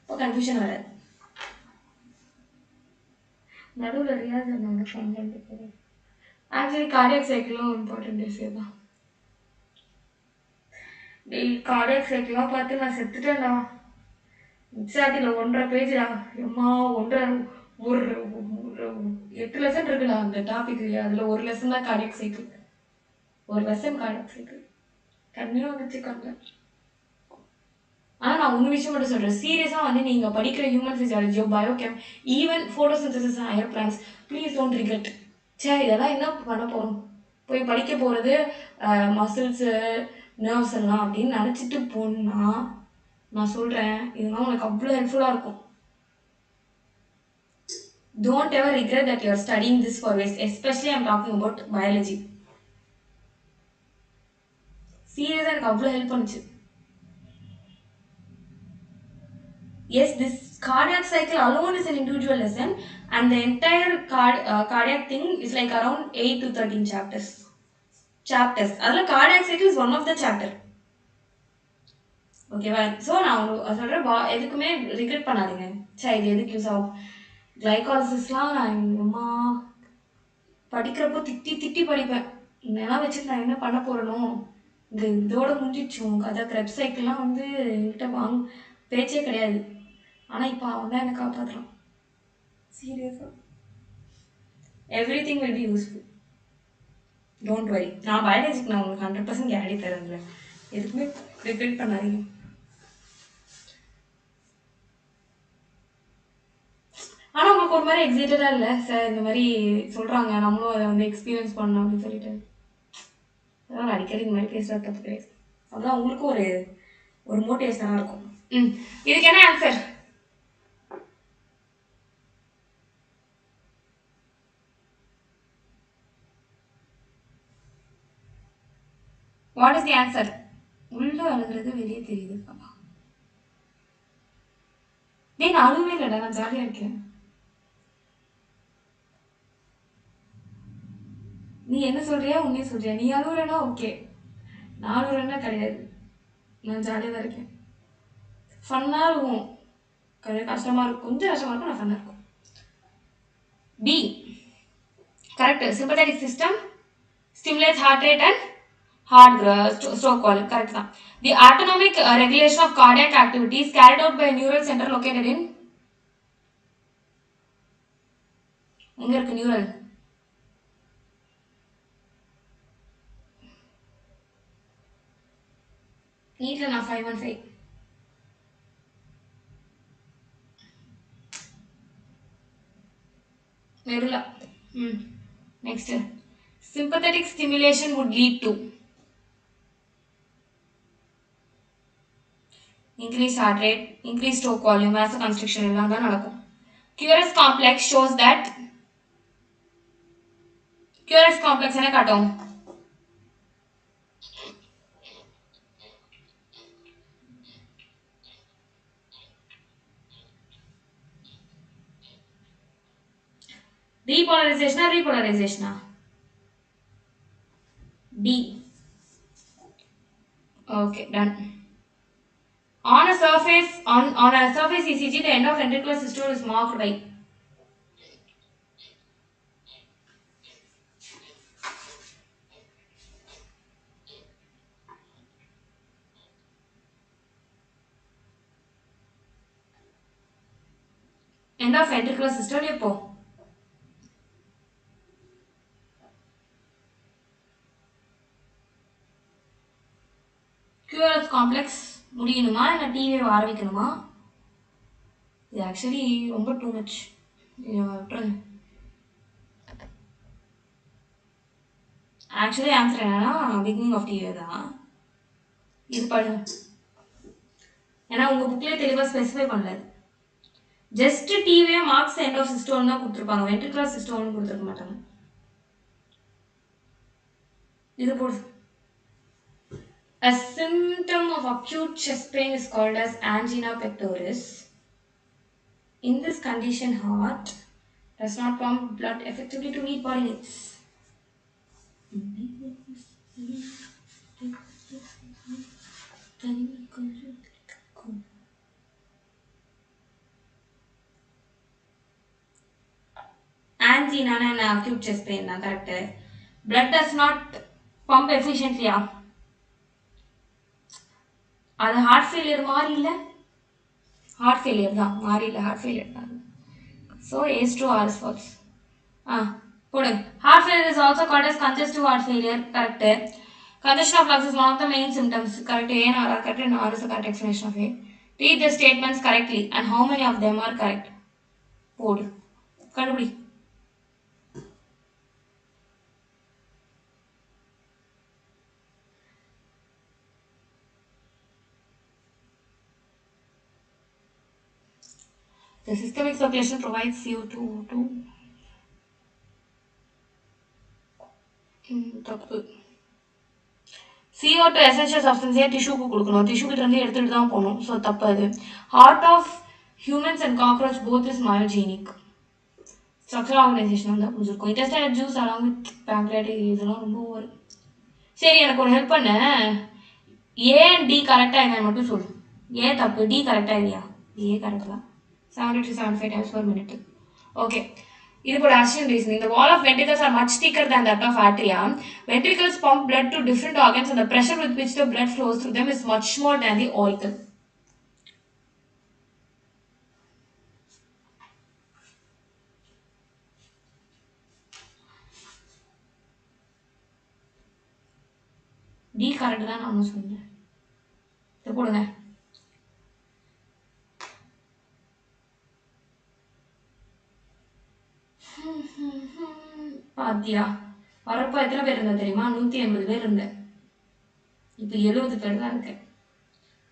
இப்போ கன்ஃபியூஷன் வராது. நடுவில் ரியாஸ் நம்ம ஃபன் பண்ணிட்டு ஆக்சுவலி கார்டியாக் சைக்கிளும் இம்பார்ட்டன்ட் விஷயம் தான். கார்டியாக் சைக்கிளாக பார்த்து நான் செத்துட்டேன்டா. எக்ஸாக்டில் 1.5 பேஜ்டா, எம்மா 1.5 ஒரு 8 லெசன் இருக்குடா அந்த டாபிக். அதில் ஒரு லெசன் தான் கார்டியாக் சைக்கிள், ஒரு லெசன் கார்டியாக் சைக்கிள் கண்ணியும் வந்துச்சு கண்ணு. ஆனால் நான் ஒன்று விஷயம் மட்டும் சொல்கிறேன், சீரியஸாக வந்து நீங்கள் படிக்கிற ஹியூமன் ஃபிசியாலஜியோ biochem even photosynthesis higher plants, please don't regret. இதெல்லாம் என்ன பண்ண போகிறோம், போய் படிக்க போகிறது மசில்ஸு நர்வ்ஸ் எல்லாம் அப்படின்னு நினச்சிட்டு போனா நான் சொல்கிறேன், இதெல்லாம் உனக்கு அவ்வளோ ஹெல்ப்ஃபுல்லாக இருக்கும். Don't ever regret that you are studying this for waste, especially I'm talking about biology. சீரியஸாக எனக்கு அவ்வளோ ஹெல்ப் பண்ணுச்சு. Yes, this cardiac cycle alone is an individual lesson, and the entire cardiac thing is like around 8 to 13 chapters. அதில் cardiac cycle is one of the chapter. ஓகேவா? So நான் சொல்கிறேன், எதுக்குமே regret பண்ணாதீங்க. இது எதுக்கு யூஸ் ஆகும். கிளைகாலிசிஸ்லாம் நான் அம்மா படிக்கிறப்போ திட்டி படிப்பேன். இதெல்லாம் வச்சுட்டு நான் என்ன பண்ண போகிறேனோ, இதோட முடிஞ்சிடுச்சோம் கதை. கிரெப் சைக்கிள்லாம் வந்து என்கிட்ட பேச்சே கிடையாது. ஆனால் இப்போ அவன் தான் என்னை காப்பாற்றுறான். சீரியஸாக everything will be useful, don't worry. நான் பயாலஜிக்கு நான் உங்களுக்கு 100% கேரண்டி தரேன்ல, எதுக்குமே ரிக்ரெட் பண்ணாதீங்க. ஆனால் உங்களுக்கு ஒரு மாதிரி எக்ஸைட்டடாக இல்லை சார், இந்த மாதிரி சொல்கிறாங்க நம்மளும் அதை வந்து எக்ஸ்பீரியன்ஸ் பண்ணணும் அப்படின்னு சொல்லிட்டு. அதனால் அடிக்கடி இந்த மாதிரி பேசுகிறது தப்பு கிடையாது. அதுதான் உங்களுக்கும் ஒரு மோட்டிவேஷனாக இருக்கும். இதுக்கு என்ன answer? What is the answer? உள்ள அழுகிறது வெளியே தெரியுது. நான் அழுவே இல்லைடா, நான் ஜாலியாக இருக்கேன். நீ என்ன சொல்றியா உன்னே சொல்றியா? நீ அழுகுறேன்னா ஓகே, நான் அழுகுறேன்னா கிடையாது. நான் ஜாலியாக தான் இருக்கேன், ஃபன்னாக இருக்கும். கொஞ்சம் கஷ்டமாக இருக்கும், நான் ஃபன்னாக இருக்கும். B correct. Sympathetic system stimulates heart rate and heart stroke volume. Correct தான். The autonomic regulation of cardiac activity is carried out by a neural center located in எங்க இருக்கு நியூரல்? நீட்ல நான் 515 மெருலா. Next, sympathetic stimulation would lead to increased heart rate, increased stroke volume, vasoconstriction எல்லாம் தான் நடக்கும். Cure's complex shows that QRS complex என்ன காட்டும்? Depolarization repolarization D. Okay, done. On a surface ECG, the end of ventricular systole is marked by end of ventricular systole எப்போ? QRS complex முடியணுமா இல்ல T wave ஆரம்பிக்கணுமா? இது actually ரொம்ப too much. Actually answer என்னன்னா beginning of T wave தான். இது பாருங்க, ஏன்னா உங்க புக்லேயே தெளிவாக ஸ்பெசிஃபை பண்ணல. Just T wave marks end of systole தான் கொடுத்துருப்பாங்க, வென்ட்ரிகுலர் சிஸ்டோன் கொடுத்துருக்க மாட்டாங்க. இது போடு. A symptom of acute chest pain is called as angina pectoris. In this condition, heart does not pump blood effectively to meet body needs. Angina and acute chest pain, correct? Blood does not pump efficiently. அது heart failure மாதிரி இல்லை, heart failure தான், மாறி இல்லை, heart failure தான். So A's true R is false. போடுங்க. Heart failure is also called as congestive heart failure, correct. Congestion of lungs is one of the main symptoms, correct. A and R are correct and R is the correct explanation of A. Read the statements correctly and how many of them are correct. போடு, கண்டுபிடி. The systemic circulation provides CO2. தப்பு. CO2 essential substance டிஷ்யூக்கு கொடுக்கணும், tissue கிட்ட இருந்து எடுத்துட்டு தான் போகணும். So தப்பு அது. Heart of humans and cockroach both is myogenic. Structural organisation தான் புரிஞ்சிருக்கும். Intestinal juice along with pancreatic இதெல்லாம் ரொம்ப ஓவர். சரி, எனக்கு ஒரு ஹெல்ப் பண்ண. ஏ அண்ட் டி கரெக்டாக என்னன்னு மட்டும் சொல்லு. ஏ தப்பு, டி கரெக்டாக இல்லையா? ஏ கரெக்ட் தான். 70 to 75 times per minute. Okay, இது கூட assumed reasoning. The wall of ventricles are much thicker than that of atria. Ventricles pump blood to different organs and the pressure with which the blood flows through them is much more than the auricle. D correct தான் நான் சொன்னேன். இது போடுங்க. பாத்தியா, வரப்போ எத்தனை பேர் இருந்தா தெரியுமா? 180 பேர் இருந்தேன். இப்போ 70 பேர் தான் இருக்கேன்.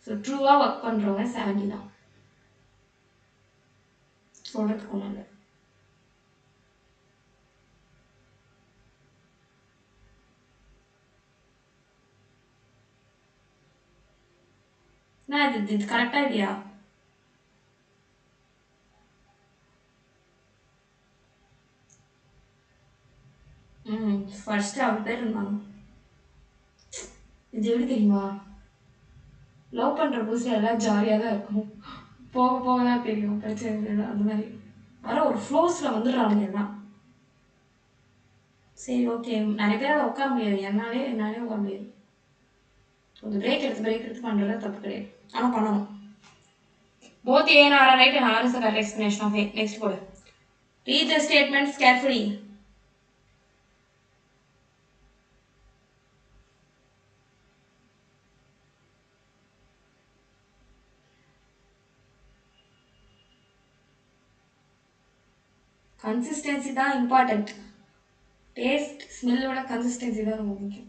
ஸோ ட்ரூவாக ஒர்க் பண்ணுறவங்க 70 தான். சொல்கிறதுக்கு ஒன்றும் இல்லை. நான் இது கரெக்டாக இல்லையா? ஃபர்ஸ்ட் அவர் பேர் இருந்தாங்க. இது எப்படி தெரியுமா? லவ் பண்ணுற புதுசில் எல்லாம் ஜாலியாக தான் இருக்கும், போக போக தான் தெரியும் பிரச்சனை. அந்த மாதிரி வர ஒரு ஃப்ளோஸில் வந்துடுறாங்க எல்லாம். சரி, ஓகே. நிறைய பேர் அதை உட்கார முடியாது, என்னாலே உட்கார முடியாது. கொஞ்சம் பிரேக் எடுத்து பண்ணுறது தப்பு கிடையாது, ஆனால் பண்ணணும். Both A and R are right and R is the correct explanation of A. Next போடு. Read the statements carefully. Consistency தான் இம்பார்ட்டன்ட். டேஸ்ட் ஸ்மெல்லோட கன்சிஸ்டன்சி தான் ரொம்ப முக்கியம்.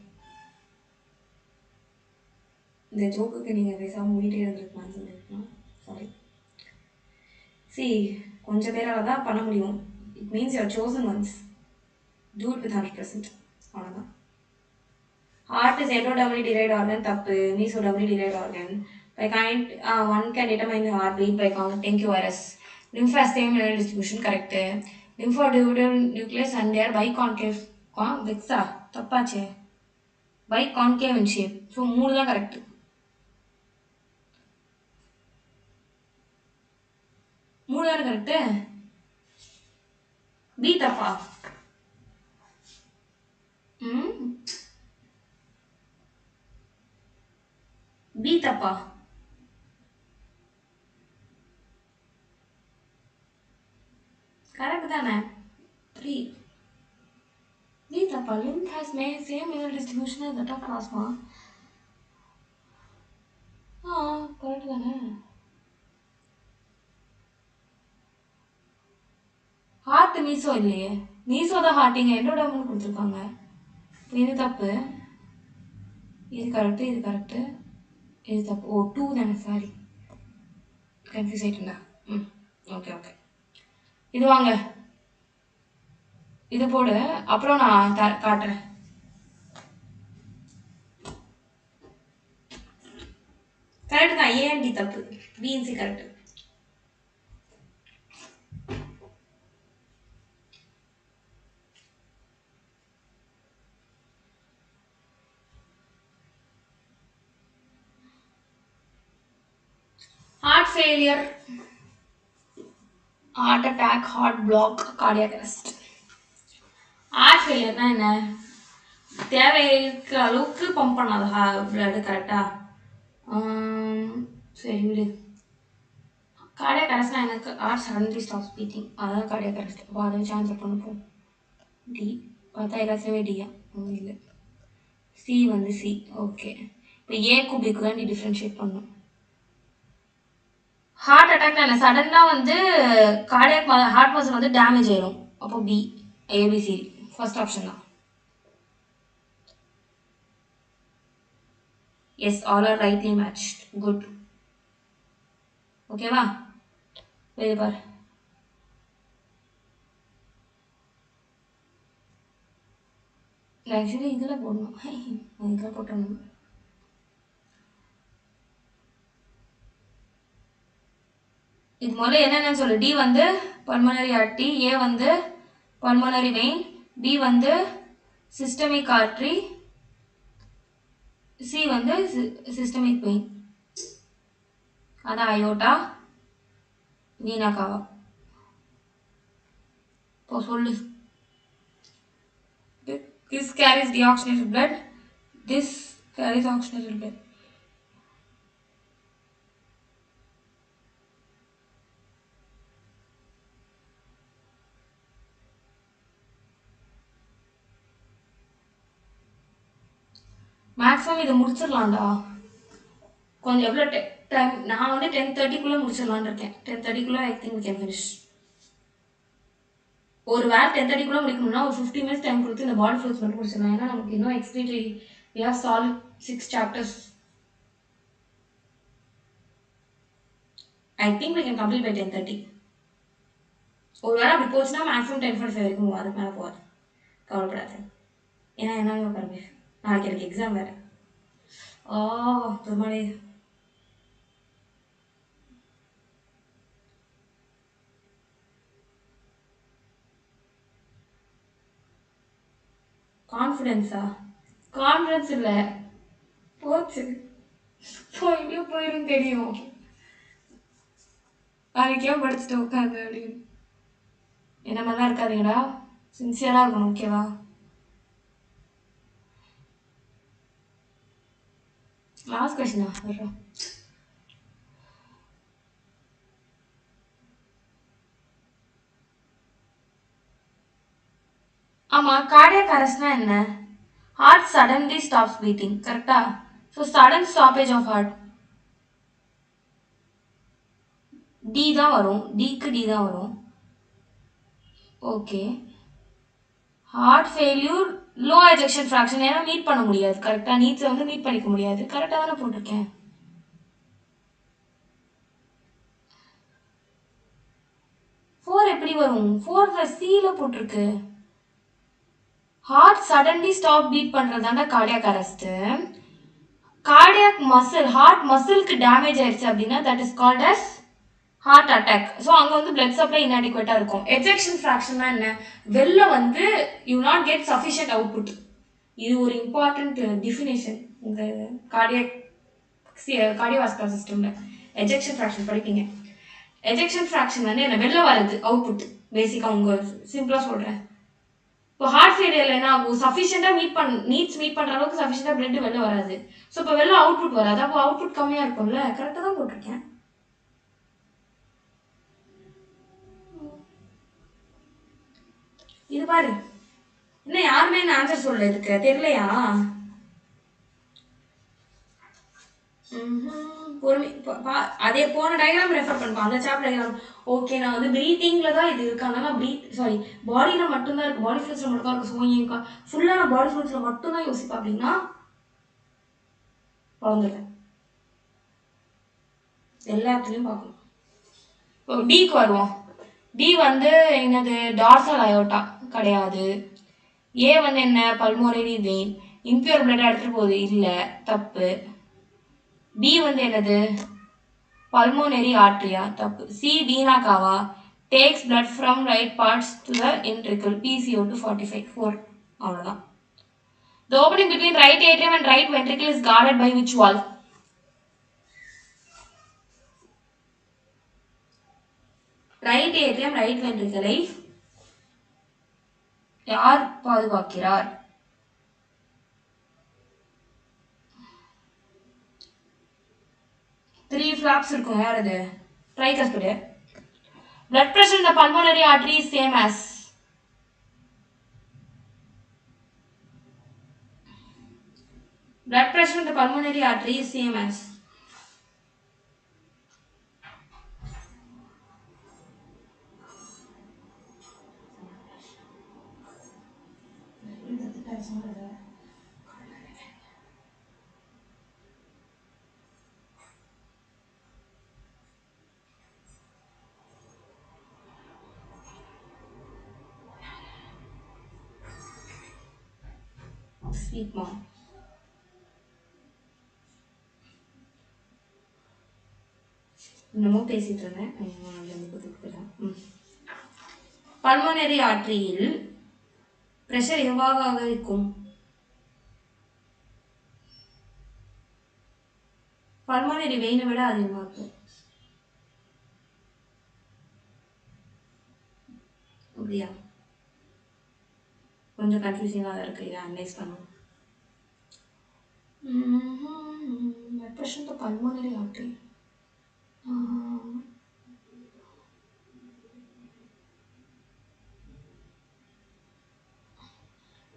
இந்த ஜோக்குக்கு நீங்கள் பேசாமல் வீட்டே இருந்துருக்கலாம் சொல்லியிருக்கலாம். சாரி. சி, கொஞ்சம் பேரால் தான் பண்ண முடியும். It means your chosen ones. Do it with 100%. அவ்வளோதான். Heart is endodermally derived organ, தப்பு. Mesodermally derived organ. By kind, one can determine the heartbeat by counting QRS. Lymph has same mineral distribution, correct. Lymphodural nucleus and they are biconcave. Vexa, தப்பாச்சே. Biconcave in shape. So, 3 தான் correct. 3 தானே correct. B தப்பா. B தப்பா. correct தானே. 3. B தப்பா. Lymph has same mineral distribution as that of plasma. correct தானே. Heart meso இல்லையே. Meso தான் ஹார்ட்டிங்க எண்டோடர்மல் கொடுத்துருக்காங்க. இது தப்பு. இது கரெக்டு, இது கரெக்டு, இது தப்பு. ஓ 2 தானே, சாரி கன்ஃபியூஸ் ஆகிட்டுண்டா. Okay okay. இது வாங்க, இது போடு, அப்புறம் நான் காட்டுறேன். கரெக்டு தான். ஏஎன்டி தப்பு, B and C correct. Heart failure, heart attack, heart block, cardiac arrest. Heart failure na என்ன? தேவைக்கு அளவுக்கு பம்ப் பண்ணாத பிளட் கரெக்டா. சரி விடு. cardiac arrest na எனக்கு heart suddenly stops beating. அதான் cardiac arrest. அப்போ அதை சான்ஸ் பண்ணப்போம். டி பார்த்தா எல்லாத்தையுமே டியா இல்லை. சி வந்து சி. ஓகே, இப்போ ஏக்கு பிக்கு தான் நீ டிஃப்ரென்ஷியேட் பண்ணும். ஹார்ட் அட்டாக்ல என்ன சடனாக வந்து கார்டியாக் ஹார்ட் மசில் வந்து டேமேஜ் ஆயிரும். அப்போ பி, ஏபிசி ஃபர்ஸ்ட் ஆப்ஷன் தான். Yes, all are rightly match. Good. ஓகேவா? இது பாரு. ஆக்சுவலி இதில் போடணும், இதில் போட்டணும். இது முதல்ல என்னென்னு சொல்லு. டி வந்து பல்மனரி ஆர்டரி, ஏ வந்து பல்மனரி வெயின், பி வந்து சிஸ்டமிக் ஆர்டரி, சி வந்து சிஸ்டமிக் வெயின். அதான் அயோட்டா, வீனா காவா. இப்போ சொல்லு. This carries deoxygenated blood, this carries oxygenated blood. Maximum இதை முடிச்சிடலாம்டா. கொஞ்சம் எவ்வளோ டைம்? நான் வந்து 10:30 முடிச்சிடலான்னு இருக்கேன். 10:30 I think we can finish. ஒரு வேலை 10:30 முடிக்கணும்னா ஒரு 50 minutes டைம் கொடுத்து இந்த பாடி ஃப்ளூயிட்ஸ் மட்டும் முடிச்சிடலாம். ஏன்னா நமக்கு இன்னும் எக்ஸ்பிரிட்டரி we have solved 6 chapters. I think we can complete by 10:30. ஒரு வேலை அப்படி போச்சுன்னா மேக்ஸிமம் 10:45 வரைக்கும் அதுக்கு மேலே போகாது. கவலைப்படாது. ஏன்னா என்னங்க பாருங்க, நாளைக்கு எனக்கு எக்ஸாம் வேறு. பெருமாளே. கான்ஃபிடென்ஸா? கான்ஃபிடென்ஸ் இல்லை, போச்சு. எங்கேயோ போயிடும் தெரியும். நாளைக்கே படிச்சுட்டு உட்காந்து அப்படின்னு என்ன மாதிரிலாம் இருக்காதீங்கடா, சின்சியராக இருக்கணும். ஓகேவா? லாஸ்ட் கொஸ்டினா வர்றோம். ஆமாம், கார்டியாக் அரெஸ்ட்னா என்ன? ஹார்ட் சடன்லி ஸ்டாப்ஸ் பீட்டிங், கரெக்டா? So sudden stoppage of heart டி தான் வரும். டிக்கு டி தான் வரும். Okay. Heart failure, low ejection fraction. ஏன்னா மீட் பண்ண முடியாது, கரெக்டாக? நீட்ஸை வந்து மீட் பண்ணிக்க முடியாது. கரெக்டாக தானே போட்டிருக்கேன்? ஃபோர் எப்படி வரும்? 4 சியில் போட்டிருக்கு. ஹார்ட் சடன்லி ஸ்டாப் பீட் பண்றதாண்டா cardiac arrest. Cardiac muscle heart மசிலுக்கு டேமேஜ் ஆயிடுச்சு அப்படின்னா that is called as heart attack. So அங்கே வந்து பிளட் சப்ளை இன்அடிக்வேட்டாக இருக்கும். எஜெக்ஷன் ஃப்ராக்ஷன்னா என்ன? வெளில வந்து you not get sufficient output. இது ஒரு இம்பார்ட்டன்ட் டிஃபினேஷன் இந்த கார்டியோவாஸ்குலர் சிஸ்டமில். எஜெக்ஷன் ஃப்ராக்ஷன் படிப்பீங்க. எஜெக்ஷன் ஃப்ராக்ஷன் வந்து என்ன? வெளில வருது அவுட்புட். பேசிக்காக உங்க சிம்பிளாக சொல்கிறேன். இப்போ ஹார்ட் ஃபெயிலியர்ல என்ன ஆகும்? சஃபிஷியண்டாக நீட்ஸ் மீட் பண்ணுற அளவுக்கு சஃபிஷியண்டாக பிளட் வெளில வராது. ஸோ இப்போ வெளில அவுட்புட் வராது. அப்போ அவுட்புட் கம்மியாக இருக்கும்ல. கரெக்டாக தான் போட்டிருக்கேன். இது பாரு, இன்னும் யாருமே என்ன ஆன்சர் சொல்ல இருக்கு தெரியலையா? பொறுமை அதே போன டயக்ராம் ரெஃபர் பண்ணுவோம். அந்த சாப்டர் டயக்ராம். ஓகே, நான் வந்து பிரீத்திங்ல தான் இது இருக்கு. அதனால பாடியில மட்டும்தான் இருக்கு. பாடி ஃபிளூட்ஸ்ல மட்டும் தான் இருக்கு. ஸோ ஃபுல்லா நான் பாடி ஃபிளூட்ஸ்ல மட்டும் தான் யோசிப்பேன் அப்படின்னா குழந்தைங்க எல்லா இடத்துலையும் பார்க்கணும். இப்போ டிக்கு வருவோம். டி வந்து என்னது? டார்சல் அயோட்டா கிடையாது. ஏ வந்து என்ன? Pulmonary vein. இம்பியூர் பிளட் எடுத்துட்டு போகுது, இல்லை, தப்பு. பி வந்து என்னது? பல்மோனரி ஆர்ட்ரியா, தப்பு. சி vena cava, takes blood from right parts to the ventricle, PCO2 45 4. அவ்வளோதான். The opening between right atrium and right ventricle is guarded by which valve? Right atrium right வென்ட்ரிக்கலை யார் பாதுகாக்கிறார்? த்ரீ ஃபிளாப்ஸ் இருக்கும். யார் அது? Tricuspid. Blood pressure in the pulmonary artery is same as. Blood pressure in the pulmonary artery is same as. Sweet mom. இன்னமும் பேசிட்டு இருந்தேன். Pulmonary ஆர்டரியில் pressure எவ்வாறாக இருக்கும்? பல்மோனரி வெயினை விட அதிகமாக இருக்கும். அப்படியா? கொஞ்சம் கன்ஃபியூசிங்காக தான் இருக்கு. இதை அனலைஸ் பண்ணுவோம். Blood pressure in the pulmonary artery.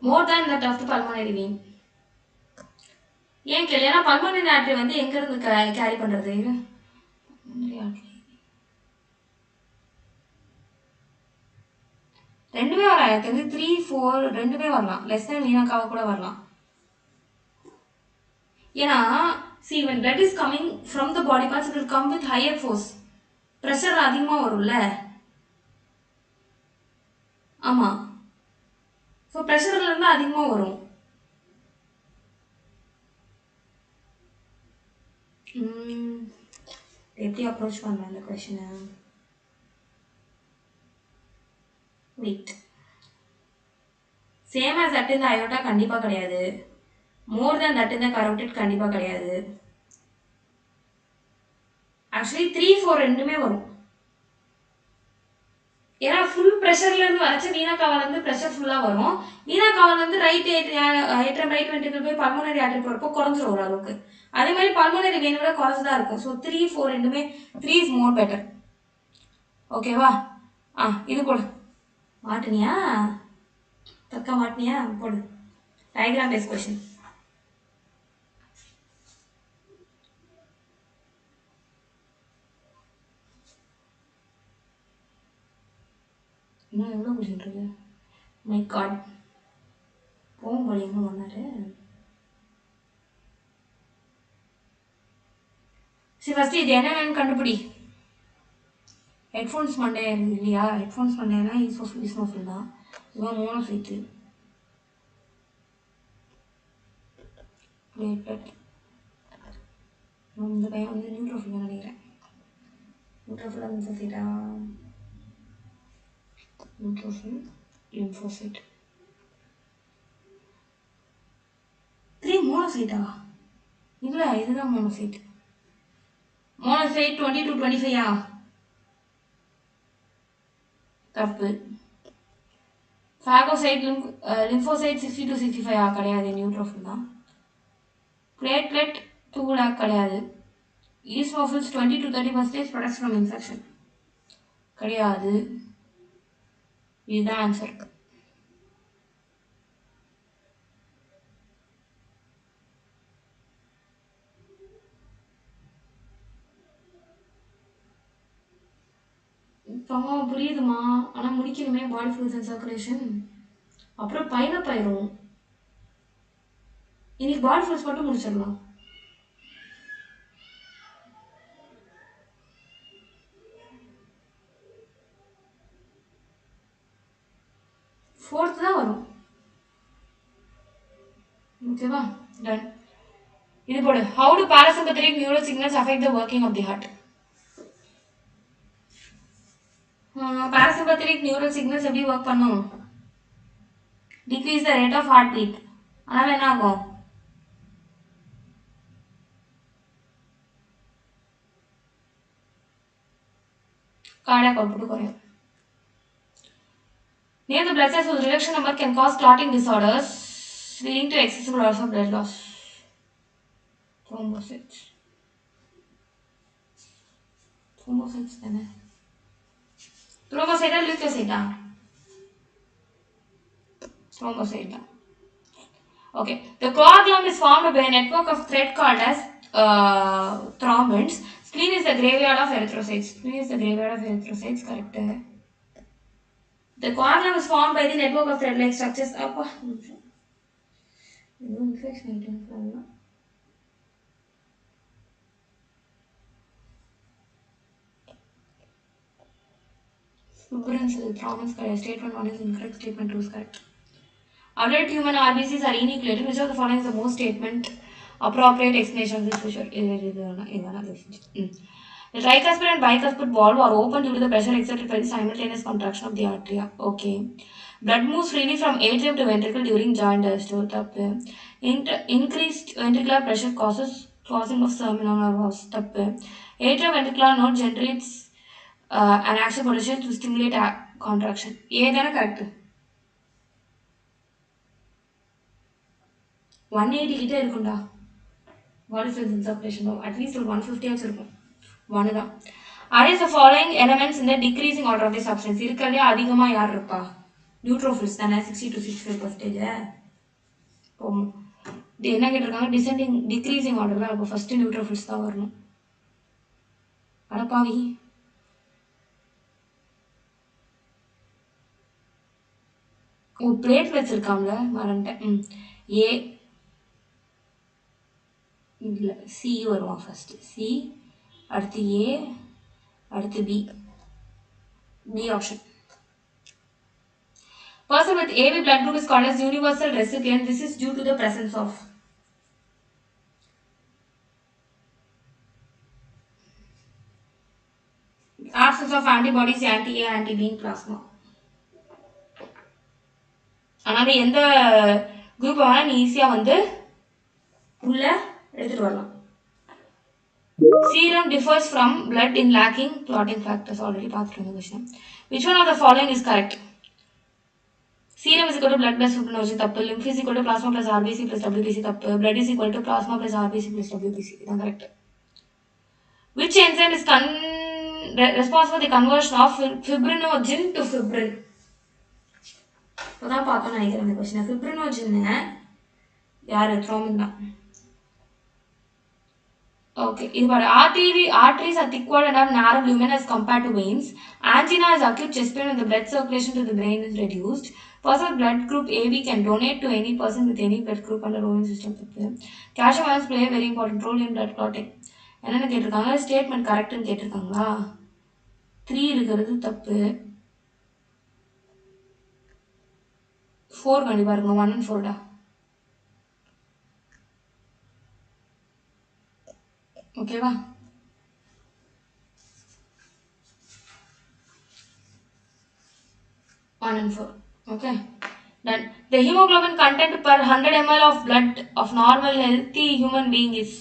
More than that of the pulmonary vein. ஏன் கேள்வி? ஏன்னா பல்மோனரி ஆர்டரி வந்து எங்க இருந்து கேரி பண்றது? ரெண்டுமே வரலாம். எனக்கு வந்து 3, 4 ரெண்டுமே வரலாம். லெஸ் தேன் வீணாக்காக கூட வரலாம். ஏன்னா see when blood is coming from the body parts, it will come with higher force. pressure அதிகமாக வரும்ல. ஆமா. ஸோ ப்ரெஷர்ல இருந்து அதிகமாக வரும். எப்படி அப்ரோச் பண்ணலாம் அந்த கொஸ்டினை? வெயிட். சேம் ஆஸ் தட் இந்த அயோட்டா கண்டிப்பாக கிடையாது. மோர் தேன் தட் இந்த கரோட்டிட் கண்டிப்பாக கிடையாது. ஆக்சுவலி 3, 4 ரெண்டுமே வரும். ஏன்னா ஃபுல் ப்ரெஷர்ல இருந்து வரைச்ச வீணாக்காவில இருந்து ப்ரெஷர் ஃபுல்லாக வரும். வீணாக்காவில இருந்து ரைட் ஏற்றம் ரைட் வென்ட்ரிக்கிள் போய் பல்மோனரி ஆர்டரி போகிறப்போ குறைஞ்சிரும் ஓரளவுக்கு. அதே மாதிரி பல்மோனரி வெயின் விட குறைஞ்சதான் இருக்கும். ஸோ 3, 4 ரெண்டுமே 3 இஸ் மோர் பெட்டர். ஓகேவா? இது போடு. மாட்டினியா? தக்கா மாட்டினியா? போடு. Diagram base question. இன்னும் எவ்வளோ கொஸ்டின் இருக்கு? மை காட், போகும்போது எங்கே ஒன்னாரு? சரி, ஃபஸ்ட்டு இது என்னென்னு கண்டுபிடி. ஹெட்ஃபோன்ஸ் மண்டே இல்லையா? ஹெட்ஃபோன்ஸ் மண்டேனா ஈஸ்மோஃபில் தான். இவன் மோனோஃபைட்டு. platelet இந்த பையன் வந்து நியூட்ரோஃபில் நினைக்கிறேன். நியூட்ரோஃபில் லிம்போசைட்டா? நியூட்ரோஃபில் லிம்போசைட் 3 மோனோசைட்டா? இல்லை, இதுதான் மோனோசைட். மோனோசைட் 20 to 25 தப்பு. ஃபேகோசைட் லிம்போசைட் 60 to 65 கிடையாது, நியூட்ரோஃபில் தான். பிளேட்லெட் 2 lakh கிடையாது. Eosinophils 20 to 30% products from infection கிடையாது. இதுதான் ஆன்சர். இப்போ புரியுதுமா? ஆனால் முடிக்கணுமே பாடி ஃப்ளூயிட்ஸ் அண்ட் சர்க்குலேஷன், அப்புறம் பைலப் ஆயிரும். இன்னைக்கு பாடி ஃப்ளூயிட்ஸ் மட்டும் முடிச்சிடலாம். ஃபோர்த்து தான் வரும். ஓகேவா? டன். இது போடு. How do parasympathetic neural signals affect the working of the heart? Parasympathetic neural signals எப்படி ஒர்க் பண்ணும்? Decrease the rate of heartbeat. அதனால என்ன ஆகும்? cardiac output குறையும். Near the blood cells whose reduction number can cause clotting disorders leading to excessive loss of blood loss. Thrombocytes. Thrombocytes தானே? Thrombocyte leukocyte thrombocyte. Okay. The coagulum is formed by a network of thread called as thrombins. Spleen is the graveyard of erythrocytes. Spleen is the graveyard of erythrocytes. Correct. The coagulum is formed by the network of thread-like structures. Fibrins, thrombins, correct. Statement 1 is incorrect. Statement 2 is correct. Adult human RBCs are enucleated. Which of the following is the most statement appropriate explanation of this feature? The tricuspid and bicuspid valve are open due to the pressure exerted by the simultaneous contraction of the artery. Okay. Blood moves freely from atrium to ventricle during joint diastole. Increased ventricular pressure causes closing of seminal valves. Atrioventricular node generates an action potential to stimulate contraction. ஏதான correct? 180 கிட்ட இருக்கும்டா body fluids in circulation. At least ஒரு 150 ஆச்சு இருக்கும். 1 தான். Arrange the following elements in the decreasing order of the substance. இருக்கறதுல அதிகமா யார் இருப்பா? நியூட்ரோஃபில்ஸ் தானே, 60 to 65%. என்ன கேட்டிருக்காங்க? டிசெண்டிங் டிக்ரீசிங் ஆர்டரில். அப்போ ஃபஸ்ட்டு நியூட்ரோஃபில்ஸ் தான் வரணும். அடப்பாவி. பிளேட்லெட்ஸ் இருக்காங்க, மறந்துட்டேன். ஏ இல்லை, சி வருவான் ஃபஸ்ட்டு. சி, அடுத்து ஏ, அடுத்து B. B option. Person with AB blood group is called as universal recipient. This is due to the presence of absence of antibodies, anti-A, anti-B in plasma. அதனால எந்த group வேணால் நீ ஈஸியாக வந்து உள்ள எடுத்துகிட்டு வரலாம். Serum differs from blood in lacking clotting factors. Already பார்த்துட்டு இருந்த question. Which one of the following is correct? Serum is equal to blood plus fibrin வச்சு தப்பு. Lymph is equal to plasma plus RBC plus WBC தப்பு. Blood is equal to plasma plus RBC plus WBC. இதான் correct. Which enzyme is responsible for the conversion of fibrinogen to fibrin? இப்போதான் பார்த்தோம்னு நினைக்கிறேன் இந்த question. ஃபிப்ரினோஜின் யார்? Thrombin தான். Okay, இது பாரு. arteries are thick walled and have narrow lumen as compared to veins. Angina is acute chest pain when the blood circulation to the brain is reduced. Person with blood group AB can donate to any person with any blood group under immune system. Calcium ions play a very important role in blood clotting. என்னென்னு கேட்டிருக்காங்க? Statement கரெக்டுன்னு கேட்டிருக்காங்களா? 3 இருக்கிறது தப்பு. 4 கண்டிப்பாக இருக்கும். 1 and 4டா. ஓகேவா? 1 and 4. Okay. Then the hemoglobin content per 100 ml of blood of normal healthy human being is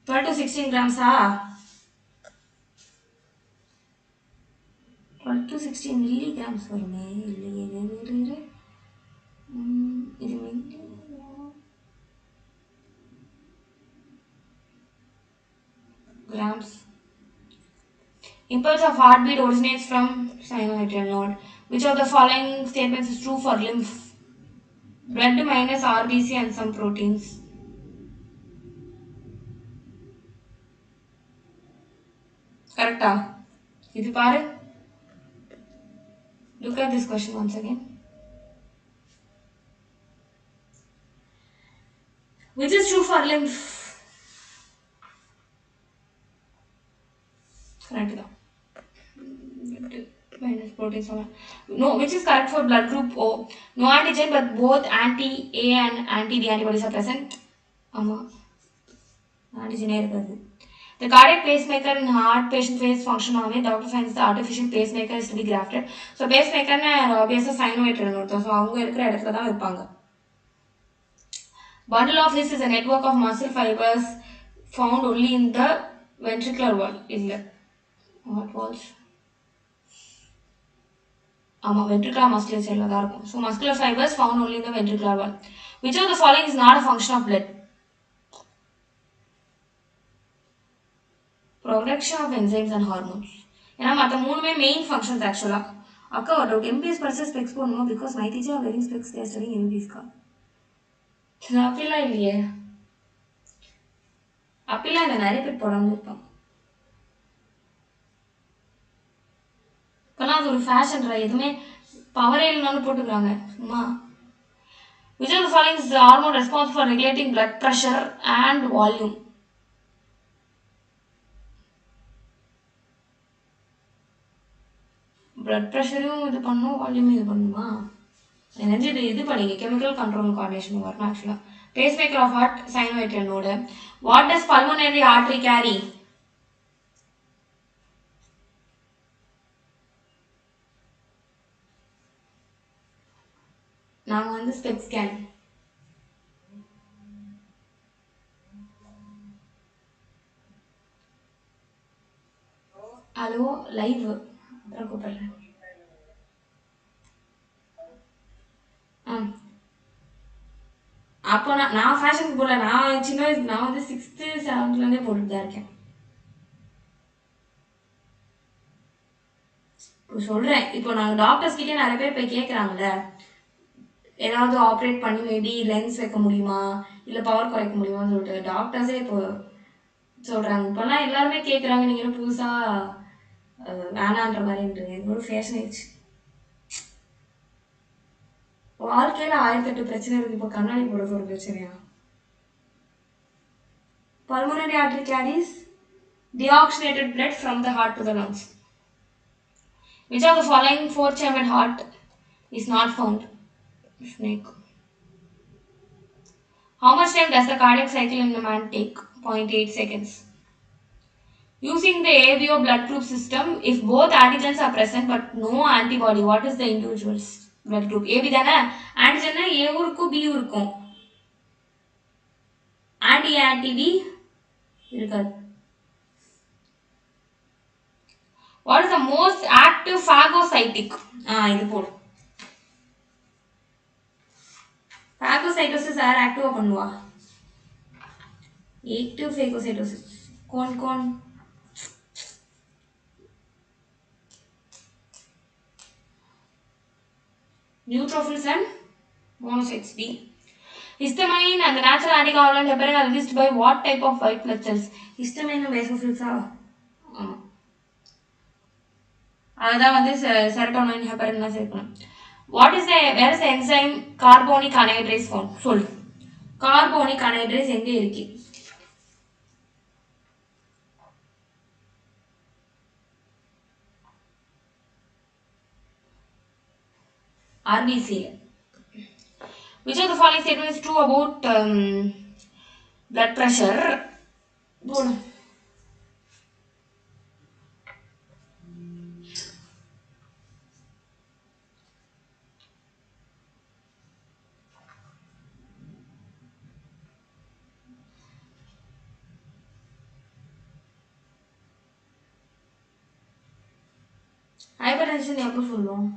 12 to 16 grams. 12 to 16 milligrams for me. Grams. Impulse of heartbeat originates from sinoatrial node. Which of the following statements is true for lymph? Blood minus RBC and some proteins. Correct? This is Look at this question once again. Which is true for lymph? Correct. Minus proteins. No, which is correct for blood group O? No antigen, but both anti-A and anti-D antibodies are present. Antigen. The cardiac pacemaker in heart patient face function on it. Doctor finds the artificial pacemaker is to be grafted. So pacemaker obviously sinoatrial node. So அவங்க இருக்கிற இடத்துல தான் வைப்பாங்க. Bundle of his is a network of muscle fibers found only in the ventricular wall. இல்ல. What walls? ventricular muscular cell தான் இருக்கும். So muscular fibers found only in the ventricular wall. Which of the following is not a function of blood? Production of enzymes and hormones. ஏன்னா மற்ற மூணுமே main functions ஆக்சுவலாக. அக்கா ஒரு doubt, MBS படிச்சா specs போடணுமா? Because my teacher are wearing specs their studying எம்பிஎஸ்க்கா. அப்படிலாம் இல்லையே, அப்படிலாம் இல்லை, நிறைய பேர் போடாமல் இருப்பாங்க. இப்போலாம் அது ஒரு ஃபேஷன்ரா, எதுவுமே பவரே இல்லைனாலும் போட்டுக்கிறாங்க சும்மா. Which of the following is the hormone responsible for regulating blood pressure and volume? blood pressure-ம் இது பண்ணும், வால்யூமும் இது பண்ணுமா? எனர்ஜி இது பண்ணிங்க, chemical control coordination வரணும் ஆக்சுவலாக. Pacemaker of heart, sinoatrial node. What does pulmonary artery carry? நாங்கள் வந்து ஸ்பெக் ஸ்கேன். ஹலோ லைவ் அப்புறம் கூப்பிடுறேன். அப்போ நான் ஃபேஷனுக்கு போடல, நான் சின்ன வயசு, நான் வந்து 6th 7th போட்டுட்டு தான் இருக்கேன். இப்போ சொல்கிறேன், இப்போ நாங்கள் டாக்டர்ஸ்கிட்டே நிறைய பேர் போய் கேட்குறாங்கல்ல, ஏதாவது ஆப்ரேட் பண்ணி மேபி லென்ஸ் வைக்க முடியுமா, இல்லை பவர் குறைக்க முடியுமான்னு சொல்லிட்டு டாக்டர்ஸே இப்போ சொல்கிறாங்க. இப்போல்லாம் எல்லாருமே கேட்குறாங்க, நீங்கள் புதுசாக வேணான்ற மாதிரின்றது இது ஒரு ஃபேஷன் ஆயிடுச்சு. வாழ்க்கையில் 1008 பிரச்சனை இருக்குது, இப்போ கண்ணாடி போடுறது ஒரு பிரச்சனையா? Pulmonary artery carries deoxygenated blood from the heart to the lungs. Which of the following 4-chambered heart is not found? Snake. How much time does the cardiac cycle in a man take? 0.8 seconds. Using the ABO blood group system, if both antigens are present but no antibody, what is the individual's blood group? AB தானே, ஆன்டிஜன்னா ஏவும் இருக்கும் பியும் இருக்கும், anti இருக்காது. What is the most active phagocytic? இது போடும். Phagocytosis யார் ஆக்டிவா பண்ணுவா? Active phagocytosis. कौन? Neutrophils and monocytes. B. Histamine and the natural anticoagulant heparin are released by what type of white blood cells? Histamine and basophils are. அதுதான் வந்து serotonin ஹெப்பரின்லாம் சேர்க்கணும். What is the where is the enzyme carbonic anhydrase found? சொல்லு. Carbonic அனைட்ரேஸ் எங்கே இருக்கு? RBC. Which of the following statements is true about blood pressure? போடு. Hypertension எப்போ சொல்லுவோம்?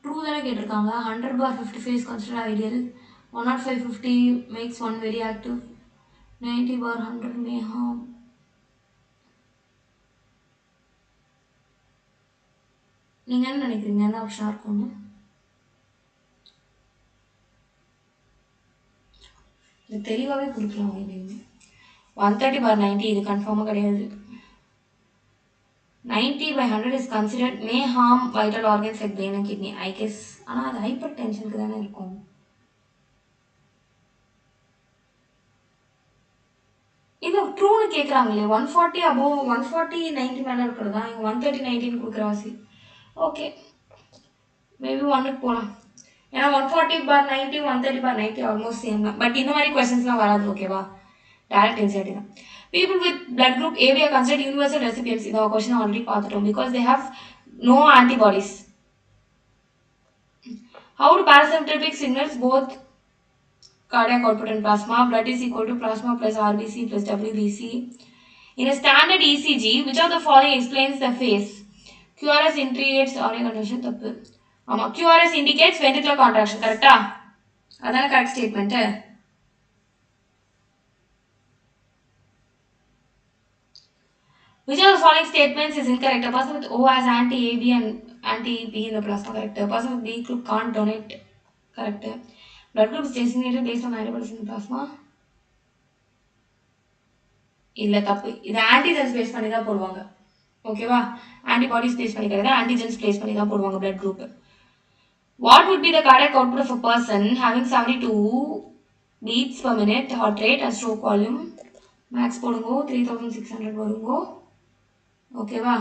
True தானே கேட்டிருக்காங்க. 100/55 is considered ideal. 105/50 makes one very active. 90/100 may harm. நீங்கள் என்ன நினைக்கிறீங்க? என்ன ஆப்ஷனாக இருக்கும்னு? இது தெளிவாகவே கொடுக்கலாம். இது 130/90 இது கன்ஃபார்மாக கிடையாது. 90/100 is considered may harm vital organs like brain and kidney. I guess. ஆனால் அது ஹைப்பர் டென்ஷனுக்கு தானே இருக்கும். இது ட்ரூன்னு கேட்குறாங்களே. 140 above 140 90 மேலே இருக்கிறது தான். இங்கே 130 90 கொடுக்குற வாசி. ஓகே, மேபி ஒன்றுக்கு போகலாம். ஏன்னா 140/90 130/90 ஆல்மோஸ்ட் சேம் தான். பட் இந்த மாதிரி கொஸ்டின்ஸ்லாம் வராது. ஓகேவா? டைரக்ட் இன்சைட் தான். People with blood group AB are considered universal recipients. இந்த கொஸ்டின் ஆல்ரெடி பார்த்துட்டோம். Because they have no antibodies. How do parasympathetic signals both cardiac output and plasma? Blood is equal to plasma plus RBC plus WBC. In a standard ECG, which of the following explains the phase? QRS indicates aortic contraction. தப்பு. ஆமா, QRS indicates ventricular contraction. கரெக்டா? அதான correct statement. Which of the following statements is incorrect? A person with O has anti-AB and anti-B in the plasma. Correct. A person with B group can't donate. Correct. Blood group is designated based on antibodies in the plasma. இல்ல தப்பு. இது antigens base பண்ணி தான் போடுவாங்க. ஓகேவா? Antibodies base பண்ணி கிடையாது, antigens base பண்ணி தான் போடுவாங்க blood group. What would be the cardiac output of a person having 72 beats per minute heart rate and stroke volume? Max போடுங்கோ 3600 வருங்கோ. ஓகேவா?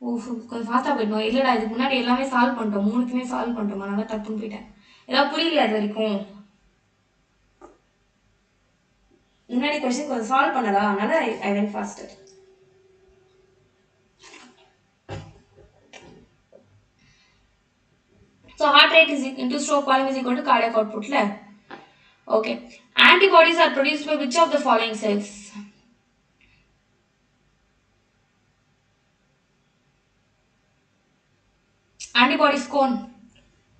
கொஞ்சம் ஃபாஸ்ட்டாக போயிட்டோம். இல்லைடா, இதுக்கு முன்னாடி எல்லாமே சால்வ் பண்ணிட்டோம். மூணுக்குமே சால்வ் பண்ணிட்டோம். அதனால தப்புன்னு போயிட்டேன். ஏதாவது புரியலையா அது வரைக்கும்? முன்னாடி கொஸ்டின் கொஞ்சம் சால்வ் பண்ணதா, அதனால I went faster. So heart rate is into stroke volume is equal to cardiac output. Okay. Antibodies are produced by which of the following cells? Antibodies cone.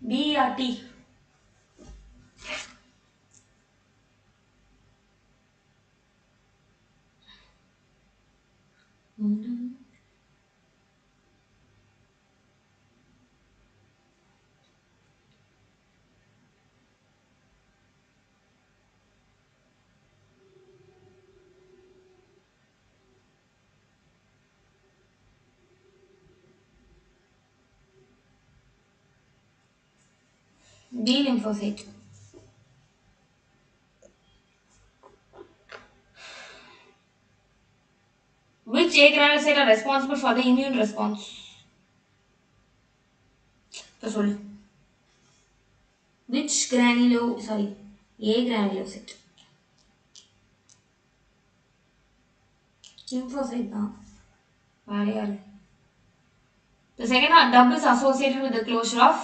B or T? B lymphocyte. Which A granulocyte are responsible for the immune response? Sorry. Which A granulocyte. Lymphocyte தான். வேற யாரு? The second double is associated with the closure of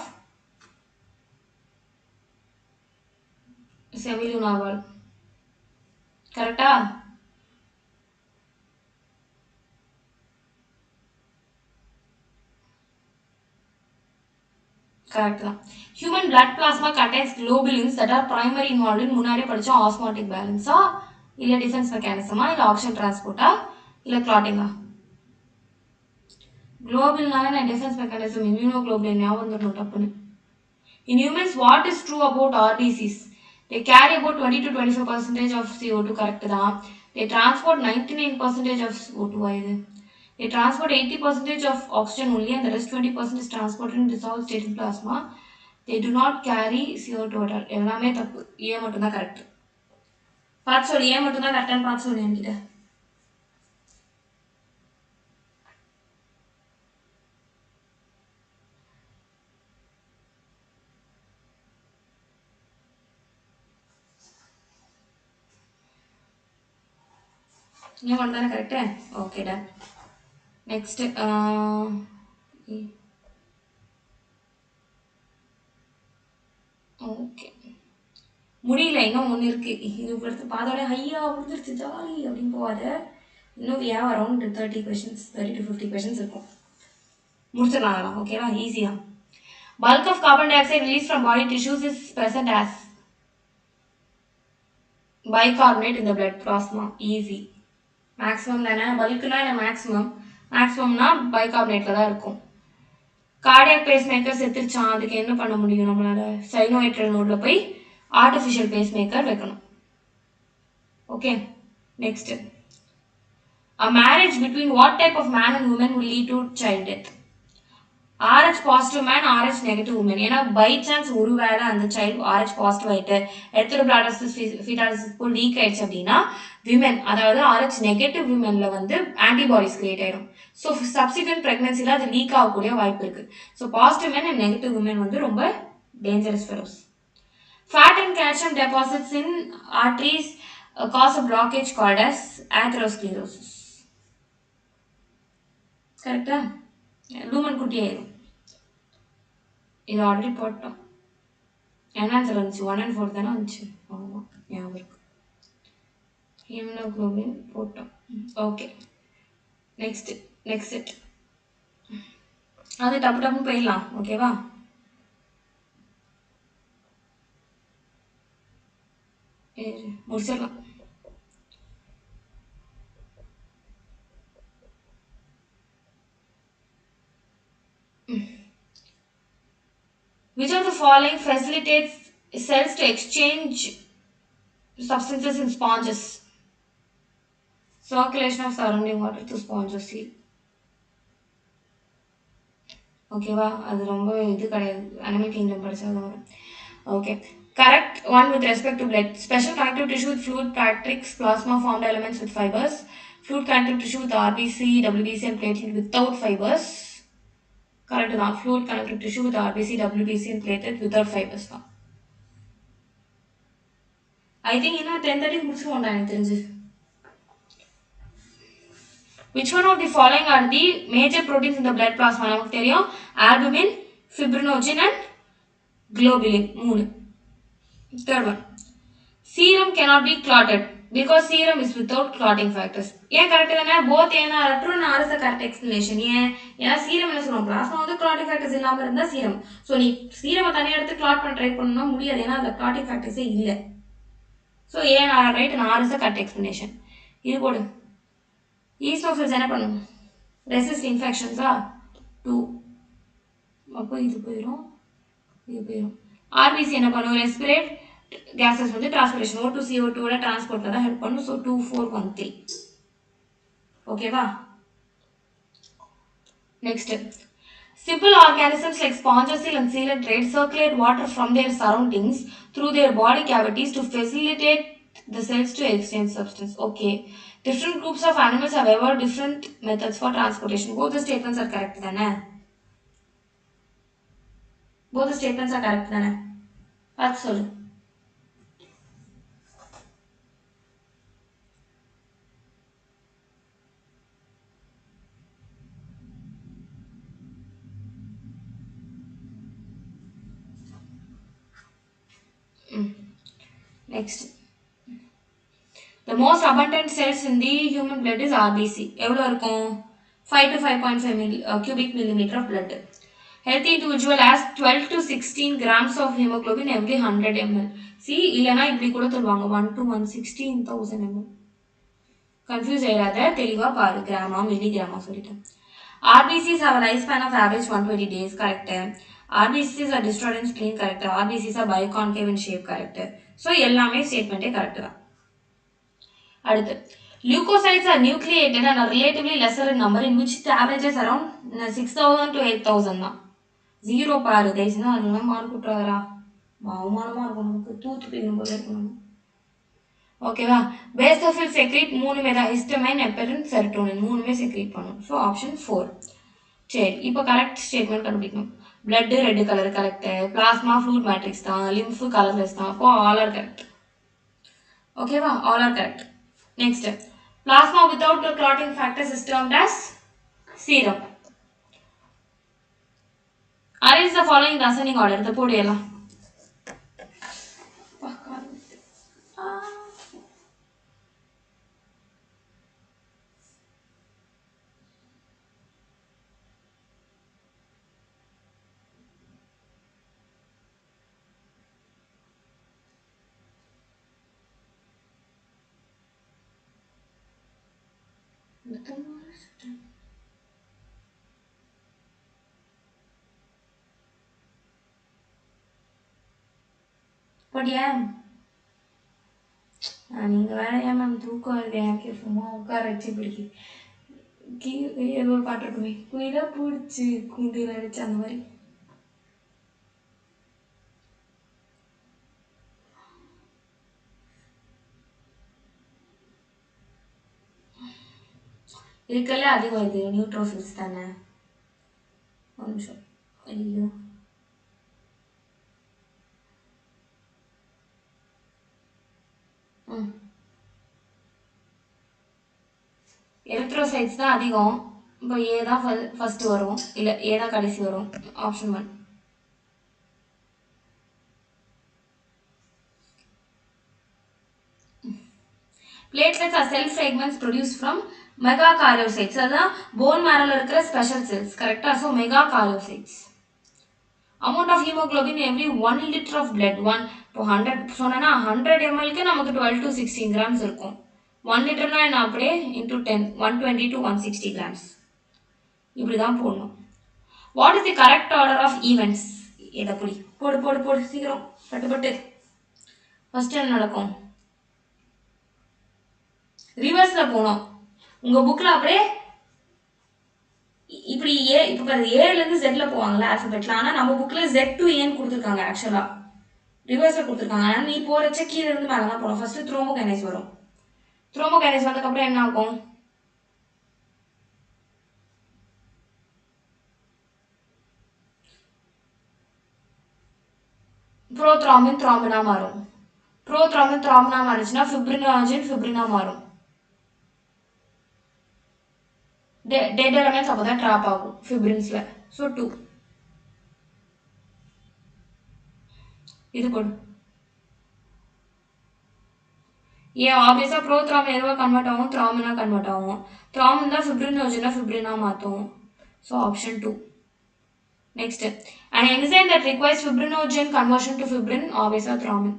semilunar valve. கரெக்டா? Correct தான். Human blood plasma contains globulins that are primary involved in முன்னாடி படிச்ச osmotic balance இல்ல defense mechanism இல்ல oxygen transport இல்ல clotting globulin defense mechanism immunoglobulin ஞாபகம் வந்துரும் டப்புன்னு. In humans, what is true about RBCs? They carry about 20 to 25% of CO2. Correct தான். They transport 99% of CO2. They transport 80% of oxygen only and the rest 20% is transported in dissolved state in plasma. They do not carry CO2 at all. எல்லாமே தப்பு. ஏ மட்டும் தான் correct. பார்த்து சொல்லு. ஏ மட்டும் தான் கரெக்டான பார்த்து சொல்லு என்கிட்ட. இங்கே ஒன்று தானே correct? Okay done. Next okay முடியல, இன்னும் ஒன்று இருக்குது. இது எடுத்து பார்த்தோட ஹையா முடிஞ்சிருச்சு ஜாலி அப்படின்னு போவாது. இன்னும் ஏன் அரௌண்ட் 30 questions 30 to 50 questions இருக்கும். முடிச்சிடலாம் அதெல்லாம். ஓகேவா? ஈஸியாக. Bulk of carbon dioxide released from body tissues is present as bicarbonate in the blood plasma. Easy. Maximum தானே? பல்க்னா என்ன மேக்ஸிமம்? மேக்ஸிமம்னா பைகார்பனேட்டில் தான் இருக்கும். கார்டியாக் பேஸ் மேக்கர் செத்துருச்சான், அதுக்கு என்ன பண்ண முடியும் நம்மளால? சைனோஹெட்ரல் நோடில் போய் ஆர்டிஃபிஷியல் பேஸ் மேக்கர் வைக்கணும். Okay next. A marriage between what type of man and woman will lead to child death? RH positive man, RH negative woman. ஏன்னா பை சான்ஸ் ஒரு வேளை அந்த சைல்டு RH பாசிட்டிவ் ஆகிட்டு எர்த்ரோபிளாடோசிஸ் ஃபீட்டாலிசிஸ் போல் லீக் ஆயிடுச்சு அப்படின்னா women, அதாவது RH negative விமனில் வந்து ஆன்டிபாடிஸ் கிரியேட் ஆயிடும். ஸோ சப்சிக்வெண்ட் ப்ரெக்னன்சியில் அது லீக் ஆகக்கூடிய வாய்ப்பு இருக்குது. So positive man and negative women வந்து ரொம்ப dangerous fellows. Fat and calcium deposits in arteries cause a blockage called as atherosclerosis. கரெக்டா? லூமன் குட்டி ஆயிடும். இது ஆல்ரெடி போட்டோம். என்ன ஆன்சர் வந்துச்சு? 1 and 4 தானே வந்துச்சு. ஆமாம் ஞாபகம் இருக்கு. ஹீமோகுளோபின் போட்டோம். Okay next set. அது டப்பு டப்புன்னு போயிடலாம். ஓகேவா? முடிச்சிடலாம். Which of the following facilitates cells to exchange substances in sponges? Circulation of surrounding water to sponges seal. ஓகேவா? அது ரொம்ப இது கிடையாது, அனிமல் கிங்டம் படிச்சாலும் வரும். Okay correct one with respect to blood. Special connective tissue with fluid matrix plasma formed elements with fibres. Fluid connective tissue with RBC WBC and platelet without fibers. Correct தான். Fluid connective tissue with RBC WBC and platelet without fibers தான். I think இன்னும் 10:30 முடிச்சுருவோம்டா எனக்கு தெரிஞ்சு. Which one of the following are the major proteins in the blood plasma? நமக்கு தெரியும் albumin, fibrinogen and globulin. 3. Third one. Serum cannot be clotted because serum is without clotting factors. ஏன் correct தானே? both ஏன்னா true and R is the correct explanation. ஏன்னா serum என்ன சொல்லுவோம், plasma வந்து clotting factors இல்லாமல் இருந்தால் சீரம். ஸோ நீ சீரமை தனியாக எடுத்து கிளாட் பண்ண ட்ரை பண்ணணும்னா முடியாது, ஏன்னா அதில் clotting factorsே இல்லை. ஸோ ஏன் right and R is the correct explanation. இது போடு. ஈஸ்னோஃபில்ஸ் என்ன பண்ணும்? ரெசிஸ்ட் இன்ஃபெக்ஷன்ஸா 2. அப்போ இது போயிடும். ஆர்பிசி என்ன பண்ணும்? ரெஸ்பிரேட் கேஸஸ் வந்து டிரான்ஸ்போர்டேஷன் O2 CO2 டிரான்ஸ்போர்ட்ல தான் ஹெல்ப் பண்ணும். ஸோ 2 4 1 3. ஓகேவா? Next. Simple organisms like sponges and coelacanth circulate water from their surroundings through their body cavities to facilitate the cells to exchange substance. Okay. Different groups of animals have evolved different methods for transportation. Both the statements are correct தானே? Both the statements are correct தானே? பார்த்து சொல்லு. Next. The most abundant cells in the human blood is RBC. எவ்வளோ இருக்கும்? 5 to 5.5 cubic millimeter of blood. Healthy individual has 12 to 16 grams of hemoglobin every 100 ml. See, இல்லைனா இப்படி கூட சொல்லுவாங்க 1 to 116,000 ml. Confuse ஆயிடாத, தெளிவாக பாரு, கிராமா மில்லிகிராமா சொல்லிட்டேன். RBCs have a lifespan of average 120 days. correct. RBCs are destroyed in spleen. correct. RBCs are biconcave in shape. correct. So எல்லாமே ஸ்டேட்மெண்ட்டே correct தான். அடுத்து leukocytes are nucleated and are relatively lesser in number in which the average is around 6,000 to 8,000 தான். 0 பாரு தேய்ச்சுன்னா அதெல்லாம் mark விட்டுறாரா, அவமானமாக இருக்கும் நமக்கு, தூத்து போயிடும் போல இருக்கணும். ஓகேவா? பேசோஃபில் செக்ரேட் 3 தான், ஹிஸ்டமைன் எப்பரின் செரோட்டோனின் 3 செக்ரேட் பண்ணும். So option 4. சரி, இப்போ கரெக்ட் ஸ்டேட்மெண்ட் கண்டுபிடிக்கணும். Blood red colour correct, plasma fluid matrix தான், லிம்ஃபு கலர்லெஸ் தான். அப்போ ஆல் ஆர் கரெக்ட். ஓகேவா? All are correct. Next. Plasma without the clotting factors is termed as serum. Arrange the following in ascending order. The podiyala. But yeah, நீங்கள் வேற ஏன் ma'am தூக்கம் வருது எனக்கு சும்மா உட்கார வச்சு பிடிக்குது ஏதோ ஒரு பாட்டு இருக்குமே குயில பிடிச்சி குந்தியில் அடிச்சு அந்த மாதிரி இருக்கல அதிகம் இது நியூட்ரோஃபில்ஸ் தானே ஒரு நிமிஷம் ஐயோ எரித்ரோசைட்ஸ் தான் அதிகம் இப்போ ஏ தான் ஃபர்ஸ்ட் வரும் இல்லை ஏ தான் கடைசி வரும் option 1 platelets are cell fragments produced from megakaryocytes அதான் bone marrowல இருக்கிற ஸ்பெஷல் செல்ஸ் கரெக்டா so megakaryocytes amount of hemoglobin in every 1 liter of blood 1 இப்போ 100 சொன்னா 100 mlக்கு நமக்கு 12 to 16 grams இருக்கும் 1 லிட்டர்னா என்ன அப்படியே into 10 120 to 160 grams இப்படி தான் போடணும் what is the correct order of events இத புடி போடு போடு போடு சீக்கிரம் பட்டு பட்டு ஃபர்ஸ்ட் என்ன நடக்கும் ரிவர்ஸ்ல போணும் உங்க புக்ல அப்படியே இப்படி ஏ இப்போ பாரு ஏல இருந்து ஜெட்ல போவாங்கல ஆல்பபெட்ல ஆனா நம்ம புக்ல Z to N கொடுத்திருக்காங்க ஆக்சுவலா ரிவர்ஸ்ல கொடுத்திருக்காங்க ஆனா நீ போறச்ச கீழ இருந்து மேல தான் போறோம் ஃபர்ஸ்ட் த்ரோம்போகைனேஸ் வரும் த்ரோம்போகைனேஸ் வந்ததுக்கு அப்புறம் என்ன ஆகும் ப்ரோத்ரோம்பின் த்ரோம்பினா மாறும் ப்ரோத்ரோம்பின் த்ரோம்பினா மாறுச்சுன்னா ஃபிப்ரினோஜன் ஃபிப்ரினா மாறும் dead elements அப்பதான் trap ஆகும் fibrins ல so 2 இது போடு ஏன் ஆப்வியஸா ப்ரோத்ரோம்பின் எதுவா கன்வெர்ட் ஆகும் த்ரோம்பினா கன்வெர்ட் ஆகும் த்ரோம்பின் தான் ஃபிப்ரினோஜனை ஃபிப்ரினா மாத்தும் so option 2 next an enzyme that requires fibrinogen conversion to fibrin obviously thrombin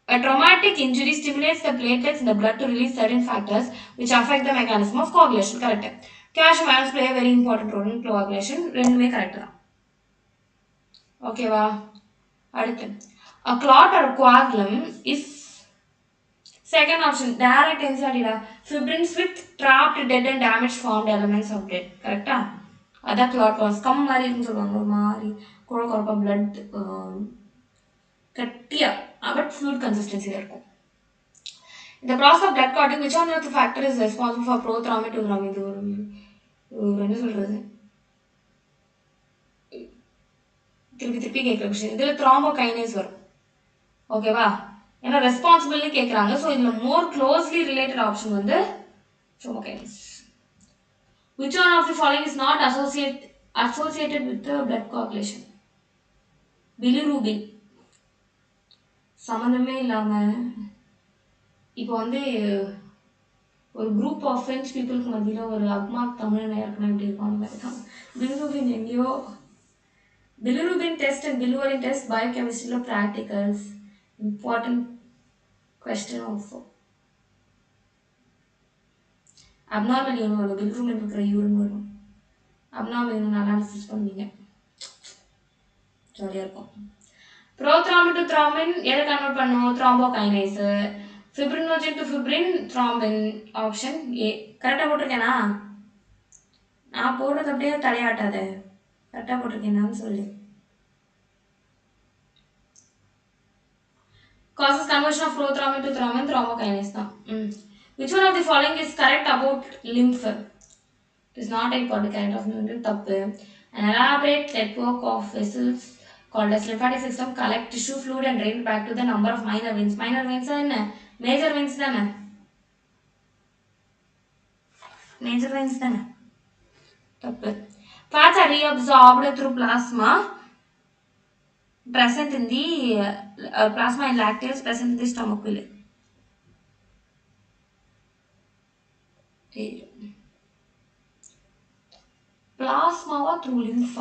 a traumatic injury stimulates the platelets in the blood to release certain factors which affect the mechanism of coagulation correct calcium ions play a very important role in coagulation ரெண்டுமே correct தான் ஓகேவா அடுத்து a clot or a coagulum is second option direct NCRT fibrins with trapped dead and damaged formed elements of dead கரெக்ட்டா அத clot was come மாதிரி இருக்குன்னு சொல்வாங்க ஒரு மாதிரி கொழகொழப்பா blood கட்டியா but fluid consistency இருக்கும் இந்த process of blood clotting which one of the factor is responsible for prothrombin to thrombin இது ஒரு என்ன சொல்றது திருப்பி கேக்குற விஷயம் இதுல த்ரோம்போகைனேஸ் வரும் ஓகேவா ஏன்னா ரெஸ்பான்சிபிள்னு கேக்குறாங்க சோ இதுல more closely related option வந்து த்ரோம்போகைனேஸ் which one of the following is not associated with the blood coagulation bilirubin சம்பந்தமே இல்லாம இப்போ வந்து ஒரு group of French peopleக்கு மத்தியில ஒரு அக்மார்க் தமிழ் நேரத்துல எப்படி இருக்கும் அந்த மாதிரி தான் bilirubin எங்கயோ bilirubin test and biliverdin test biochemistry practicals important question also abnormal urine bilirubin இருக்கிற urine வரும் abnormal urine analysis பண்ணுவீங்க ஜாலியா இருக்கும் prothrombin to thrombin எதை கன்வெர்ட் பண்ணுவோம் thrombokinase fibrinogen to fibrin thrombin option A கரெக்ட்டா போட்டுருக்கேனா நான் போடுறது அப்படியே தலையாட்டாத கரெக்ட்டா போட்டுருக்கேனான்னு சொல்லு causes conversion of prothrombin to thrombin thrombokinase தான் which one of the following is correct about lymph it is not a important kind of nutrient தப்பு an elaborate network of vessels called as lymphatic system collect tissue fluid and drain back to the number of minor veins என்ன major veins தானே Major veins தானே தப்பு. Fats are reabsorbed through plasma present in the plasma and lacteals present in the stomach. Plasma through lymph.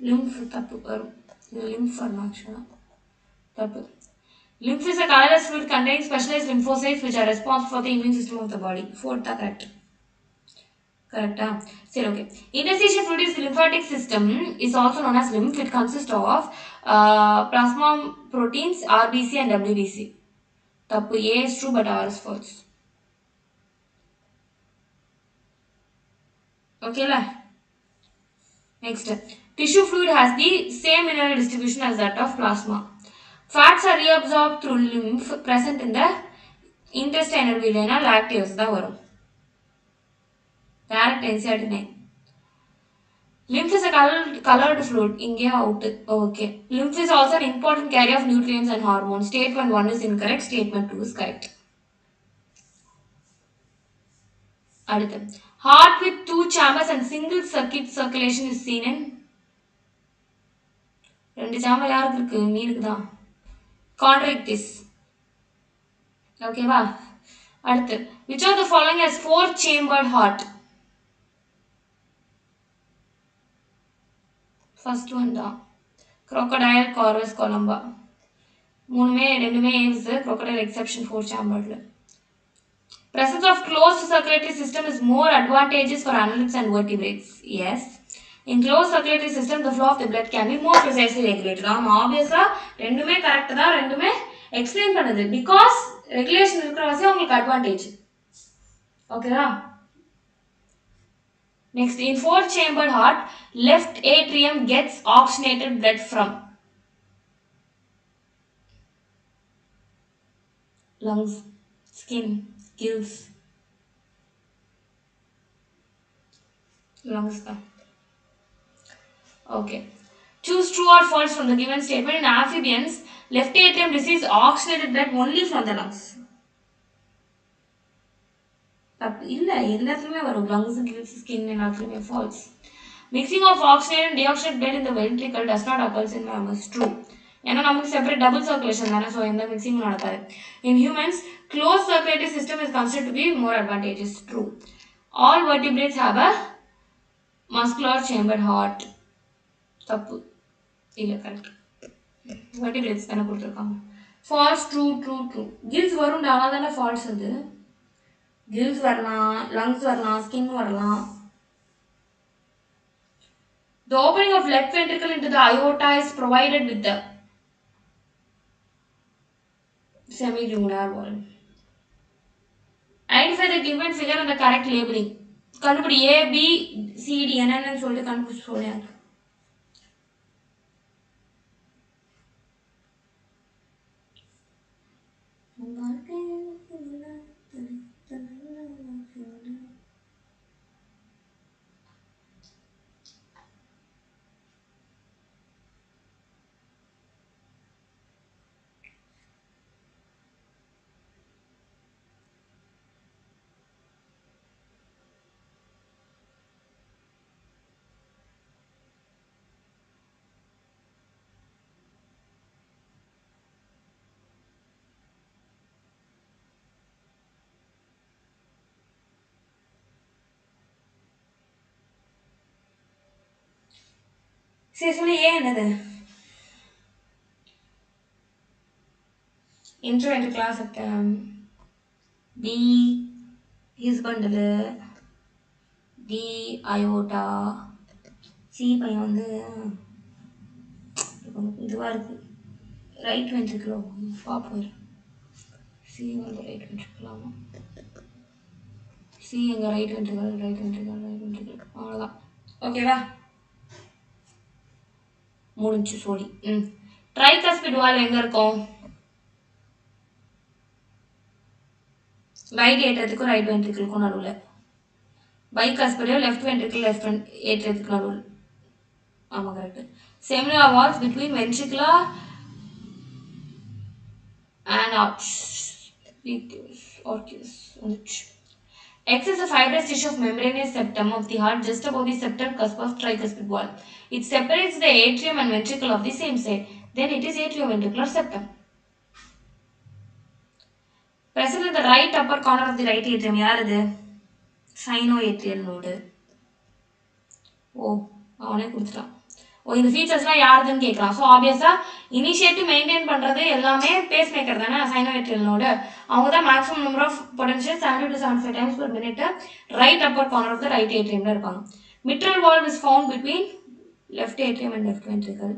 Lymph தப்பு வரும். Lymph actually தப்பு. Lymph is a colorless fluid containing specialized lymphocytes which are responsible for the immune system of the body. Fourth correct. Correct. Say okay. Interstitial fluid is the lymphatic system is also known as lymph. It consists of plasma proteins RBC and WBC. Tappu A is true but R is false. Okay la. Next. Tissue fluid has the same mineral distribution as that of plasma. Fats are reabsorbed through lymph present in the intestinal villi. Lacteals da varum. Direct NCERT 9. Lymph is a colored fluid. Inge out. Okay. Lymph is also an important carrier of nutrients and hormones. Statement 1 is incorrect. Statement 2 is correct. Aditha. Heart with 2 chambers and single circuit circulation is seen in 2 chamber யாருக்கு இருக்கு மீனுக்கு தான் contractis. Okay வா அடுத்து which of the following has 4 chambered heart? First one தான் crocodile corvus columba ரெண்டுமே is crocodile exception 4 chambered. Presence of closed circulatory system is more advantageous for annelids and vertebrates. Yes. In closed circulatory system, the flow of the blood can be more precisely regulated. Obviously, ரெண்டுமே correct தான் ரெண்டுமே explain பண்ணுது because regulation இருக்கிறவாசி உங்களுக்கு advantage. Okay. Next, in 4-chambered heart, left atrium gets oxygenated blood from lungs, skin, gills. Lungs. Okay. Choose true or false from the given statement. In amphibians, left atrium receives oxygenated blood only from the lungs. இல்ல எல்லாத்துலயுமே வரும் lungs, gills, skin எல்லாத்துலயுமே false. Mixing of oxygenated and deoxygenated blood in the ventricle does not occur in mammals. True. ஏன்னா நமக்கு separate double circulation தானே so எந்த mixing நடக்காது. In humans, closed circulatory system is considered to be more advantageous. True. All vertebrates have a muscular chambered heart. தப்பு இல்ல correct vertebrates தான கொடுத்திருக்காங்க false true true true gills வரும்டா ஆனா தான false அது gills வரலாம் lungs வரலாம் skin வரலாம். The opening of left ventricle into the aorta is provided with the semilunar wall. Identify the given figure and the correct labeling. கண்டுபிடி A B C D என்னன்னு சொல்லிட்டு கண்டுபிடிச்சு சொல்லுங்க. சரி சொல்லி ஏன் என்னது intraventricular septum D his bundle D aorta C பையன் வந்து இதுவா இருக்கு ரைட் வென்ட்ரிக்கிள் பாப்போம் C வந்து ரைட் வென்ட்ரிக்கிள் ஆகும் C எங்க ரைட் வென்ட்ரிக்கிள் அவ்வளோதான் ஓகேவா முடிஞ்சு சொல்லி ட்ரைகஸ்பிட் வால்வ் எங்க இருக்கும் ரைட் ஏற்றத்துக்கும் ரைட் வென்ட்ரிக்கிளுக்கும் நடுவில் பைகஸ்பிட் லெஃப்ட் வென்ட்ரிக்கிள் லெஃப்ட் ஏற்றத்துக்கு நடுவில் ஆமாம் correct semilunar valves between ventricular and arch orchis வந்துச்சு X is a fibrous tissue of membranous septum of the heart just above the septal cusp of tricuspid wall. It separates the atrium and ventricle of the same side. Then it is atrioventricular septum. Present in the right upper corner of the right atrium. Yaar idu? Sinoatrial node. Oh, avane kuduthட்டான். ஓ இந்த ஃபீச்சர்ஸ்லாம் யாருதுன்னு கேட்கலாம். So ஆப்வியஸாக initiative maintain பண்ணுறது எல்லாமே base maker தானே சைனோவேட்ரியலோட. அவங்க தான் maximum number of potential 70 to 75 times per minute right upper corner of the right ஏட்ரியமில் இருப்பாங்க. Mitral valve is found between left atrium and left ventricle.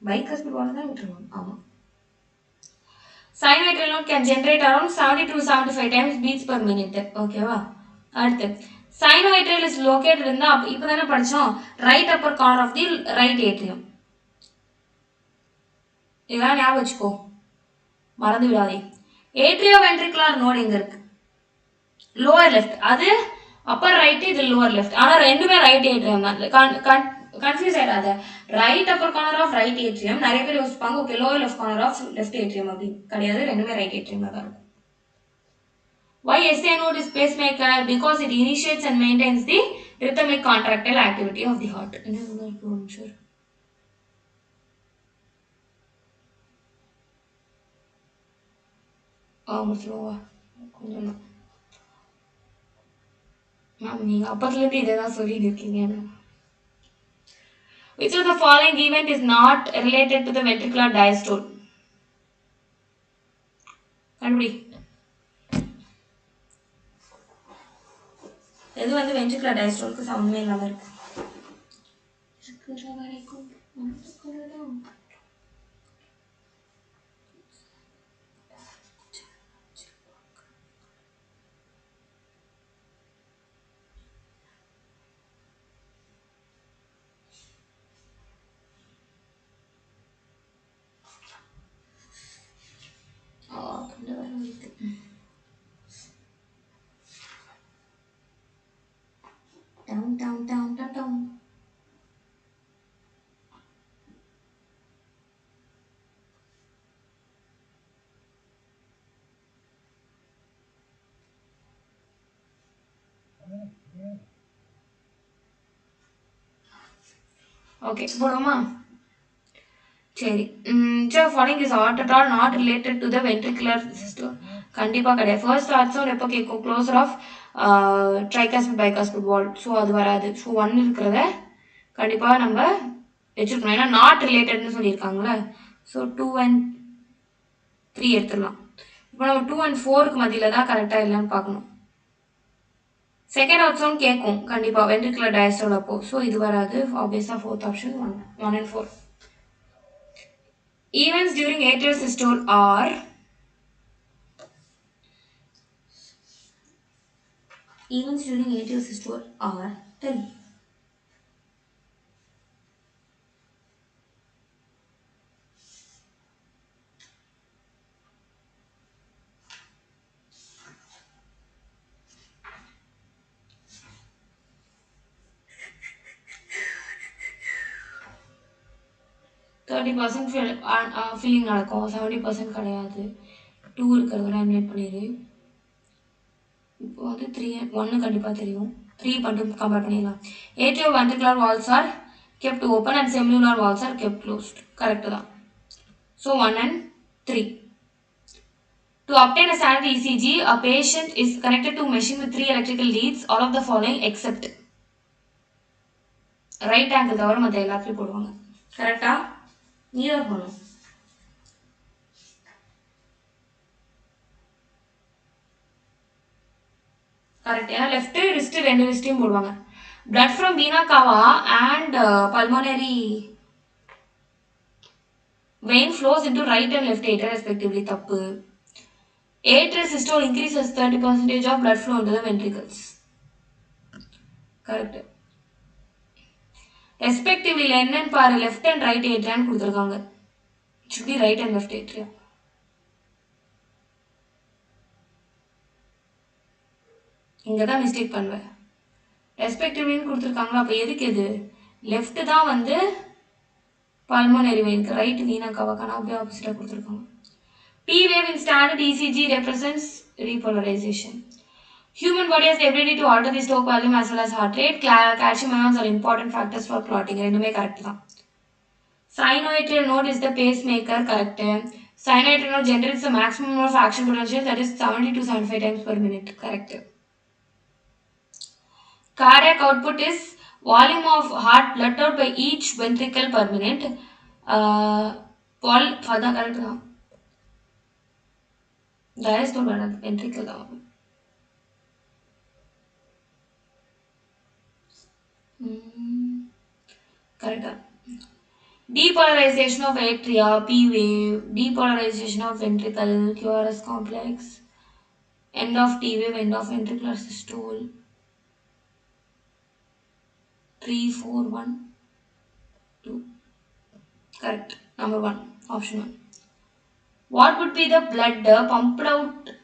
Bicuspid valve தான் மிட்ரல் வால்வ். ஆமாம். Sinoatrial node can generate around 70 to 75 times beats per minute. ஓகேவா? அடுத்து Sinoatrial is located in the இப்போ தானே படிச்சோம் right upper corner of the right atrium. இதெல்லாம் ஞாபகம் வச்சுக்கோ, மறந்து விடாதே. atrioventricular node எங்க இருக்கு? lower left. அது upper right, இது lower left. ஆனா ரெண்டுமே right atrium தான். கன்ஃபியூஸ் ஆயிடாத. right upper corner of right atrium நிறைய பேர் யோசிப்பாங்க okay lower left corner of left atrium அப்படி கிடையாது, ரெண்டுமே right atrium தான் இருக்கும். Why SA node is pacemaker? Because it initiates and maintains the rhythmic contractile activity of the heart. Sure. Which of the following event is not related to the ventricular diastole? இது வந்து ventricular டயஸ்டோலுக்கு சம்மந்தமே இல்லாமல் இருக்கு. Down. Okay, போடுமா? சரி. Following is not at all not related to the ventricular system. கண்டிப்பா கிடையாது. First heart sound எப்போ கேட்கும்? Closure of tricuspid bicuspid valve. So அது வராது. ஸோ 1 இருக்கிறத கண்டிப்பாக நம்ம வச்சுருக்கணும். ஏன்னா நாட் ரிலேட்டட்னு சொல்லியிருக்காங்களே. ஸோ 2 and 3 எடுத்துடலாம். இப்போ நம்ம 2 and 4க்கு மத்தியில் தான் கரெக்டாக இல்லைன்னு பார்க்கணும். செகண்ட் ஹார்ட் சவுண்ட் கேட்கும் கண்டிப்பாக வென்ட்ரிகுலர் டயஸ்டோல் அப்போ. ஸோ இது வராது. ஆப்வியஸாக fourth option 1 and 4. Events during atrial systole are tell. Feeling நடக்கும், 70% கிடையாது. 2 இருக்கிறதெல்லாம் எலிமினேட் பண்ணிடு. இப்போ வந்து 3 1 கண்டிப்பாக தெரியும். 3 மட்டும் கம்பேர் பண்ணிடலாம். atrioventricular valves are kept open and semilunar valves are kept closed. Correct தான். So 1 and 3. To obtain a standard ECG, a patient is connected to a machine with 3 electrical leads, all of the following except right angle தவிர மற்ற எல்லாத்துலையும் போடுவாங்க. கரெக்டா? நீதான் போடணும். Correct. ஏன்னா left wrist 2 ரிஸ்ட்டையும் போடுவாங்க. blood from vena cava and pulmonary vein flows into right and left atria respectively. தப்பு. atrial systole increases 30% of blood flow into the ventricles. correct. respectively என்னன்னு பாரு, left and right atriaன்னு கொடுத்துருக்காங்க. should be right and left atria. இங்கே தான் mistake பண்ணுவேன். ரெஸ்பெக்டிவ்லின்னு கொடுத்துருக்காங்களா, அப்போ எதுக்கு இது? லெஃப்ட் தான் வந்து பல்மோனரி வெயினுக்கு, ரைட் வீனா கவாக்கான அப்படியே ஆப்போசிட்டாக கொடுத்துருக்காங்க. P wave in standard ECG represents repolarization. Human body has the ability to alter the stroke volume as well as heart rate. Calcium ions are important factors for clotting. ரெண்டுமே correct தான். Synovial node is the pacemaker, correct. Synovial node generates the maximum of action potential, that is 70 to 75 times per minute, correct. Cardiac output is volume of heart let out by each ventricle per minute. Father correct. Diastole ventricle. Correct. Depolarization of atria, P wave, depolarization of ventricle, QRS complex, end of T wave, end of ventricular systole. 3, 4, 1, 2. Correct. Number 1. Option 1. What would be the blood pumped out?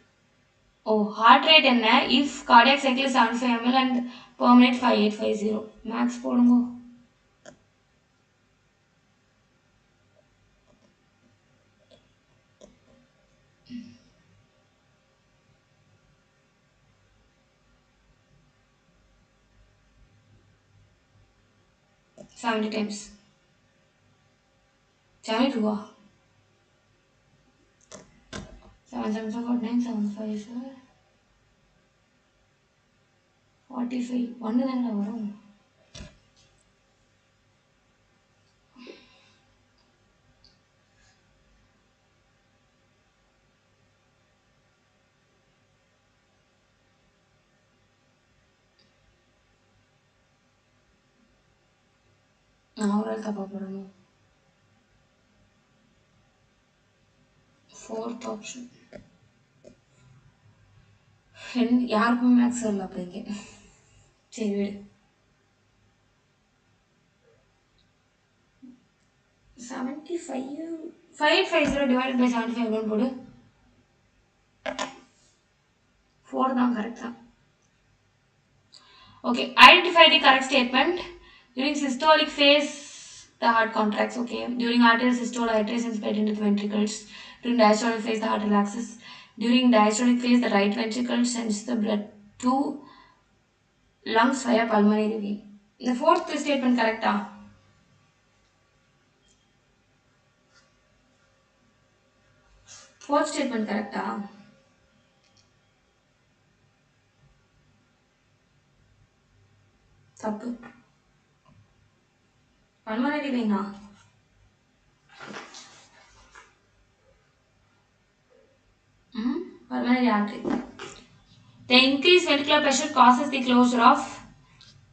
Oh, heart rate என்ன if cardiac cycle is 75 ml and per minute 5850. Max போடுங்க. Seventy times. 72. 7 7 5 45. 1 தானே வரும். நான் ஒரு தப்பா போடணும். Fourth option. யாருக்குமே maths வரல அப்படிங்க. சரி விடு. 75 550 divided by 75 போடு. 4 தான் கரெக்ட் தான். Okay, identify the correct statement. During systolic phase, the heart contracts. Okay. During arterial systole, arteries spread into the ventricles. During diastolic phase, the heart relaxes. During diastolic phase, the right ventricle sends the blood to lungs via pulmonary vein. The fourth statement correct. Fourth statement correct. தப்பு. pulmonary vein pulmonary artery. The increased ventricular pressure causes the closure of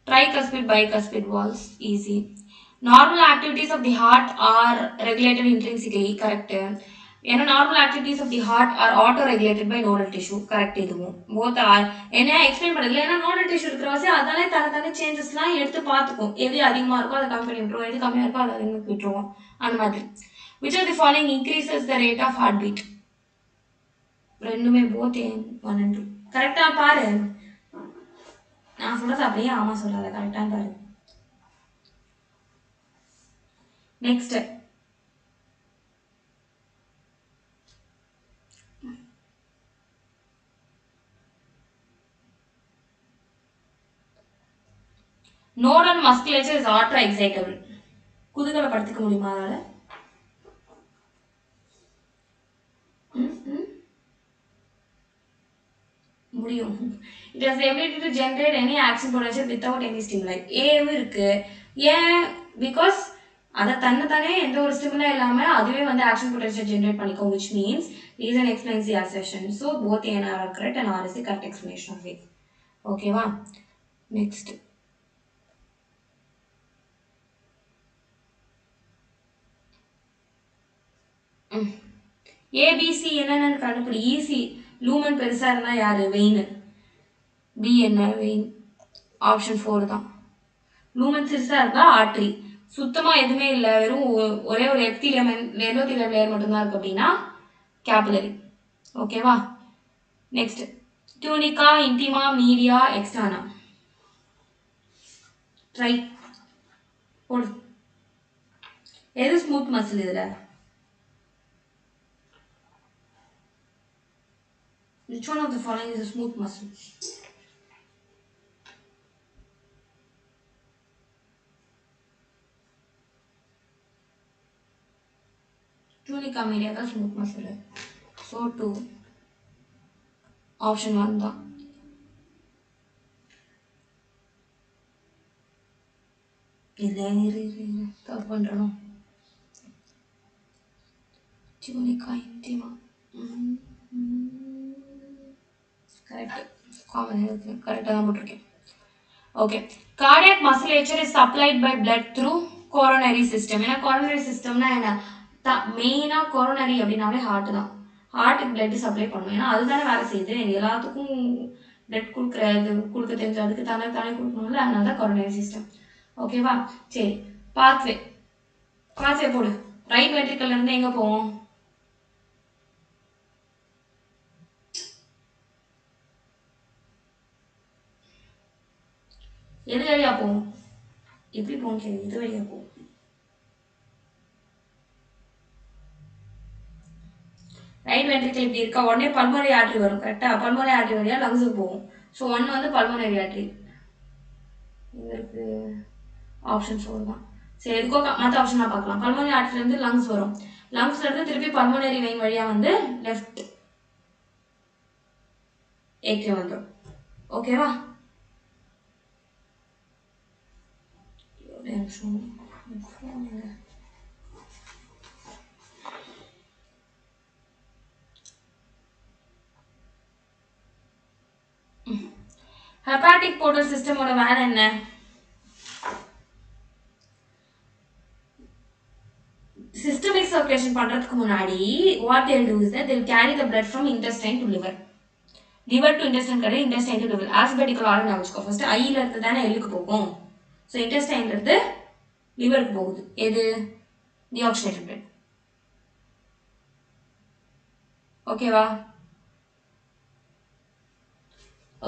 tricuspid bicuspid valves. Easy. Normal activities of the heart are regulated intrinsically. Correct. Normal activities of the heart are auto-regulated by nodal tissue. Correct. Both are. Explain nodal tissue changes which of the following increases the rate of heartbeat? ரெண்டுமே both 1 and 2. கரெக்டா பாரு. நான் சொல்றது அப்படியே ஆமா சொல்லாத. கரெக்டா பாரு. Next. Nodal musculature is auto excitable. குதூகல படுத்திக்க முடியுமா அதால? முடியும். It has the ability to generate any action potential without any stimuli. ஏவும் இருக்கு. ஏன்? Because அதை தன்னைத்தானே எந்த ஒரு ஸ்டிமுலா இல்லாம அதுவே வந்து action potential generate பண்ணிக்கும், which means reason explains the assertion. So both A and R are correct and R is the correct explanation of it. Okay வா? Next. ABC என்னன்னு கண்டுபிடி. ஈஸி. லூமன் பெருசா இருந்தா யாரு? வெயின். B என்ன? Vein. Option 4 தான். Lumen சிறுசா இருந்தா ஆர்டரி. சுத்தமா எதுவுமே இல்லை, வெறும் ஒரே ஒரு எப்திலியம் எண்டோதீலியம் லேயர் மட்டும்தான் இருக்கு அப்படின்னா கேபிலரி. ஓகேவா? Next. Tunica, intima, media, externa. Try போடு. எது ஸ்மூத் மசில் இதுல? Which one of the following is a smooth muscle? tunica media தான் smooth muscle. So 2 option 1 தான். இல்லை தப்பு பண்றோம். tunica intima correct common correct தான் போட்டுருக்கேன். Okay, cardiac musculature is supplied by blood through coronary system. ஏன்னா coronary systemனா என்ன மெயினா coronary அப்படினாவே ஹார்ட் தான். ஹார்ட்டுக்கு blood சப்ளை பண்ணும். ஏன்னா அதுதானே வேலை செய்யுது. எல்லாத்துக்கும் blood கொடுக்க தெரிஞ்ச அதுக்கு தானே கொடுக்கணும்ல, அதனால தான் coronary system. ஓகேவா? சரி, பாத்வே போடு. ரைட் வென்ட்ரிக்கல்ல இருந்து எங்க போவோம்? எது வழியா போகும்? எப்படி போகும்? சரி, இது வழியா போகும். ரைட் வென்ட்ரிக்கல் இப்படி இருக்கா, உடனே பல்மோனரி ஆர்டரி வரும். கரெக்டா? பல்மோனரி ஆர்டரி வழியா லங்ஸுக்கு போகும். ஸோ 1 வந்து பல்மோனரி ஆர்டரி. இங்க இருக்கு ஆப்ஷன் 4 தான். சரி, எதுக்கோ மற்ற ஆப்ஷனா பார்க்கலாம். பல்மோனரி ஆர்டரில இருந்து லங்ஸ் வரும். லங்ஸ்ல இருந்து திருப்பி பல்மோனரி வெயின் வழியா வந்து லெஃப்ட் ஏடிஎம் வந்துடும். ஓகேவா? ஹெப்பாட்டிக் போர்ட்டல் சிஸ்டமோட வேலை என்ன? Systemic circulation பண்றதுக்கு முன்னாடி what they'll do is that they'll carry the blood from intestine to liver. Liver to intestine கிடையாது, intestine to liver. Alphabetical order நான் வச்சுக்கோ. ஃபர்ஸ்ட் ஐல இருந்து தானே எல்லுக்கு போகும். ஸோ இன்டெஸ்டைன்ல இருந்து லிவருக்கு போகுது. எது? deoxygenated blood. ஓகேவா?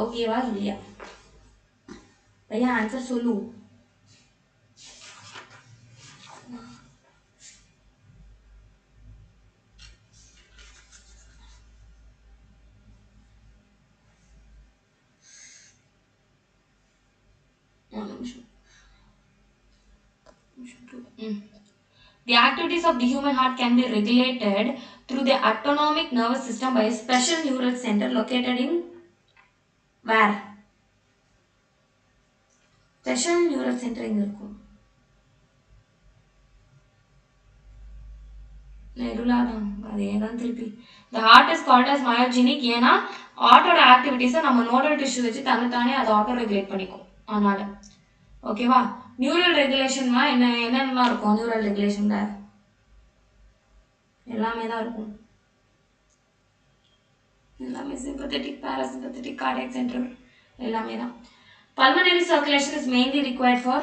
ஓகேவா இல்லையா? பையன் ஆன்சர் சொல்லு. The activities of the human heart can be regulated through the autonomic nervous system by a special neural center located in where? Special neural center எங்க இருக்கும்? நெருலாதான், அதே தான் திருப்பி. The heart is called as myogenic ஏன்னா ஹார்ட்டோட ஆக்டிவிட்டிஸை நம்ம nodal tissue வச்சு தன்னைத்தானே அதை ஆட்டோ ரெகுலேட் பண்ணிக்கும். அதனால ஓகேவா? நியூரல் ரெகுலேஷன்னா என்னென்னலாம் இருக்கும்? நியூரல் ரெகுலேஷன்ல எல்லாமே தான் இருக்கும். எல்லாமே சிம்பத்தட்டிக், பாராசிம்பத்தட்டிக், கார்டியாக் சென்ட்ரல் எல்லாமே தான். Pulmonary circulation is mainly required for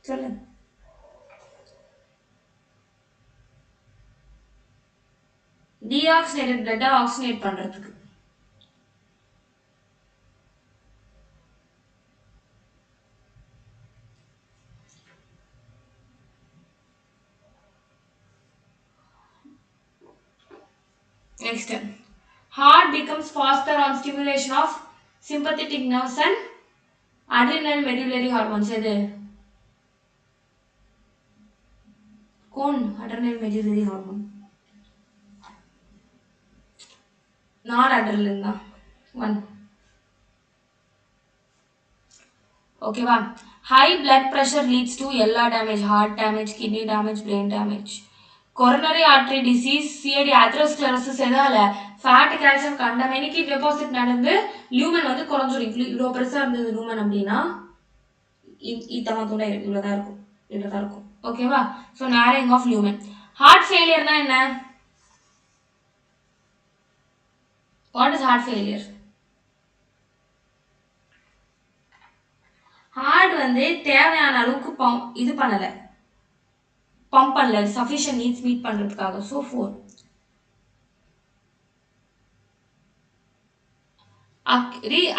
சொல்லு. deoxygenated blood oxygenate பண்றதுக்கு. Next, heart becomes faster on stimulation of sympathetic nerves and adrenal medullary hormones. எது? கோன் adrenal medullary hormone. நார் adrenaline தான். 1. ஓகேவா? High blood pressure leads to எல்லா damage, heart damage, kidney damage, brain damage. coronary artery disease, CAD, atherosclerosis எதால fat calcium கண்டமேனிக்கு deposit நடந்து லியூமன் வந்து குறைஞ்சிரும். இவ்வளோ பெருசா இருந்தது லியூமன் அப்படின்னா இத்தமா தூண்டா இவ்வளோதான் இருக்கும். ஓகேவா? So narrowing of lumen. Heart ஃபெயிலியர்னா என்ன? What is heart failure? Heart வந்து தேவையான அளவுக்கு இது பண்ணல, பம்ப் பண்ணல, சஃபிஷியன்ட் நீட்ஸ் மீட் பண்றதுக்காக. ஸோ 4.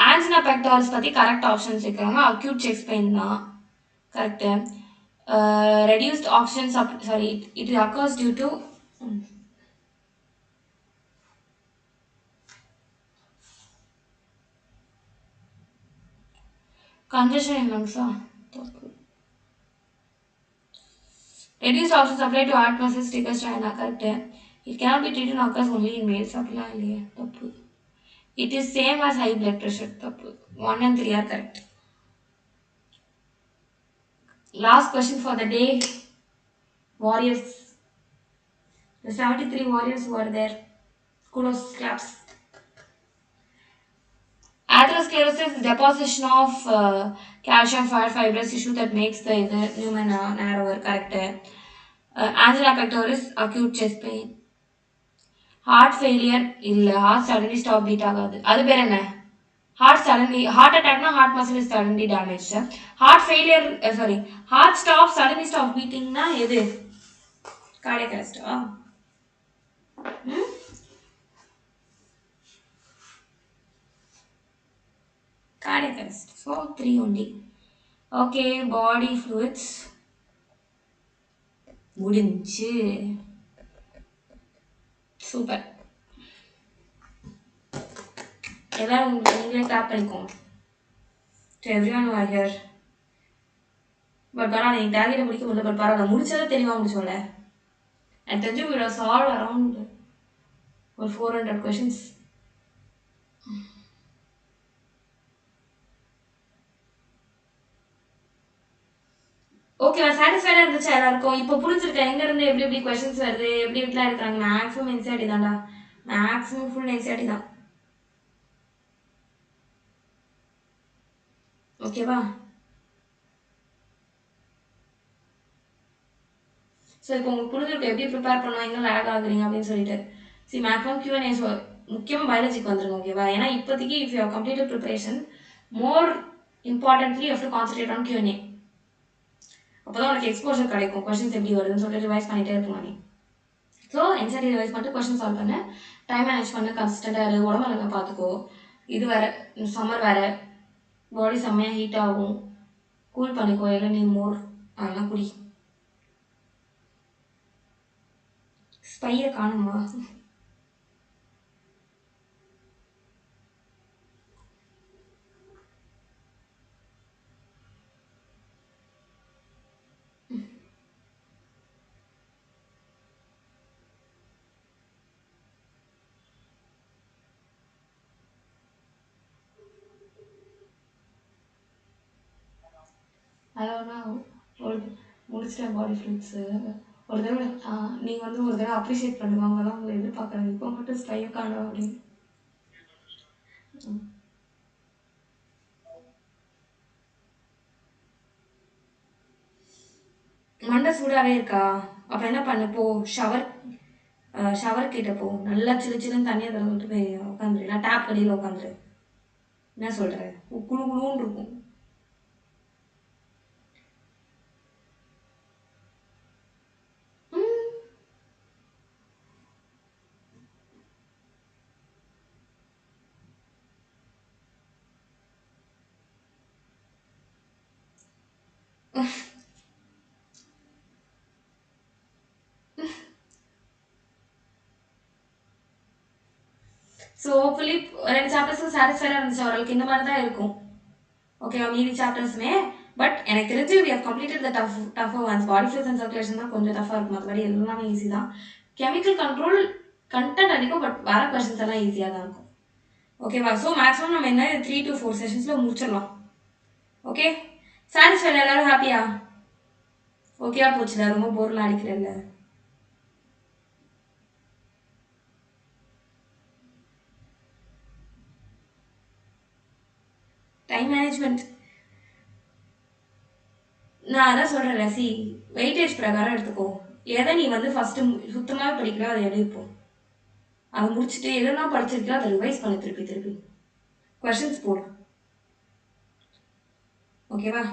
ஆன்ஜினா பெக்டாரிஸ் பத்தி கரெக்ட் ஆப்ஷன்ஸ் இருக்காங்க. அக்யூட் செஸ்ட் பெயின் தான் correct. Reduced oxygen sorry it occurs due to congestion in lungs. reduced oxygen supply to heart muscles triggers China. Correct. It cannot be treated and occurs only in males. அப்படிலாம் இல்லையே தப்பு. It is same as high blood pressure. தப்பு. 1 and 3 are correct. Last question for the day. Warriors. The 73 warriors who are there. Kudos, claps. Atherosclerosis is deposition of calcium fibrous tissue that makes the lumen narrower. Correct. Angina pectoris, acute chest pain. Heart failure illa, heart suddenly stop beat agadu. Adu per enna? Heart attack na heart muscle is suddenly damaged. Heart failure, heart suddenly stop beating na edu? Cardiac arrest. Cardiac arrest. So 3 only. Okay, body fluids. முடிஞ்சு. Super. எல்லாரும் நீங்களே clap பண்ணிக்கோங்க. To everyone who are here. But பரவாயில்ல, நீங்கள் டார்கெட்டை முடிக்க முடியல. But பரவாயில்ல, முடிச்சதை தெளிவாக முடிச்சோம்ல. எனக்கு தெரிஞ்சு we have solved around ஒரு 400 questions. ஓகேவா? சாட்டிஸ்ஃபைடாக இருந்துச்சு எல்லாருக்கும்? இப்போ புரிஞ்சிருக்கேன் எங்கேருந்து எப்படி எப்படி கொஷின்ஸ் வருது, எப்படி எப்படிலாம் இருக்கிறாங்க. மேக்ஸிமம் என்சிஆர்டி தான்டா, மேக்ஸிமம் ஃபுல் என்சிஆர்டி தான். ஓகேவா? ஸோ இப்போ உங்களுக்கு புரிஞ்சிருக்கும் எப்படி ப்ரிப்பேர் பண்ணுவோம், எங்கே லேக் ஆகுறீங்க அப்படின்னு சொல்லிட்டு. மேக்ஸிமம் Q&A முக்கியமாக பயாலஜிக்கு வந்துருங்க. ஓகேவா? ஏன்னா இப்போதைக்கு if you have completed preparation, more importantly you have to concentrate on Q&A. அப்போ தான் உனக்கு எக்ஸ்போஷர் கிடைக்கும், கொஷின்ஸ் எப்படி வருதுன்னு சொல்லிட்டு ரிவைஸ் பண்ணிகிட்டே இருக்கலாம் நீ. ஸோ என்சிஆர்டி ரிவைஸ் பண்ணிட்டு கொஷின் சால்வ் பண்ண, டைம் மேனேஜ் பண்ண, கன்சிஸ்டண்டாக இரு, உடம்பு நல்லா பார்த்துக்கோ. இது வேறு, சம்மர் வேறு, பாடி செம்மையாக ஹீட் ஆகும். கூல் பண்ணிக்கோ, இளநீர் மோர் அதெல்லாம் குடி. ஸ்பையை காணுமா? அதோட ஒரு முடிச்சிட்டேன் பாடி ஃப்ளூட்ஸு. ஒரு தடவை நீங்கள் வந்து ஒரு தடவை அப்ரிஷியேட் பண்ணுங்க, அவங்க தான் உங்களை எதிர்பார்க்குறாங்க. இப்போ மட்டும் ஸ்பையை காணும் அப்படின்னு. மண்டை சூடாகவே இருக்கா? அப்போ என்ன பண்ணு, போ ஷவர் கிட்ட போ, நல்லா சின்ன சின்ன தண்ணியை திறந்துட்டு போய் உட்காந்துரு, இல்லை டேப் கடியில் உட்காந்துரு. என்ன சொல்கிற? குழு குழுன்னு இருக்கும். ஸோ ஹோப்ஃபுல்லி 2 சாப்டர்ஸும் சாட்டிஸ்ஃபைடாக இருந்துச்சு அவர்களுக்கு. இந்த மாதிரி தான் இருக்கும். ஓகேவா? மீதி சாப்டர்ஸுமே. பட் எனக்கு தெரிஞ்சு we have completed the tougher ones. Body fluids and circulation தான் கொஞ்சம் டஃபாக இருக்கும், மற்றபடி எல்லாமே ஈஸி தான். கெமிக்கல் கண்ட்ரோல் கண்டென்ட் அதிகம், பட் வர கொஷின்ஸ் எல்லாம் ஈஸியாக தான் இருக்கும். ஓகேவா? ஸோ மேக்ஸிமம் நம்ம என்ன 3 to 4 செஷன்ஸில் முடிச்சிடலாம். Okay, satisfied? எல்லாரும் ஹாப்பியா? ஓகேவா போச்சுல? ரொம்ப போர்லாம் அடிக்கிறல்ல? டைம் மேனேஜ்மெண்ட் நான் அதான் சொல்கிறேன்ல. வெயிட்டேஜ் பிரகாரம் எடுத்துக்கோ. எதை நீ வந்து ஃபஸ்ட்டு சுத்தமாக படிக்கிறோ அதை எடுப்போம். அதை முடிச்சுட்டு எதெல்லாம் படிச்சிருக்கோ அதை ரிவைஸ் பண்ண, திருப்பி திருப்பி கொஷின்ஸ் போடு. ஓகேவா?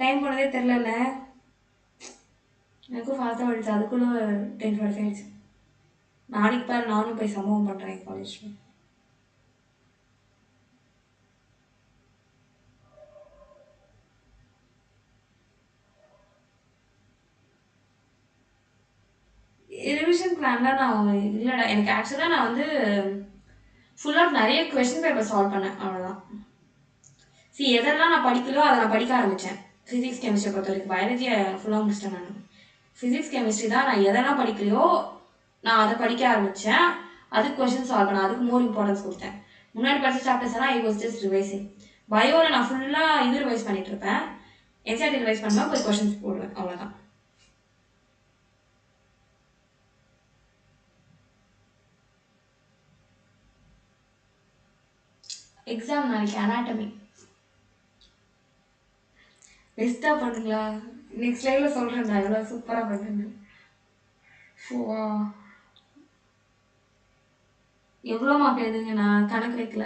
டைம் போனதே தெரிலல. எனக்கும் ஃபாஸ்ட்டாக படிச்சு அதுக்குள்ளே 10:45 ஆயிடுச்சு. நாளைக்கு பாரு, நானும் போய் சம்பவம் பண்ணுறேன் காலேஜில். ரிவிஷன் பிளான்லாம் நான் இல்லைடா. எனக்கு ஆக்சுவலாக நான் வந்து ஃபுல்லாக நிறைய கொஷின் பேப்பர் சால்வ் பண்ணேன், அவ்வளோதான். எதெல்லாம் நான் படிக்கலோ அதை நான் படிக்க ஆரம்பித்தேன். ஃபிசிக்ஸ் கெமிஸ்ட்ரி பொறுத்த வரைக்கும். பயாலஜியை ஃபுல்லாக முடிச்சிட்டேன் நான். ஃபிசிக்ஸ் கெமிஸ்ட்ரி தான் நான் எதெல்லாம் படிக்கலையோ நான் அதை படிக்க ஆரம்பித்தேன். அதுக்கு கொஷின் சால்வ் பண்ணேன், அதுக்கு மோர் இம்பார்ட்டன்ஸ் கொடுத்தேன். முன்னாடி படித்த சாப்டர்ஸ் எல்லாம் ஐ வாஸ் ஜஸ்ட் ரிவைசிங். பயோவில் நான் ஃபுல்லாக இது ரிவைஸ் பண்ணிட்டு இருப்பேன், என்சிஆர்டி ரிவைஸ் பண்ணுவேன், போய் கொஷின்ஸ் போடுவேன், அவ்வளோதான். எக்ஸாம் நாளைக்கு அனாட்டமி. பெஸ்ட்டாக பண்ணுங்களா? நெக்ஸ்ட் லைவில் சொல்கிறேன்டா எவ்வளோ சூப்பராக பண்ணுங்க. எவ்வளோ மார்க் எழுதுங்க? நான் கணக்கு வைக்கல.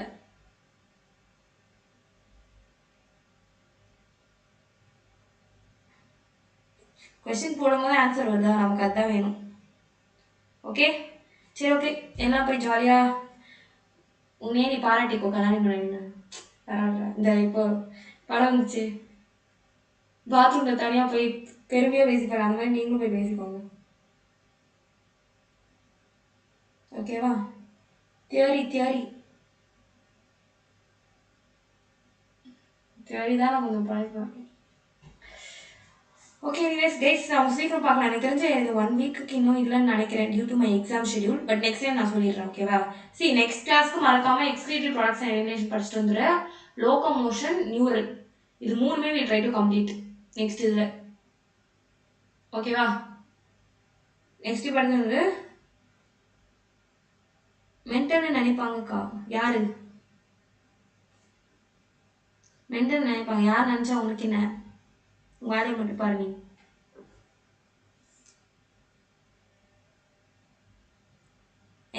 கொஸ்டின் போடும்போது ஆன்சர் வருதா? நமக்கு அதுதான் வேணும். ஓகே, சரி, ஓகே, எல்லாம் போய் ஜாலியாக உன்னே நீ பாராட்டிக்கோ. கண்ணாடி முன்னாடி இந்த இப்போ படம் வந்துச்சு, பாத்ரூமில் தனியாக போய் பெருமையாக பேசிப்பாங்க, அந்த மாதிரி நீங்களும் போய் பேசிக்கோங்க. ஓகேவா? தியரி தான் நான் கொஞ்சம் படிப்பேன். ஓகே, எனிவேஸ் கைஸ், நான் சீக்கிரம் பார்க்கலாம். எனக்கு தெரிஞ்ச இது 1 வீக்குக்கு இன்னும் இல்லைன்னு நினைக்கிறேன், due to my exam schedule. But next time நான் சொல்லிடுறேன், ஓகேவா? நெக்ஸ்ட் கிளாஸ்க்கு மறக்காம எக்ஸ்கிரீட்டரி ப்ராடக்ட்ஸ் அண்ட் எலிமினேஷன் படிச்சுட்டு வந்துடு. லோகோமோஷன், நியூரல், இது 3மே we try to complete next இதில். ஓகேவா? நெக்ஸ்ட் படிக்கிறது மென்டல்னு நினைப்பாங்கக்கா. யாரு மென்டல் நினைப்பாங்க? யார் நினச்சா உனக்கு என்ன? உங்கள் வேலையை மட்டும் பாரு. நீ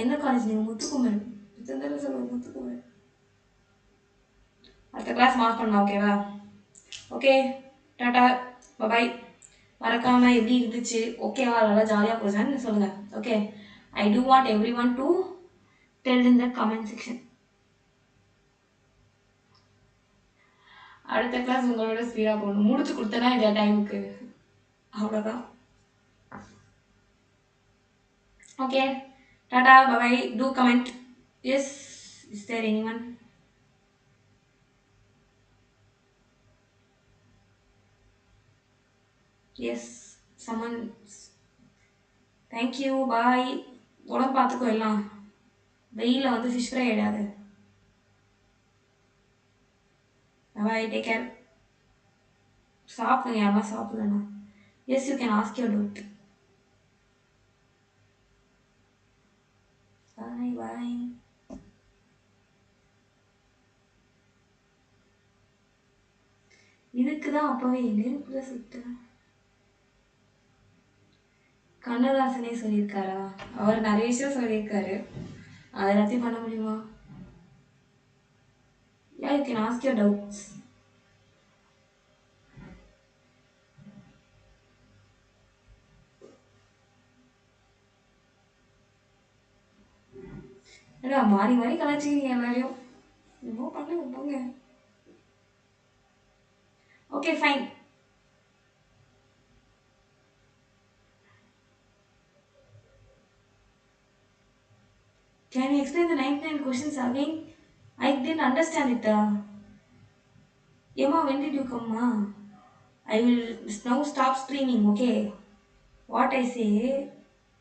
எந்த காலேஜ்? நீங்கள் முத்துக்குமர். முத்துக்குமர். அடுத்த கிளாஸ் மார்க் பண்ணலாம், ஓகேவா? Okay, tata, bye. மறக்காமல் எப்படி இருந்துச்சு, ஓகேவா, நல்லா ஜாலியாக போச்சான்னு சொல்லுங்கள். Okay, I do want everyone to tell in the comment section. அடுத்த கிளாஸ் உங்களோட ஸ்பீடாக போகணும், முடிச்சு கொடுத்தனா இந்த டைமுக்கு, அவ்வளோதான். Okay, tata, bye. Do comment. Yes, is there anyone? Yes, someone. Thank you, bye. உடம்பு பார்த்துக்கோ. எல்லாம் வெயிலில் வந்து ஃபிஷ் ஃப்ரை ஆகிடாது. Bye, take care. சாப்பிடுங்க, யாரெல்லாம் சாப்பிடலண்ணா. Yes, you can ask your doubt. பாய் பாய். இதுக்கு தான் அப்போவே நெருப்புல சுட்டேன். கண்ணதாசனே சொல்லியிருக்காரா? அவர் நிறைய விஷயம் சொல்லியிருக்காரு, அதை எல்லாத்தையும் பண்ண முடியுமா? Yeah, you can ask your doubts. ஏடா மாறி மாறி கலாச்சிக்கிறீங்க எல்லாரையும். என்னமோ பண்ணுங்க, போங்க. Okay, fine. Can you explain the 99 questions again? I didn't understand it. Emma, when did you come? I will now stop streaming, okay? What I say,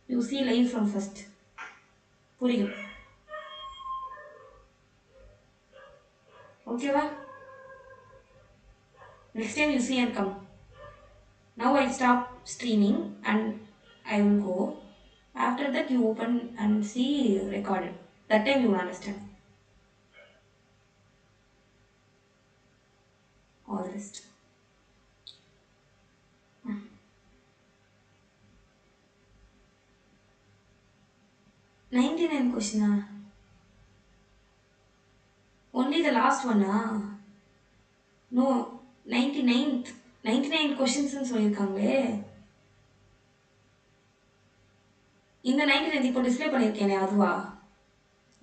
you see live from first. புரியும், ஓகேவா? Next time you see and come. Now I stop streaming and I will go. After that you open and see recorded. That time you will understand. All the rest. 99 question. Only the last one. No, 99 questions சொல்லியிருக்காங்களே. இந்த 99 இப்போ display பண்ணியிருக்கேனே, அதுவா?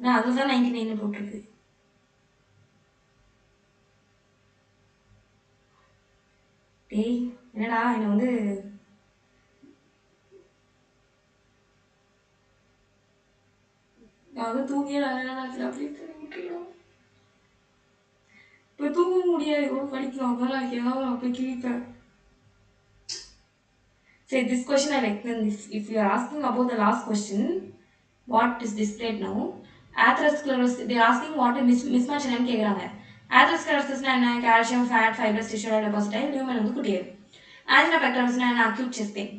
நான் அதில் தான் 99 போட்டிருக்கு. டேய், என்னடா என்னை வந்து நான் வந்து தூங்கியே நான் அப்படி விட்டுடும். இப்போ தூங்க முடியாது, எவ்வளோ படிக்கலாம், அதெல்லாம் ஏதாவது நான் போய் கிழிப்பேன். Say this question I like. Then if you are asking about the last question, what is displayed now? Atherosclerosis. They are asking what is mismatch என்னன்னு கேக்குறாங்க. Atherosclerosis என்ன? Calcium, fat, fibrous tissue deposit ஆகி lumen வந்து குட்டியாயிரும். Angina pectoris என்ன? Acute chest pain.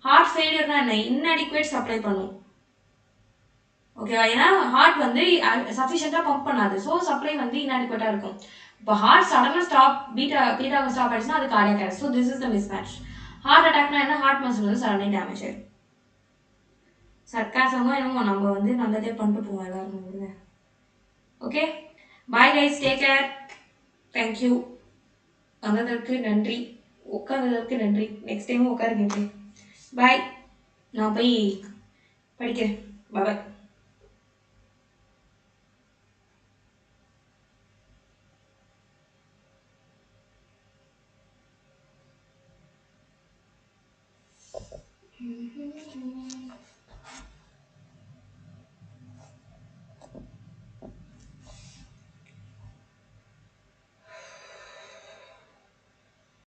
Heart failure என்ன? Inadequate supply பண்ணும். ஓகேவா? ஏன்னா ஹார்ட் வந்து சஃபிஷியண்டா பம்ப் பண்ணாது. ஸோ சப்ளை வந்து இன்அடிக்வேட்டா இருக்கும். இப்போ ஹார்ட் சடனா ஸ்டாப் பீட்டா ஸ்டாப் ஆயிடுச்சுன்னா அது cardiac arrest. So this is the mismatch. Heart அட்டாக்னா என்ன? ஹார்ட் மசில் வந்து சடனே டேமேஜ் ஆயிடும். சர்க்காசமோ என்னமோ நம்ம வந்து நல்லதே பண்ணிட்டு போவோம் எல்லாரும். Okay, bye guys, take care, thank you. வந்ததற்கு நன்றி, உட்கார்ந்ததற்கு நன்றி. நெக்ஸ்ட் டைமும் உட்காருங்க. பாய், நான் போய் படிக்கிறேன். பாய். Mm-hmm.